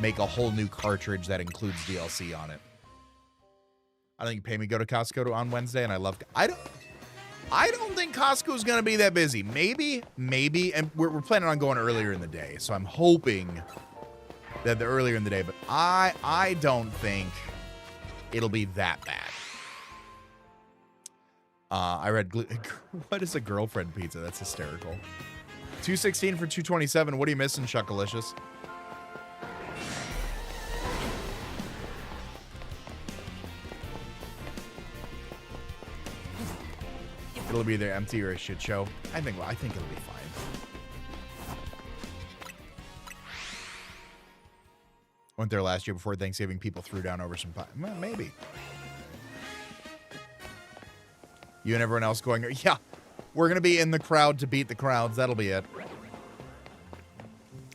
make a whole new cartridge that includes DLC on it. I think you pay me to go to Costco on Wednesday, and I don't think Costco's gonna be that busy. Maybe, and we're planning on going earlier in the day, so I'm hoping that the earlier in the day, but I don't think it'll be that bad. I read, what is a girlfriend pizza? That's hysterical. 216 for 227. What are you missing, Chuckalicious? It'll be either empty or a shit show. I think it'll be fine. Went there last year before Thanksgiving. People threw down over some pie. Well, maybe. You and everyone else going, yeah, we're going to be in the crowd to beat the crowds. That'll be it.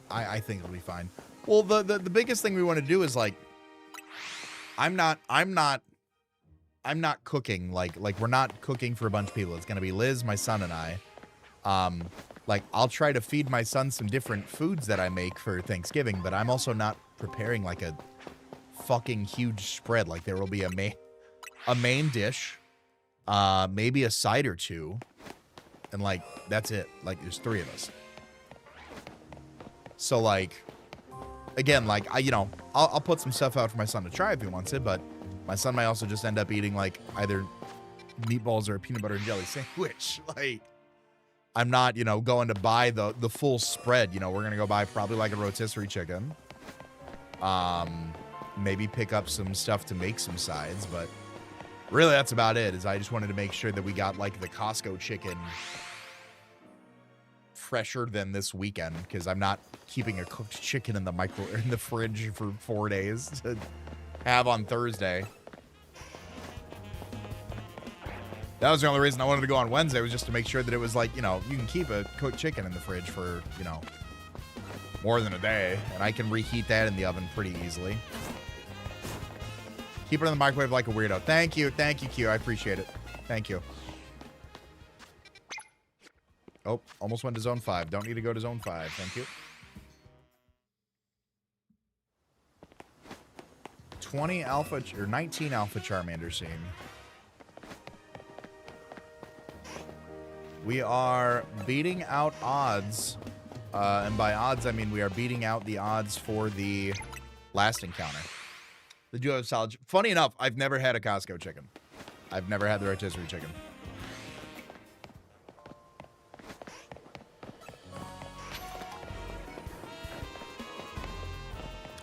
I think it'll be fine. Well, the biggest thing we want to do is, like, I'm not cooking. Like we're not cooking for a bunch of people. It's going to be Liz, my son, and I. Like, I'll try to feed my son some different foods that I make for Thanksgiving, but I'm also not preparing, like, a fucking huge spread. Like, there will be a main dish, maybe a side or two, and, like, that's it. Like, there's 3 of us. So, like, again, like, I'll put some stuff out for my son to try if he wants it, but my son might also just end up eating, like, either meatballs or a peanut butter and jelly sandwich. Like, I'm not, going to buy the full spread. We're going to go buy probably, like, a rotisserie chicken. Maybe pick up some stuff to make some sides, but really that's about it. Is I just wanted to make sure that we got, like, the Costco chicken fresher than this weekend, because I'm not keeping a cooked chicken in the fridge for 4 days to have on Thursday. That was the only reason I wanted to go on Wednesday, was just to make sure that it was like, you can keep a cooked chicken in the fridge for, more than a day, and I can reheat that in the oven pretty easily. Keep it in the microwave like a weirdo. Thank you, Q. I appreciate it. Thank you. Oh, almost went to zone 5. Don't need to go to zone 5. Thank you. 20 alpha or 19 alpha Charmander scene. We are beating out odds. And by odds, I mean we are beating out the odds for the last encounter. The duo of solid. Funny enough, I've never had a Costco chicken. I've never had the rotisserie chicken.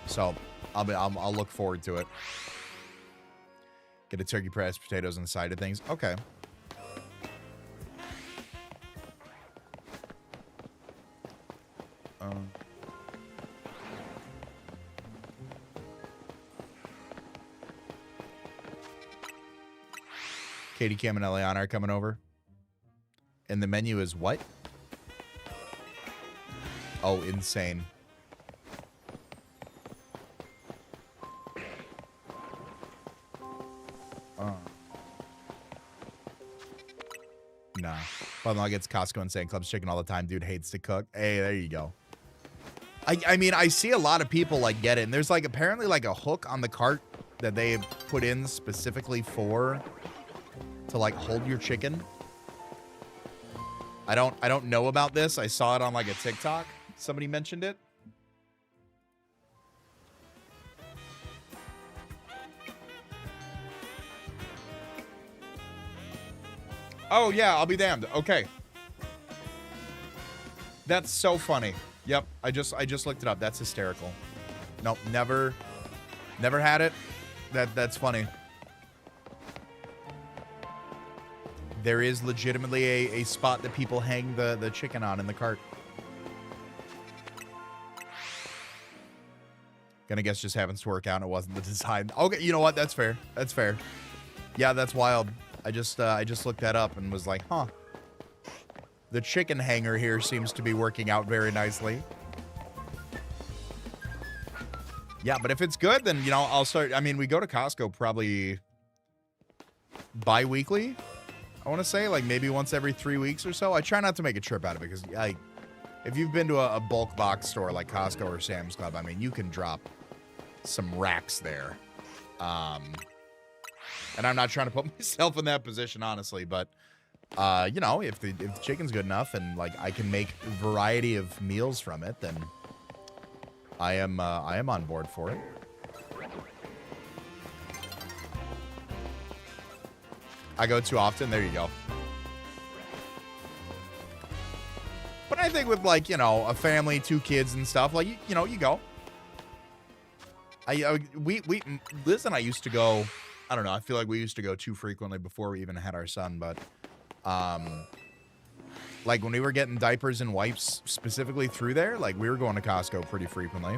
So I'll look forward to it. Get a turkey pressed potatoes on the side of things. Okay. Katie, Cam, and Eliana are coming over. And the menu is what? Oh, insane. Nah. Well, Nuggets, Costco, and Sand Club's chicken all the time. Dude hates to cook. Hey, there you go. I mean, I see a lot of people, like, get it. And there's, like, apparently, like, a hook on the cart that they put in specifically to, like, hold your chicken. I don't know about this. I saw it on, like, a TikTok. Somebody mentioned it. Oh, yeah, I'll be damned. Okay. That's so funny. Yep, I just looked it up. That's hysterical. Nope, never had it. That's funny. There is legitimately a spot that people hang the chicken on in the cart. Gonna guess just happens to work out and it wasn't the design. Okay, you know what? That's fair. That's fair. Yeah, that's wild. I just looked that up and was like, huh. The chicken hanger here seems to be working out very nicely. Yeah, but if it's good, then, I'll start. I mean, we go to Costco probably bi-weekly, I want to say. Like, maybe once every 3 weeks or so. I try not to make a trip out of it because, if you've been to a bulk box store like Costco or Sam's Club, I mean, you can drop some racks there. And And I'm not trying to put myself in that position, honestly, but you know, if the chicken's good enough and like I can make a variety of meals from it, then I am on board for it. I go too often. There you go. But I think with like, you know, a family, 2 kids and stuff, like you know, you go. Liz and I used to go. I don't know. I feel like we used to go too frequently before we even had our son, but like when we were getting diapers and wipes specifically through there, like we were going to Costco pretty frequently.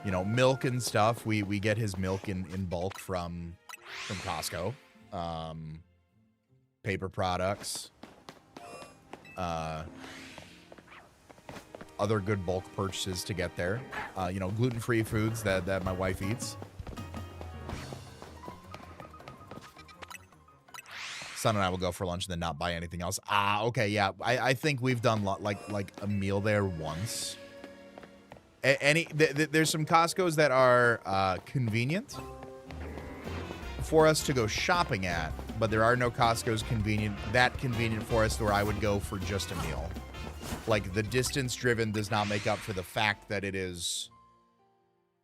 You know, milk and stuff. We get his milk in bulk from Costco. Paper products. Other good bulk purchases to get there. You know, gluten-free foods that my wife eats. Son and I will go for lunch and then not buy anything else. Okay, yeah. I think we've done like a meal there once. There's some Costco's that are convenient for us to go shopping at, but there are no Costco's convenient for us where I would go for just a meal. Like the distance driven does not make up for the fact that it is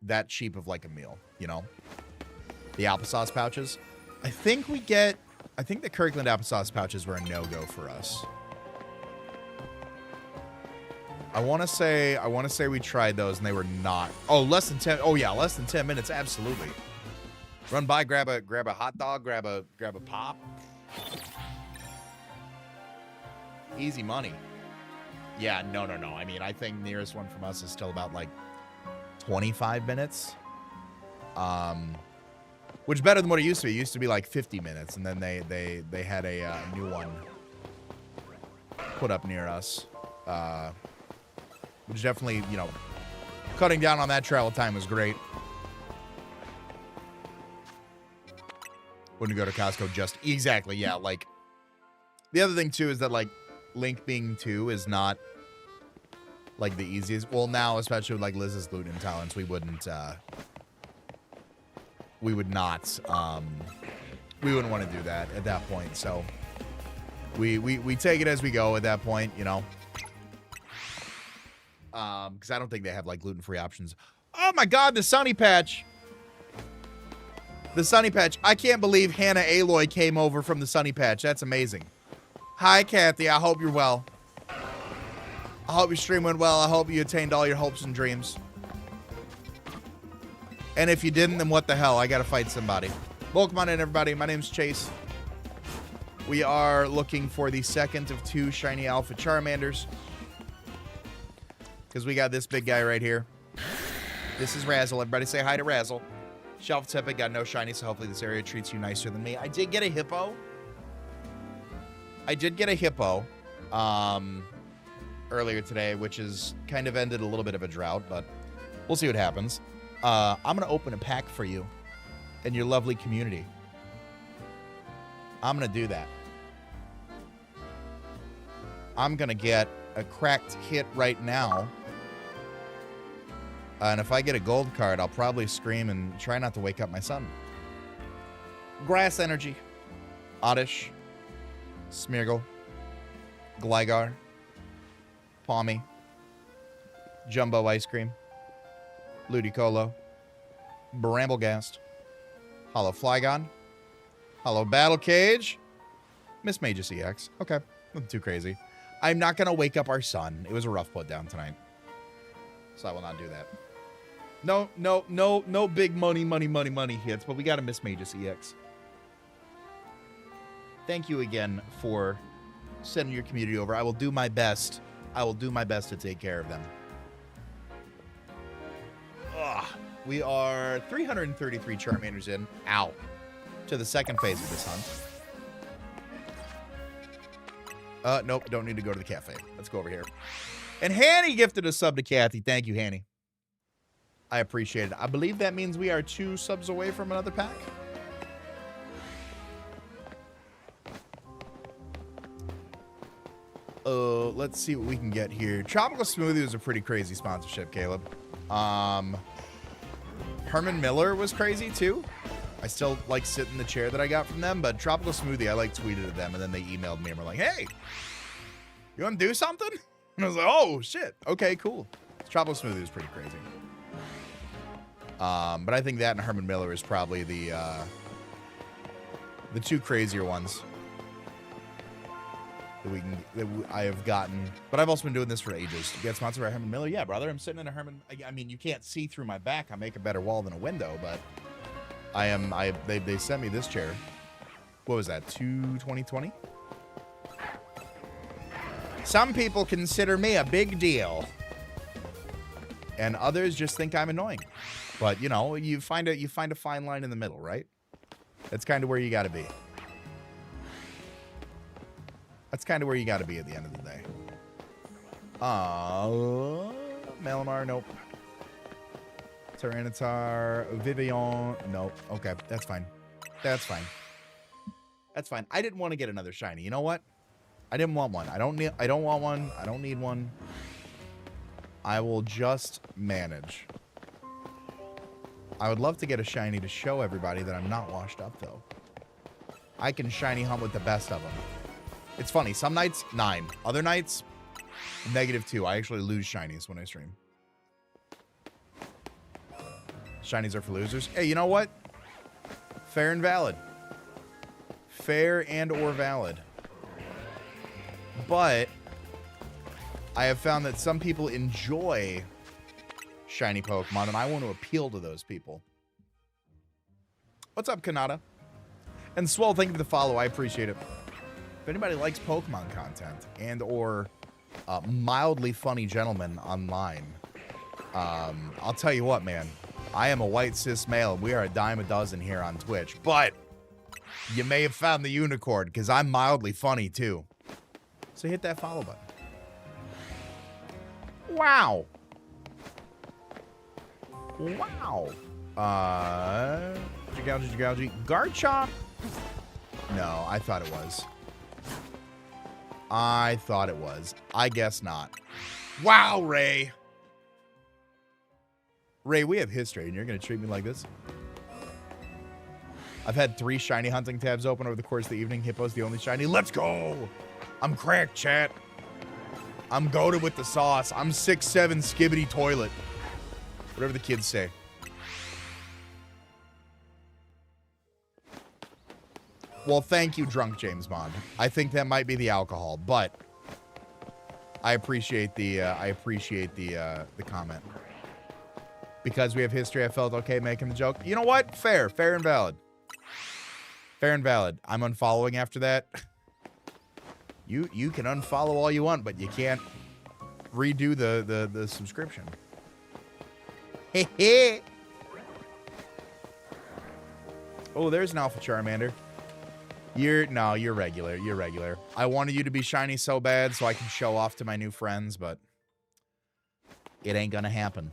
that cheap of like a meal, you know? The applesauce pouches. I think the Kirkland applesauce pouches were a no-go for us. I want to say we tried those and they were not. Oh, less than 10. Oh yeah, less than 10 minutes. Absolutely. Run by, grab a hot dog, grab a pop. Easy money. Yeah, no. I mean, I think nearest one from us is still about like 25 minutes. Which is better than what it used to be. It used to be like 50 minutes, and then they had a new one put up near us. Which definitely, you know, cutting down on that travel time was great. Wouldn't go to Costco just... Exactly, yeah, like... The other thing, too, is that, like, Link being 2 is not, like, the easiest. Well, now, especially with, like, Liz's gluten intolerance, we wouldn't, we would not, we wouldn't want to do that at that point, so... We take it as we go at that point, you know? Because I don't think they have, like, gluten-free options. Oh, my God, the Sunny Patch! The Sunny Patch. I can't believe Hannah Aloy came over from the Sunny Patch. That's amazing. Hi, Kathy. I hope you're well. I hope your stream went well. I hope you attained all your hopes and dreams. And if you didn't, then what the hell? I gotta fight somebody. Welcome on in, everybody. My name's Chase. We are looking for the second of 2 shiny alpha Charmanders. Because we got this big guy right here. This is Razzle. Everybody say hi to Razzle. Shelf Tippet got no shiny, so hopefully this area treats you nicer than me. I did get a hippo. Earlier today, which has kind of ended a little bit of a drought, but we'll see what happens. I'm going to open a pack for you and your lovely community. I'm going to do that. I'm going to get a cracked hit right now. And if I get a gold card, I'll probably scream and try not to wake up my son. Grass Energy. Oddish. Smeargle. Gligar. Palmy. Jumbo Ice Cream. Ludicolo. Bramblegast. Hollow Flygon. Hollow Battle Cage. Miss Magus EX. Okay. Nothing too crazy. I'm not going to wake up our son. It was a rough put down tonight. So I will not do that. No big money hits, but we got to Miss Magus EX. Thank you again for sending your community over. I will do my best. I will do my best to take care of them. Ugh. We are 333 Charmanders in. Ow. To the second phase of this hunt. Nope, don't need to go to the cafe. Let's go over here. And Hanny gifted a sub to Kathy. Thank you, Hanny. I appreciate it. I believe that means we are 2 subs away from another pack. Let's see what we can get here. Tropical Smoothie was a pretty crazy sponsorship, Caleb. Herman Miller was crazy, too. I still like sit in the chair that I got from them, but Tropical Smoothie, I like tweeted at them, and then they emailed me and were like, hey, you want to do something? And I was like, oh, shit. Okay, cool. Tropical Smoothie is pretty crazy. But I think that and Herman Miller is probably the two crazier ones that I have gotten. But I've also been doing this for ages. You get sponsored by Herman Miller? Yeah, brother. I'm sitting in a Herman. I mean, you can't see through my back. I make a better wall than a window, but they sent me this chair. What was that? 2020? Some people consider me a big deal, and others just think I'm annoying. But you know, you find a fine line in the middle, right? That's kind of where you got to be. That's kind of where you got to be at the end of the day. Malamar, nope. Tyranitar, Vivian, nope. Okay, that's fine. That's fine. That's fine. I didn't want to get another shiny. You know what? I didn't want one. I don't want one. I don't need one. I will just manage. I would love to get a shiny to show everybody that I'm not washed up, though. I can shiny hunt with the best of them. It's funny. Some nights, 9. Other nights, -2. I actually lose shinies when I stream. Shinies are for losers. Hey, you know what? Fair and valid. Fair and or valid. But I have found that some people enjoy shiny Pokemon, and I want to appeal to those people. What's up, Kanata? And Swell, thank you for the follow. I appreciate it. If anybody likes Pokemon content and or mildly funny gentlemen online, I'll tell you what, man. I am a white cis male. We are a dime a dozen here on Twitch. But you may have found the unicorn, because I'm mildly funny, too. So hit that follow button. Wow. Wow. Jigouji. Garchomp? No, I thought it was. I guess not. Wow, Ray. Ray, we have history, and you're going to treat me like this? I've had 3 shiny hunting tabs open over the course of the evening. Hippo's the only shiny. Let's go. I'm cracked, chat. I'm goated with the sauce. I'm 6'7" skibbity toilet. Whatever the kids say. Well, thank you, drunk James Bond. I think that might be the alcohol, but I appreciate the comment. Because we have history, I felt okay making the joke. You know what? Fair and valid. Fair and valid. I'm unfollowing after that. You can unfollow all you want, but you can't redo the subscription. Hey. Oh, there's an Alpha Charmander. You're regular. You're regular. I wanted you to be shiny so bad so I can show off to my new friends, but it ain't gonna happen.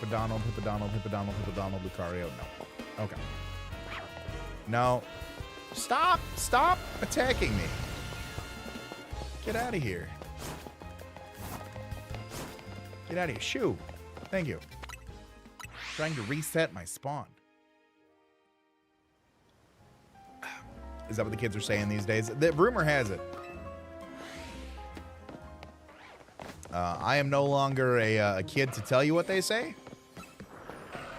Hippodonald, Lucario. No. Okay. No. Stop attacking me. Get out of here. Get out of here. Shoo. Thank you. Trying to reset my spawn. Is that what the kids are saying these days? The rumor has it. I am no longer a kid to tell you what they say.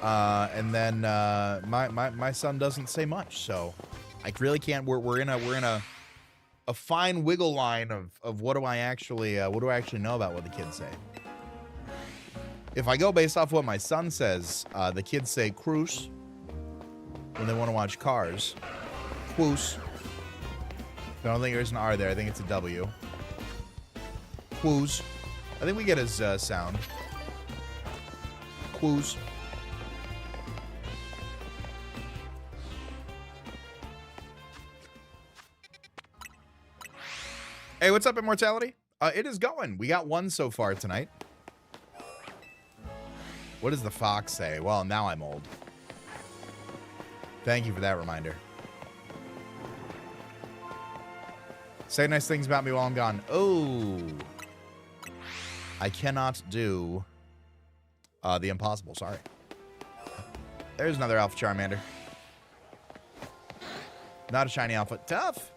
And then my son doesn't say much, so I really can't. We're in a fine wiggle line of what do I actually know about what the kids say. If I go based off what my son says, the kids say cruise when they want to watch Cars. Cruise. I don't think there's an R there. I think it's a W. Cruise. I think we get his sound. Cruise. Hey, what's up, Immortality? It is going. We got one so far tonight. What does the fox say? Well, now I'm old. Thank you for that reminder. Say nice things about me while I'm gone. Oh. I cannot do the impossible. Sorry. There's another Alpha Charmander. Not a shiny alpha. Tough.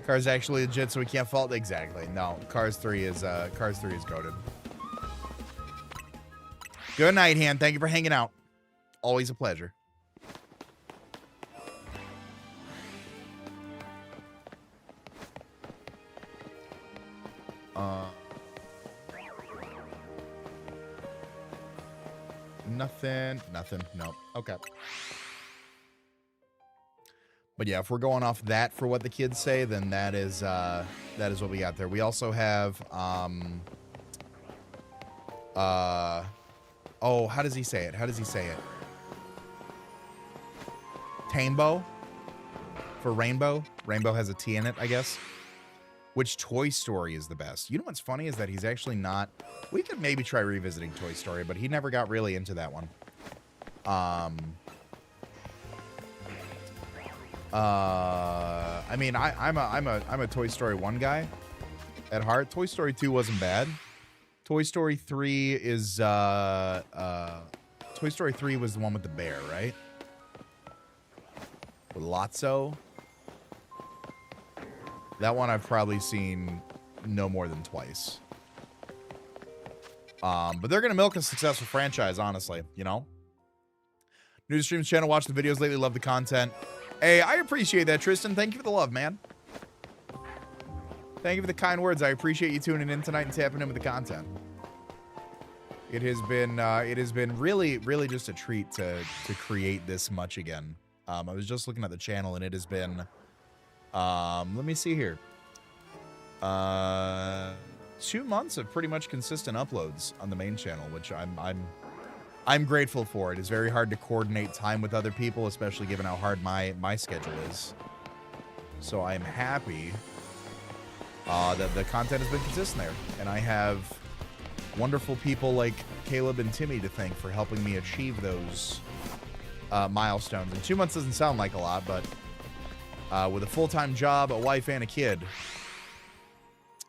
Car's actually legit, so we can't fault. Exactly. No, Cars 3 is goated. Good night, Han. Thank you for hanging out. Always a pleasure. Nothing. No. Okay. But yeah, if we're going off that for what the kids say, then that is what we got there. We also have oh, how does he say it? Tamebo for rainbow. Rainbow has a T in it, I guess. Which Toy Story is the best? You know what's funny is that he's actually not... We could maybe try revisiting Toy Story, but he never got really into that one. I mean, I'm a Toy Story 1 guy at heart. Toy Story 2 wasn't bad. Toy Story 3 is Toy Story 3 was the one with the bear, right? With Lotso. That one I've probably seen no more than twice. But they're gonna milk a successful franchise, honestly, you know? New to Stream's channel, watch the videos lately, love the content. Hey, I appreciate that, Tristan. Thank you for the love, man. Thank you for the kind words. I appreciate you tuning in tonight and tapping in with the content. It has been really, really just a treat to create this much again. I was just looking at the channel and it has been, let me see here. 2 months of pretty much consistent uploads on the main channel, which I'm grateful for. It is very hard to coordinate time with other people, especially given how hard my schedule is. So I'm happy that the content has been consistent there. And I have wonderful people like Caleb and Timmy to thank for helping me achieve those milestones. And 2 months doesn't sound like a lot, but with a full-time job, a wife, and a kid,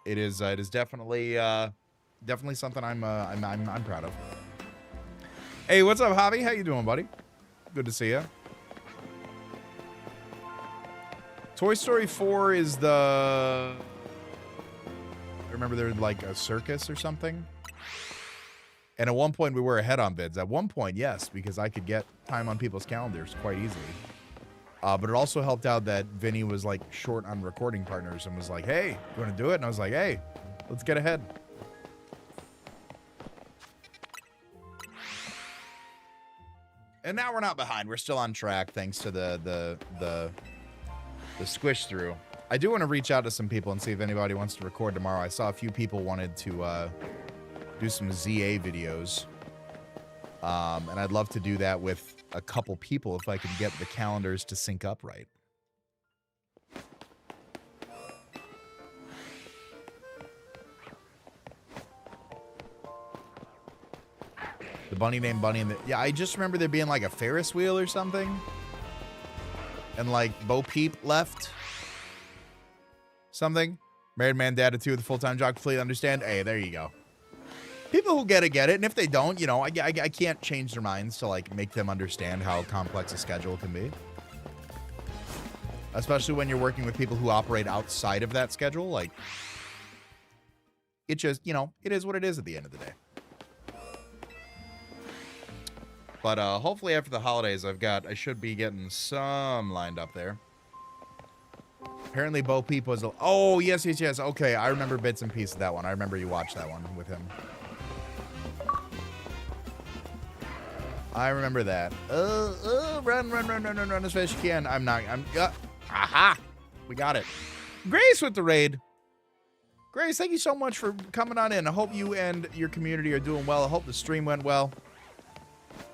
it is definitely something I'm proud of. Hey, what's up, Javi? How you doing, buddy? Good to see you. Toy Story 4 is the... I remember there was like a circus or something. And at one point we were ahead on bids. At one point, yes, because I could get time on people's calendars quite easily. But it also helped out that Vinny was like short on recording partners and was like, hey, you want to do it? And I was like, hey, let's get ahead. And now we're not behind. We're still on track thanks to the squish through. I do want to reach out to some people and see if anybody wants to record tomorrow. I saw a few people wanted to do some ZA videos. And I'd love to do that with a couple people if I could get the calendars to sync up right. The bunny named Bunny and yeah, I just remember there being like a Ferris wheel or something. And like Bo Peep left. Something. Married man, dad of two with a full-time job, completely understand. Hey, there you go. People who get it, get it. And if they don't, you know, I can't change their minds to like make them understand how complex a schedule can be. Especially when you're working with people who operate outside of that schedule. Like, it just, you know, it is what it is at the end of the day. But hopefully after the holidays, I should be getting some lined up there. Apparently Bo Peep was, oh, yes. Okay, I remember bits and pieces of that one. I remember you watched that one with him. I remember that. Run as fast as you can. Aha! We got it. Grace with the raid. Grace, thank you so much for coming on in. I hope you and your community are doing well. I hope the stream went well.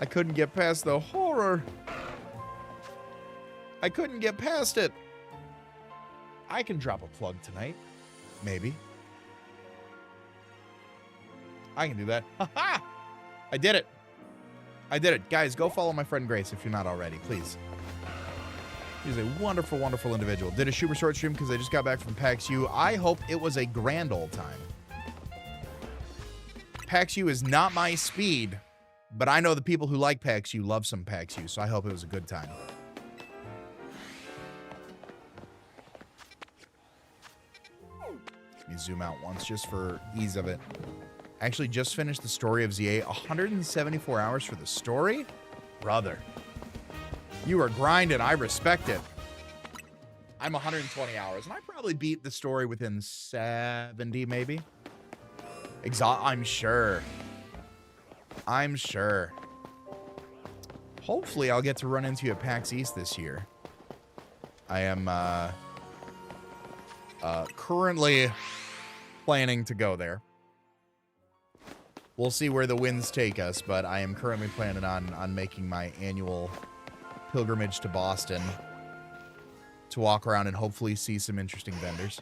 I couldn't get past the horror. I couldn't get past it. I can drop a plug tonight. Maybe. I can do that. Ha-ha! I did it. Guys, go follow my friend Grace if you're not already, please. He's a wonderful, wonderful individual. Did a super short stream because I just got back from PAX U. I hope it was a grand old time. PAX U is not my speed, but I know the people who like PAX U love some PAX U, so I hope it was a good time. Let me zoom out once just for ease of it. I actually just finished the story of ZA. 174 hours for the story? Brother. You are grinding. I respect it. I'm 120 hours, and I probably beat the story within 70, maybe. I'm sure. I'm sure. Hopefully, I'll get to run into you at PAX East this year. I am currently planning to go there. We'll see where the winds take us, but I am currently planning on making my annual pilgrimage to Boston to walk around and hopefully see some interesting vendors.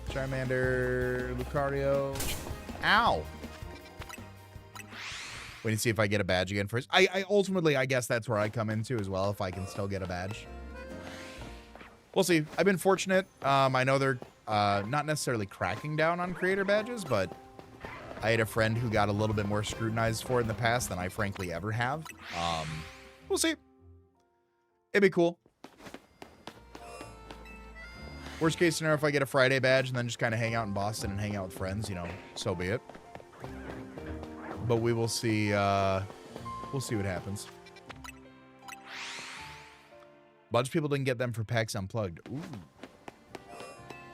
Charmander, Lucario. Ow! Wait and see if I get a badge again first. I ultimately, I guess that's where I come into as well, if I can still get a badge. We'll see. I've been fortunate. I know they're not necessarily cracking down on creator badges, but I had a friend who got a little bit more scrutinized for it in the past than I frankly ever have. We'll see. It'd be cool. Worst case scenario, if I get a Friday badge and then just kind of hang out in Boston and hang out with friends, you know, so be it. But we will see. We'll see what happens. Bunch of people didn't get them for PAX Unplugged. Ooh.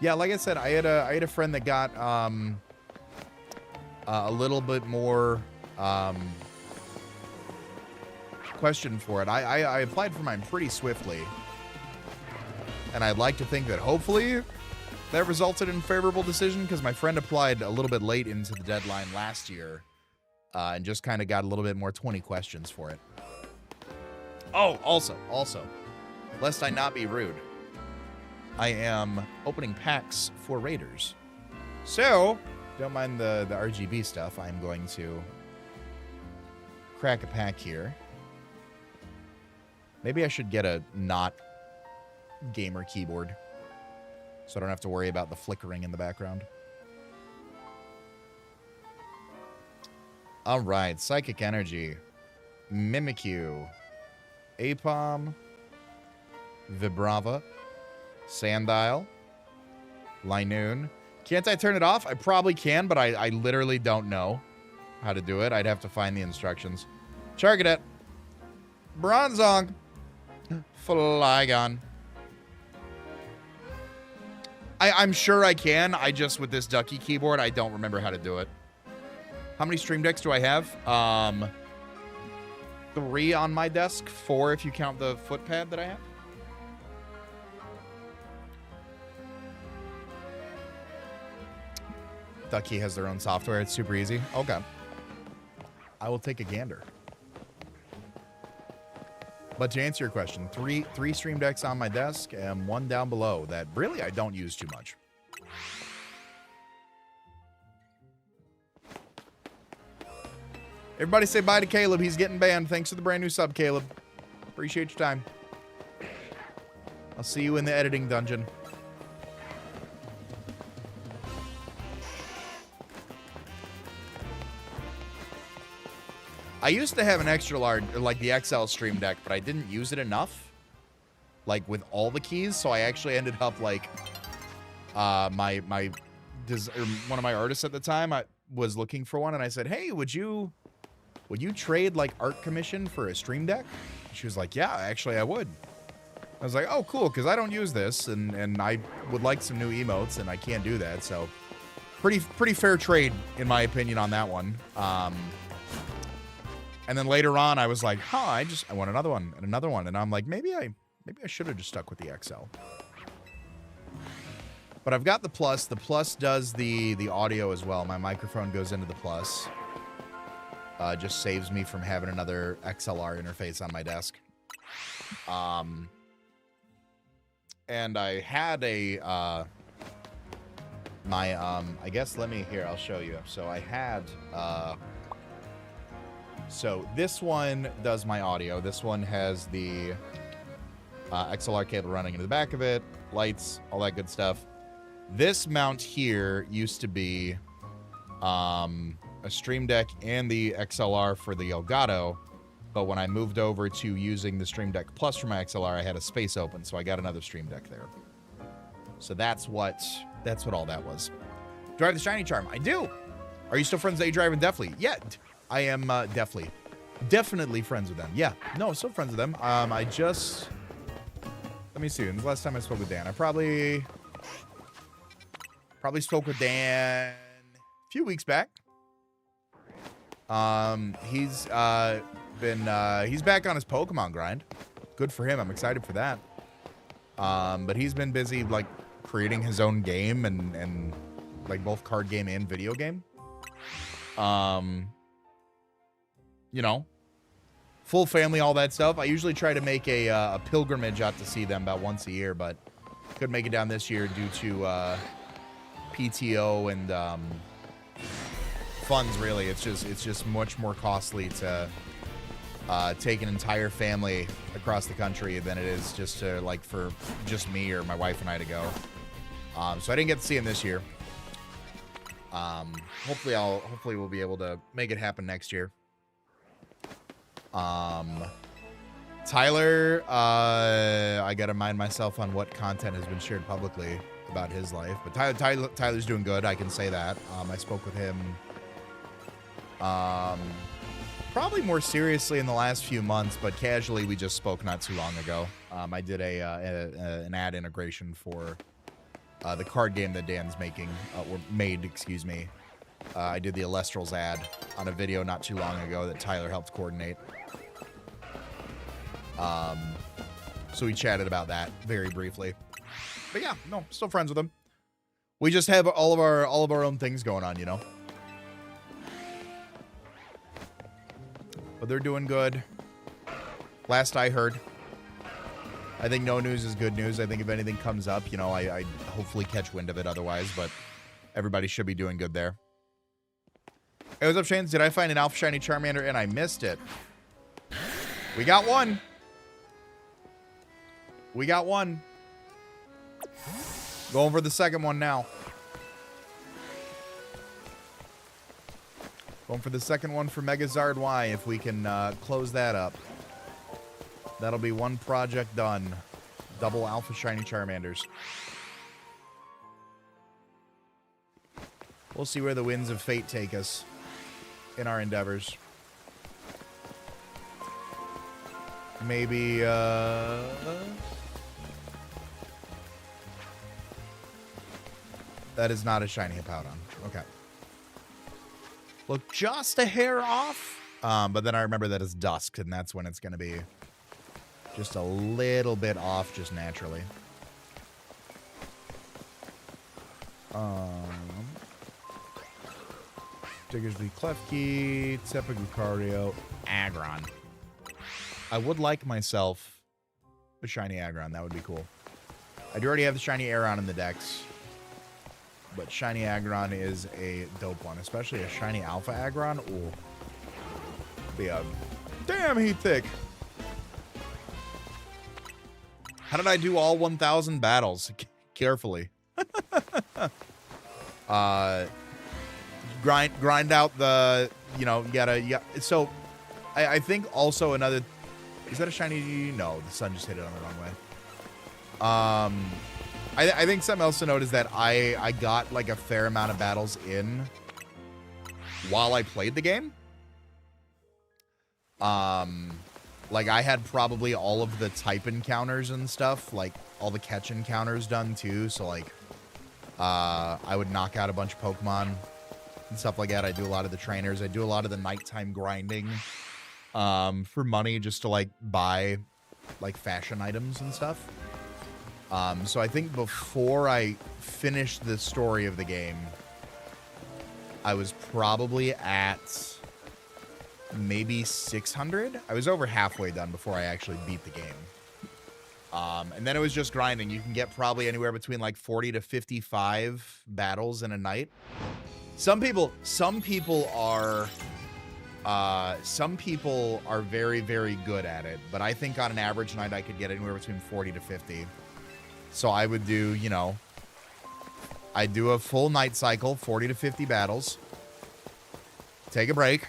Yeah, like I said, I had a friend that got a little bit more question for it. I applied for mine pretty swiftly, and I'd like to think that hopefully that resulted in a favorable decision, because my friend applied a little bit late into the deadline last year and just kind of got a little bit more 20 questions for it. Oh, also, lest I not be rude, I am opening packs for Raiders. So, don't mind the RGB stuff. I'm going to crack a pack here. Maybe I should get a not gamer keyboard so I don't have to worry about the flickering in the background. All right, Psychic Energy, Mimikyu, Apom, Vibrava, Sandile, Linoon. Can't I turn it off? I probably can, but I literally don't know how to do it. I'd have to find the instructions. Charcadet, Bronzong, Flygon. I'm sure I can. I just, with this Ducky keyboard, I don't remember how to do it. How many stream decks do I have? 3 on my desk. 4 if you count the footpad that I have. Ducky has their own software. It's super easy. Okay. I will take a gander. But to answer your question, three stream decks on my desk and 1 down below that really I don't use too much. Everybody say bye to Caleb. He's getting banned. Thanks for the brand new sub, Caleb. Appreciate your time. I'll see you in the editing dungeon. I used to have an extra large, like the XL stream deck, but I didn't use it enough, like with all the keys. So I actually ended up like, one of my artists at the time, I was looking for one, and I said, "Hey, would you trade like art commission for a stream deck?" She was like, "Yeah, actually, I would." I was like, "Oh, cool," because I don't use this, and I would like some new emotes, and I can't do that. So, pretty fair trade in my opinion on that one. And then later on, I was like, I want another one and another one. And I'm like, maybe I should have just stuck with the XL. But I've got the Plus. The Plus does the audio as well. My microphone goes into the Plus. Just saves me from having another XLR interface on my desk. And I had I guess, I'll show you. So I had, So this one does my audio. This one has the XLR cable running into the back of it, lights, all that good stuff. This mount here used to be a Stream Deck and the XLR for the Elgato, but when I moved over to using the Stream Deck Plus for my XLR, I had a space open, so I got another Stream Deck there. So that's what all that was. Drive the Shiny Charm. I do. Are you still friends with A-Drive and Deftly? Yeah, I am definitely friends with them. Yeah, no, still friends with them. I just, let me see. When's the last time I spoke with Dan? I probably spoke with Dan a few weeks back. He's back on his Pokemon grind. Good for him. I'm excited for that. But he's been busy like creating his own game and like both card game and video game. You know, full family, all that stuff. I usually try to make a pilgrimage out to see them about once a year, but couldn't make it down this year due to PTO and funds. Really, it's just much more costly to take an entire family across the country than it is just to like for just me or my wife and I to go. So I didn't get to see him this year. Hopefully we'll be able to make it happen next year. Tyler, I gotta mind myself on what content has been shared publicly about his life, but Tyler's doing good. I can say that. I spoke with him, probably more seriously in the last few months, but casually we just spoke not too long ago. I did an ad integration for the card game that Dan's making, or made, excuse me. I did the Alestrals ad on a video not too long ago that Tyler helped coordinate. So we chatted about that very briefly. But yeah, no, still friends with him. We just have all of our own things going on, you know. But they're doing good. Last I heard. I think no news is good news. I think if anything comes up, you know, I hopefully catch wind of it otherwise, but everybody should be doing good there. Hey, what's up, Shane? Did I find an Alpha Shiny Charmander and I missed it? We got one. We got one. Going for the second one now. Going for the second one for Megazard Y if we can close that up. That'll be one project done. Double Alpha Shiny Charmanders. We'll see where the winds of fate take us in our endeavors. Maybe, that is not a shiny Hippowdon. Okay. Look just a hair off. But then I remember that it's dusk, and that's when it's going to be just a little bit off just naturally. Diggersby, Klefki, Tsepa, Lucario, Aggron. I would like myself a shiny Aggron. That would be cool. I do already have the shiny Aeron in the decks, but shiny Aggron is a dope one, especially a shiny Alpha Aggron. Ooh. Be a damn heat thick. How did I do all 1,000 battles? Carefully. Grind out the, you know, you gotta, so I think also another, is that a shiny? No, the sun just hit it on the wrong way. I think something else to note is that I got like a fair amount of battles in while I played the game. Like I had probably all of the type encounters and stuff, like all the catch encounters done too. So like, I would knock out a bunch of Pokemon and stuff like that. I do a lot of the trainers. I do a lot of the nighttime grinding, for money just to like buy like fashion items and stuff. So I think before I finished the story of the game, I was probably at maybe 600. I was over halfway done before I actually beat the game. And then it was just grinding. You can get probably anywhere between like 40 to 55 battles in a night. Some people are Some people are very, very good at it, but I think on an average night I could get anywhere between 40 to 50. So I would do, you know, I'd do a full night cycle, 40 to 50 battles, take a break,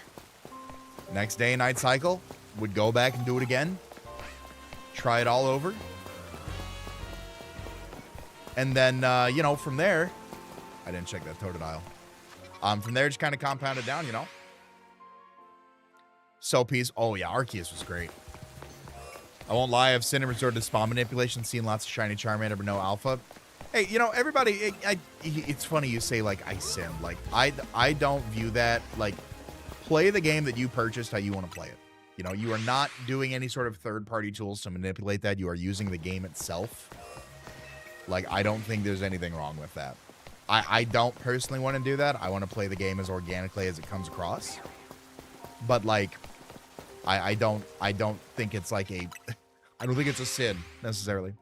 next day night cycle, would go back and do it again, try it all over, and then, you know, from there, I didn't check that totodile. From there, just kind of compound it down, you know. Soappies. Oh, yeah, Arceus was great. I won't lie, I've sinned and resorted to spawn manipulation, seen lots of shiny Charmander, but no alpha. Hey, you know, everybody, it's funny you say, like, I sin. Like, I don't view that, like, play the game that you purchased how you want to play it. You know, you are not doing any sort of third-party tools to manipulate that. You are using the game itself. Like, I don't think there's anything wrong with that. I don't personally want to do that. I want to play the game as organically as it comes across. But, like, I don't think it's like a... I don't think it's a sin, necessarily.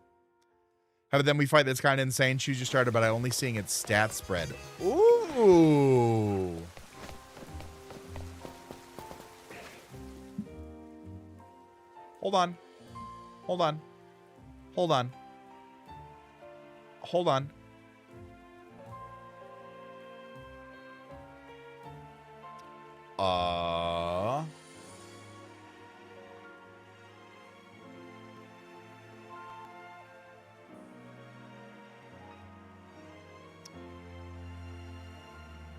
But then we fight that's kind of insane. Choose your starter, but I'm only seeing its stat spread. Ooh. Hold on. Hold on. Hold on. Hold on.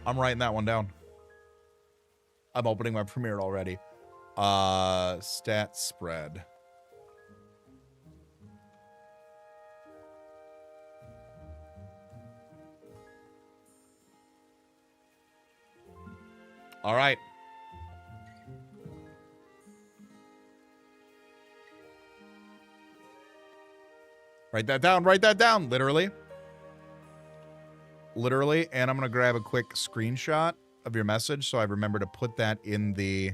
I'm writing that one down. I'm opening my Premiere already. Stat spread. All right. Write that down. Write that down. Literally. Literally. And I'm going to grab a quick screenshot of your message so I remember to put that in the...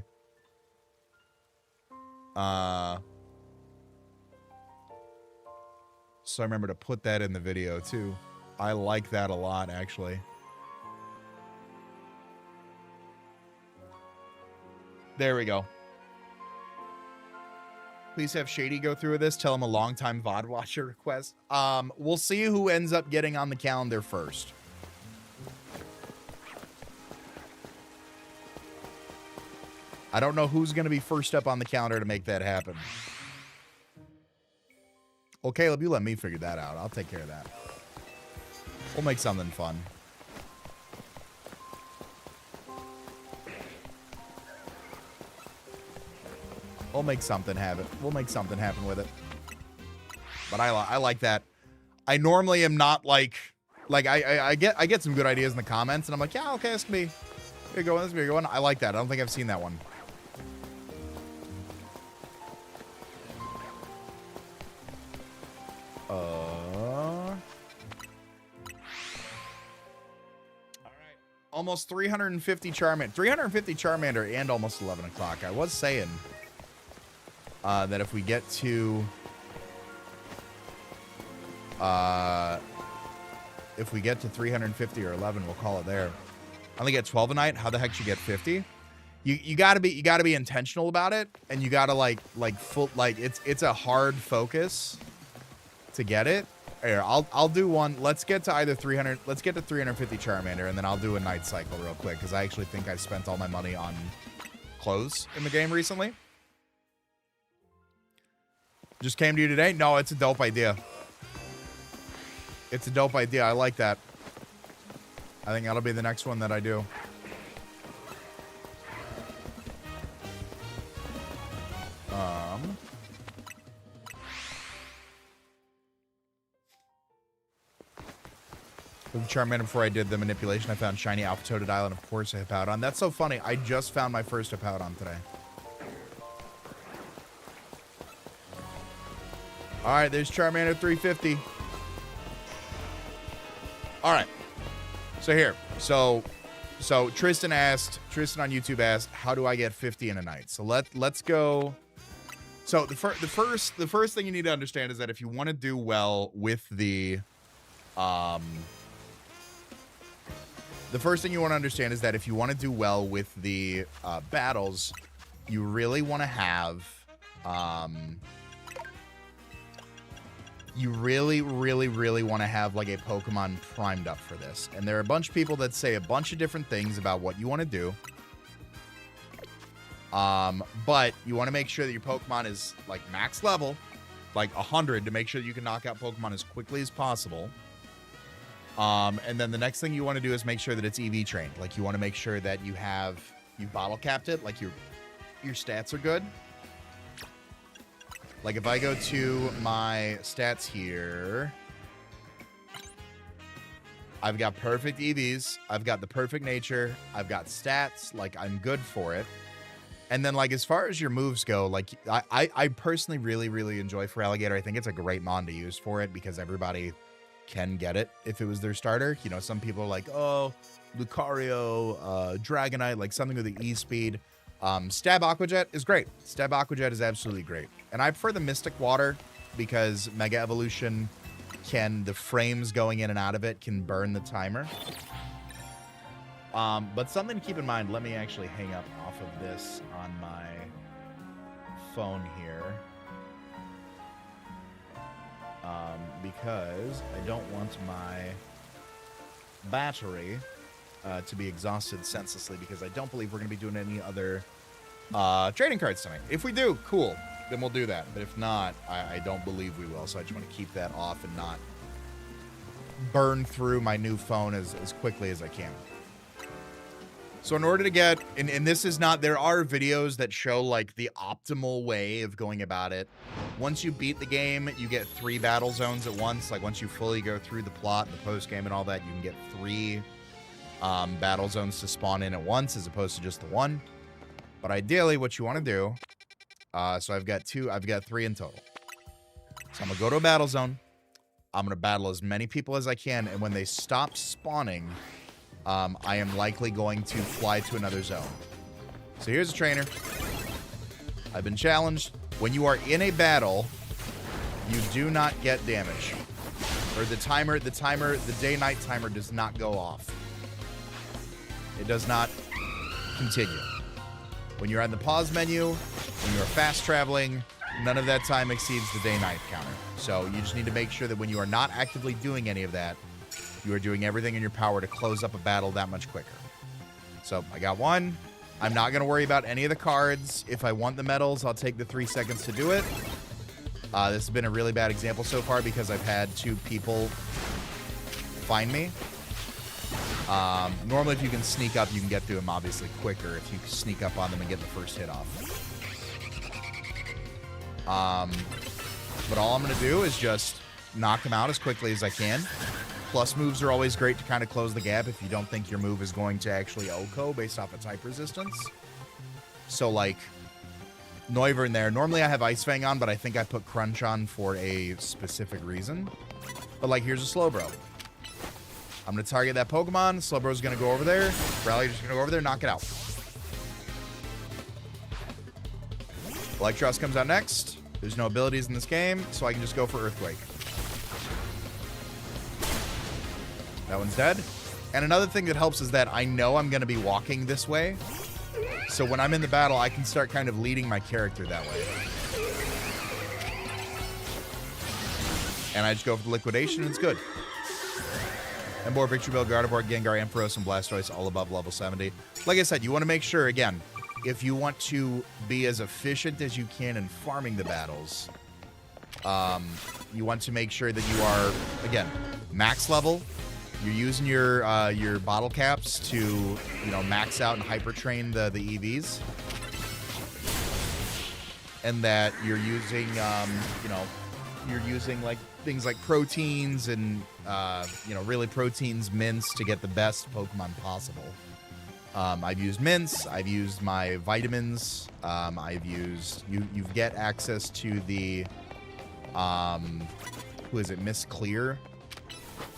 So I remember to put that in the video, too. I like that a lot, actually. There we go. Please have Shady go through with this. Tell him a long-time VOD watcher request. We'll see who ends up getting on the calendar first. I don't know who's going to be first up on the calendar to make that happen. Well, Caleb, you let me figure that out. I'll take care of that. We'll make something fun. We'll make something happen. We'll make something happen with it. But I like that. I normally am not like I get some good ideas in the comments, and I'm like, yeah, okay, this can be a good one. This can be a good one. I like that. I don't think I've seen that one. Almost 350 Charmander. 350 Charmander and almost 11 o'clock. I was saying that if we get to... if we get to 350 or 11, we'll call it there. I only get 12 a night. How the heck should you get 50? You gotta be intentional about it, and you gotta it's a hard focus to get it. Here, I'll do one. Let's get to either 300. Let's get to 350 Charmander, and then I'll do a night cycle real quick because I actually think I've spent all my money on clothes in the game recently. Just came to you today. No, it's a dope idea. It's a dope idea. I like that. I think that'll be the next one that I do. With Charmander, before I did the manipulation, I found shiny Alpha Totodile and, of course, a Hippowdon. That's so funny. I just found my first Hippowdon today. All right, there's Charmander 350. All right. So here. So Tristan on YouTube asked, how do I get 50 in a night? So let's go. So the first thing you need to understand is that if you want to do well with the the first thing you want to understand is that if you want to do well with the battles, you really want to have, you really want to have like a Pokemon primed up for this. And there are a bunch of people that say a bunch of different things about what you want to do. But you want to make sure that your Pokemon is like max level, like 100, to make sure that you can knock out Pokemon as quickly as possible. And then the next thing you want to do is make sure that it's EV trained. Like you want to make sure that you bottle capped it, like your stats are good. Like if I go to my stats here, I've got perfect EVs, I've got the perfect nature, I've got stats, like I'm good for it. And then like as far as your moves go, like I personally really enjoy Feraligatr. I think it's a great mon to use for it because everybody can get it if it was their starter. You know, some people are like, oh, Lucario, Dragonite, like something with the E-speed. Stab Aqua Jet is great. Stab Aqua Jet is absolutely great. And I prefer the Mystic Water because Mega Evolution the frames going in and out of it can burn the timer. But something to keep in mind, let me actually hang up off of this on my phone here. Because I don't want my battery to be exhausted senselessly, because I don't believe we're going to be doing any other trading cards tonight. If we do, cool, then we'll do that. But if not, I don't believe we will. So I just want to keep that off and not burn through my new phone as quickly as I can. So in order to get, and this is not, there are videos that show like the optimal way of going about it. Once you beat the game, you get 3 battle zones at once. Like once you fully go through the plot, the post game and all that, you can get 3 battle zones to spawn in at once as opposed to just the 1. But ideally what you want to do, so I've got 3 in total. So I'm gonna go to a battle zone. I'm gonna battle as many people as I can, and when they stop spawning, I am likely going to fly to another zone. So here's a trainer. I've been challenged. When you are in a battle, you do not get damage. Or the day-night timer does not go off. It does not continue. When you're on the pause menu, when you're fast traveling, none of that time exceeds the day-night counter. So you just need to make sure that when you are not actively doing any of that, you are doing everything in your power to close up a battle that much quicker. So I got 1. I'm not going to worry about any of the cards. If I want the medals, I'll take the 3 seconds to do it. This has been a really bad example so far because I've had 2 people find me. Normally, if you can sneak up, you can get through them obviously quicker if you sneak up on them and get the first hit off. But all I'm going to do is just knock them out as quickly as I can. Plus moves are always great to kind of close the gap if you don't think your move is going to actually OHKO based off of type resistance. So like Noivern there. Normally I have Ice Fang on, but I think I put Crunch on for a specific reason. But like here's a Slowbro. I'm going to target that Pokemon. Slowbro's going to go over there. Rally's just going to go over there and knock it out. Electros comes out next. There's no abilities in this game, so I can just go for Earthquake. That one's dead. And another thing that helps is that I know I'm going to be walking this way. So when I'm in the battle, I can start kind of leading my character that way. And I just go for the liquidation, and it's good. Emboar, Victreebel, Gardevoir, Gengar, Ampharos, and Blastoise all above level 70. Like I said, you want to make sure, again, if you want to be as efficient as you can in farming the battles, you want to make sure that you are, again, max level. You're using your bottle caps to, you know, max out and hyper train the EVs, and that you're using, you know, you're using like things like proteins and, you know, really proteins, mints to get the best Pokemon possible. I've used mints. I've used my vitamins. I've used you get access to the, who is it? Miss Clear,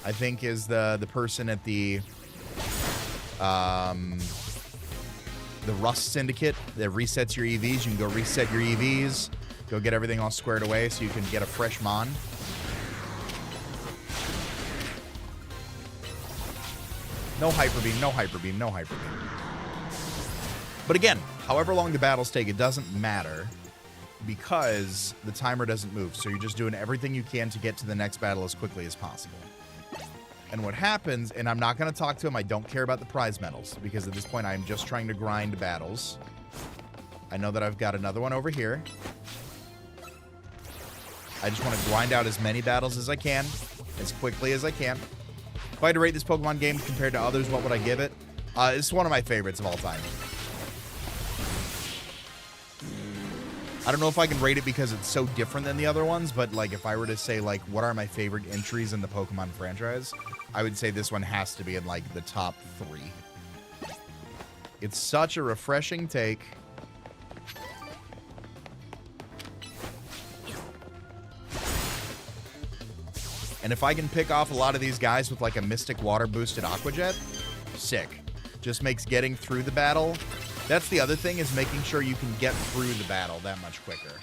I think, is the person at the Rust Syndicate that resets your EVs. You can go reset your EVs, go get everything all squared away so you can get a fresh mon. No Hyper Beam, no Hyper Beam, no Hyper Beam. But again, however long the battles take, it doesn't matter because the timer doesn't move. So you're just doing everything you can to get to the next battle as quickly as possible. And what happens, and I'm not going to talk to him, I don't care about the prize medals because at this point I'm just trying to grind battles. I know that I've got another one over here. I just want to grind out as many battles as I can, as quickly as I can. If I had to rate this Pokemon game compared to others, what would I give it? It's one of my favorites of all time. I don't know if I can rate it because it's so different than the other ones, but like if I were to say like what are my favorite entries in the Pokemon franchise, I would say this one has to be in like the top 3. It's such a refreshing take. And if I can pick off a lot of these guys with like a Mystic Water boosted Aqua Jet, sick. Just makes getting through the battle. That's the other thing, is making sure you can get through the battle that much quicker.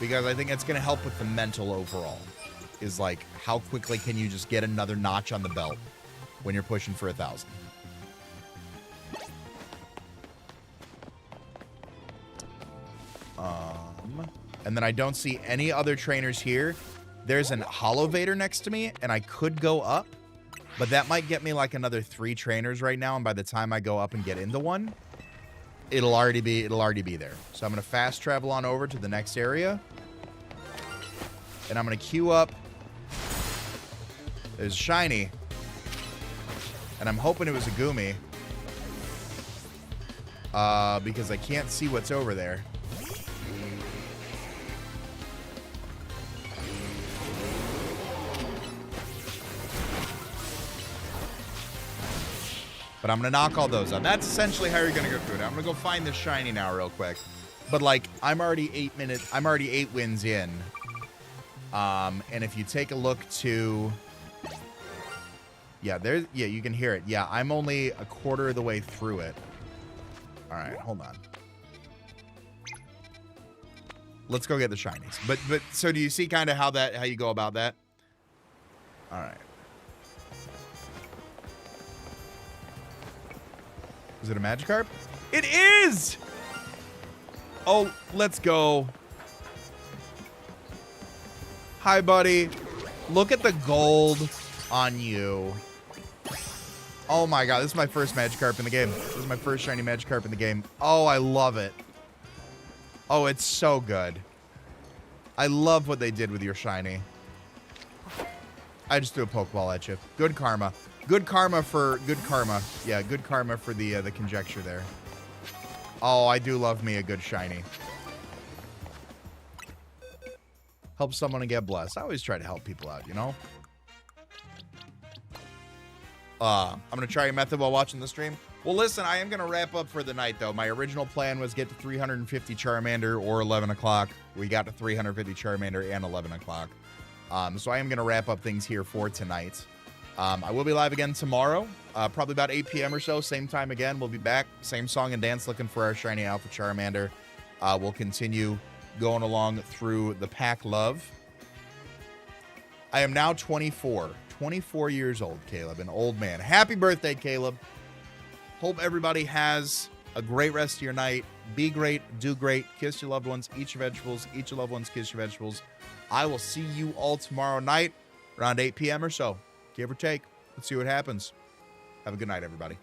Because I think it's going to help with the mental overall. Is like, how quickly can you just get another notch on the belt when you're pushing for 1,000? And then I don't see any other trainers here. There's an Holovator next to me, and I could go up. But that might get me like another 3 trainers right now, and by the time I go up and get into one, it'll already be there. So I'm gonna fast travel on over to the next area, and I'm gonna queue up. There's Shiny, and I'm hoping it was a Goomy, because I can't see what's over there. But I'm going to knock all those out. That's essentially how you're going to go through it. I'm going to go find this Shiny now real quick. But, like, I'm already 8 wins in. And if you take a look to... Yeah, you can hear it. Yeah, I'm only a quarter of the way through it. All right, hold on. Let's go get the Shinies. But so do you see kind of how you go about that? All right. Is it a Magikarp? It is! Oh, let's go. Hi, buddy. Look at the gold on you. Oh my god, this is my first Magikarp in the game. This is my first shiny Magikarp in the game. Oh, I love it. Oh, it's so good. I love what they did with your shiny. I just threw a Pokeball at you. Good karma. Good karma for good karma. Yeah, good karma for the conjecture there. Oh, I do love me a good shiny. Help someone and get blessed. I always try to help people out, you know? I'm going to try your method while watching the stream. Well, listen, I am going to wrap up for the night, though. My original plan was get to 350 Charmander or 11 o'clock. We got to 350 Charmander and 11 o'clock. So I am going to wrap up things here for tonight. I will be live again tomorrow, probably about 8 p.m. or so. Same time again. We'll be back. Same song and dance, looking for our shiny Alpha Charmander. We'll continue going along through the pack love. I am now 24. 24 years old, Caleb, an old man. Happy birthday, Caleb. Hope everybody has a great rest of your night. Be great, do great, kiss your loved ones, eat your vegetables, eat your loved ones, kiss your vegetables. I will see you all tomorrow night around 8 p.m. or so. Give or take. Let's see what happens. Have a good night, everybody.